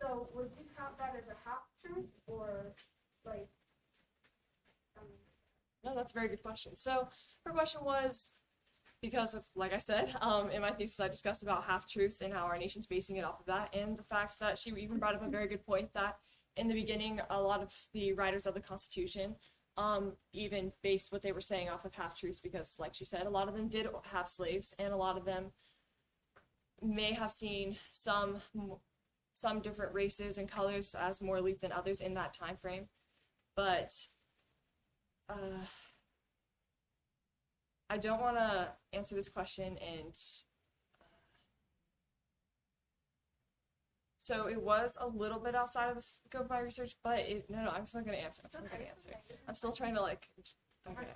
So would you count that as a half-truth or like? No, that's a very good question. So her question was, because of, like I said, in my thesis I discussed about half-truths and how our nation's basing it off of that, and the fact that she even brought up a very good point that in the beginning a lot of the writers of the Constitution even based what they were saying off of half-truths, because like she said, a lot of them did have slaves, and a lot of them may have seen some different races and colors as more elite than others in that time frame. But I don't want to answer this question, and so it was a little bit outside of the scope of my research, but no, I'm still going to answer. I'm still trying to like, okay.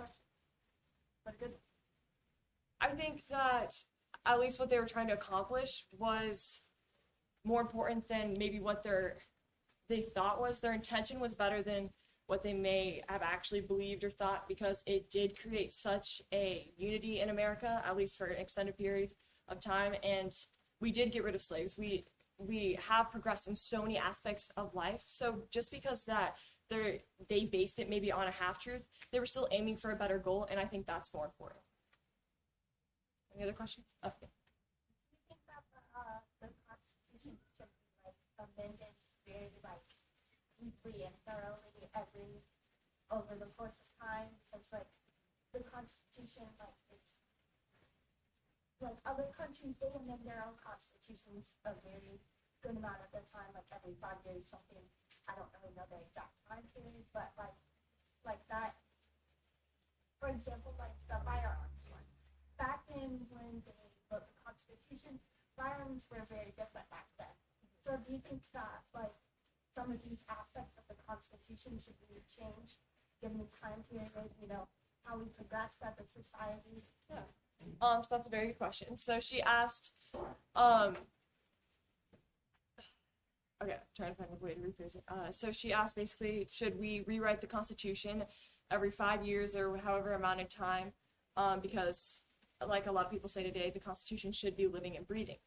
I think that at least what they were trying to accomplish was more important than maybe what they thought was. Their intention was better than what they may have actually believed or thought, because it did create such a unity in America, at least for an extended period of time. And we did get rid of slaves. We have progressed in so many aspects of life. So just because that they based it maybe on a half-truth, they were still aiming for a better goal, and I think that's more important. Any other questions? Okay. Do you think that the Constitution should be like amended very like deeply and thoroughly over the course of time? Because like the Constitution, like it's like other countries, they amend their own constitutions a very good amount of the time, like every 5 years, something. I don't really know the exact time period, but like that. For example, like the firearms one. Back in when they wrote the Constitution, firearms were very different back then. So do you think that like some of these aspects of the Constitution should be changed given the time period, how we progressed as a society? Yeah. So that's a very good question. So she asked, okay, I'm trying to find a way to rephrase it. So she asked basically, should we rewrite the Constitution every 5 years or however amount of time? Because like a lot of people say today, the Constitution should be living and breathing.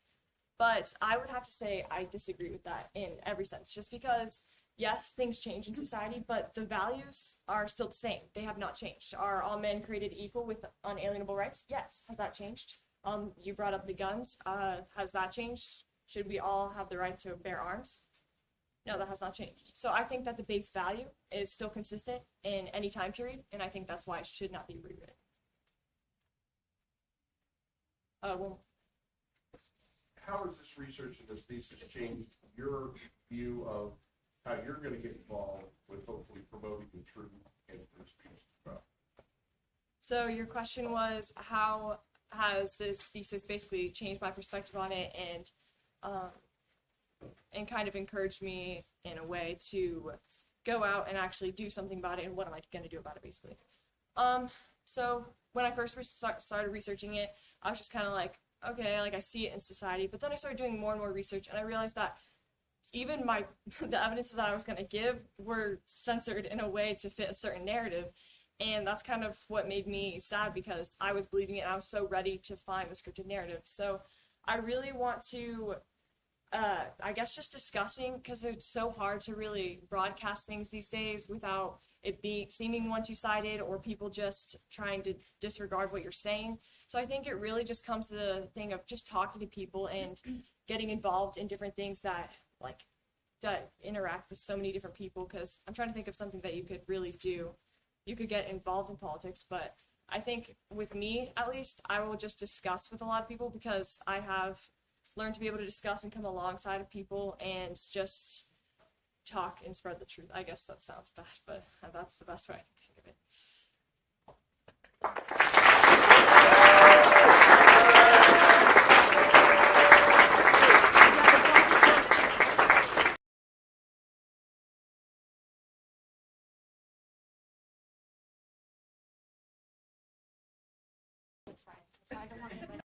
But I would have to say I disagree with that in every sense, just because, yes, things change in society, but the values are still the same. They have not changed. Are all men created equal with unalienable rights? Yes. Has that changed? You brought up the guns. Has that changed? Should we all have the right to bear arms? No, that has not changed. So I think that the base value is still consistent in any time period, and I think that's why it should not be rewritten. How has this research and this thesis changed your view of how you're going to get involved with hopefully promoting the truth and free speech as well? So your question was, how has this thesis basically changed my perspective on it and kind of encouraged me in a way to go out and actually do something about it, and what am I going to do about it, basically. So when I first started researching it, I was just kind of like, okay, like I see it in society, but then I started doing more and more research, and I realized that even my the evidences that I was going to give were censored in a way to fit a certain narrative. And that's kind of what made me sad, because I was believing it and I was so ready to find the scripted narrative. So I really want to, I guess, just discussing, because it's so hard to really broadcast things these days without it being seeming one-sided or people just trying to disregard what you're saying. So I think it really just comes to the thing of just talking to people and getting involved in different things that interact with so many different people. Because I'm trying to think of something that you could really do. You could get involved in politics, but I think with me, at least, I will just discuss with a lot of people, because I have learned to be able to discuss and come alongside of people and just talk and spread the truth. I guess that sounds bad, but that's the best way I can think of it. It's fine. So I don't want anybody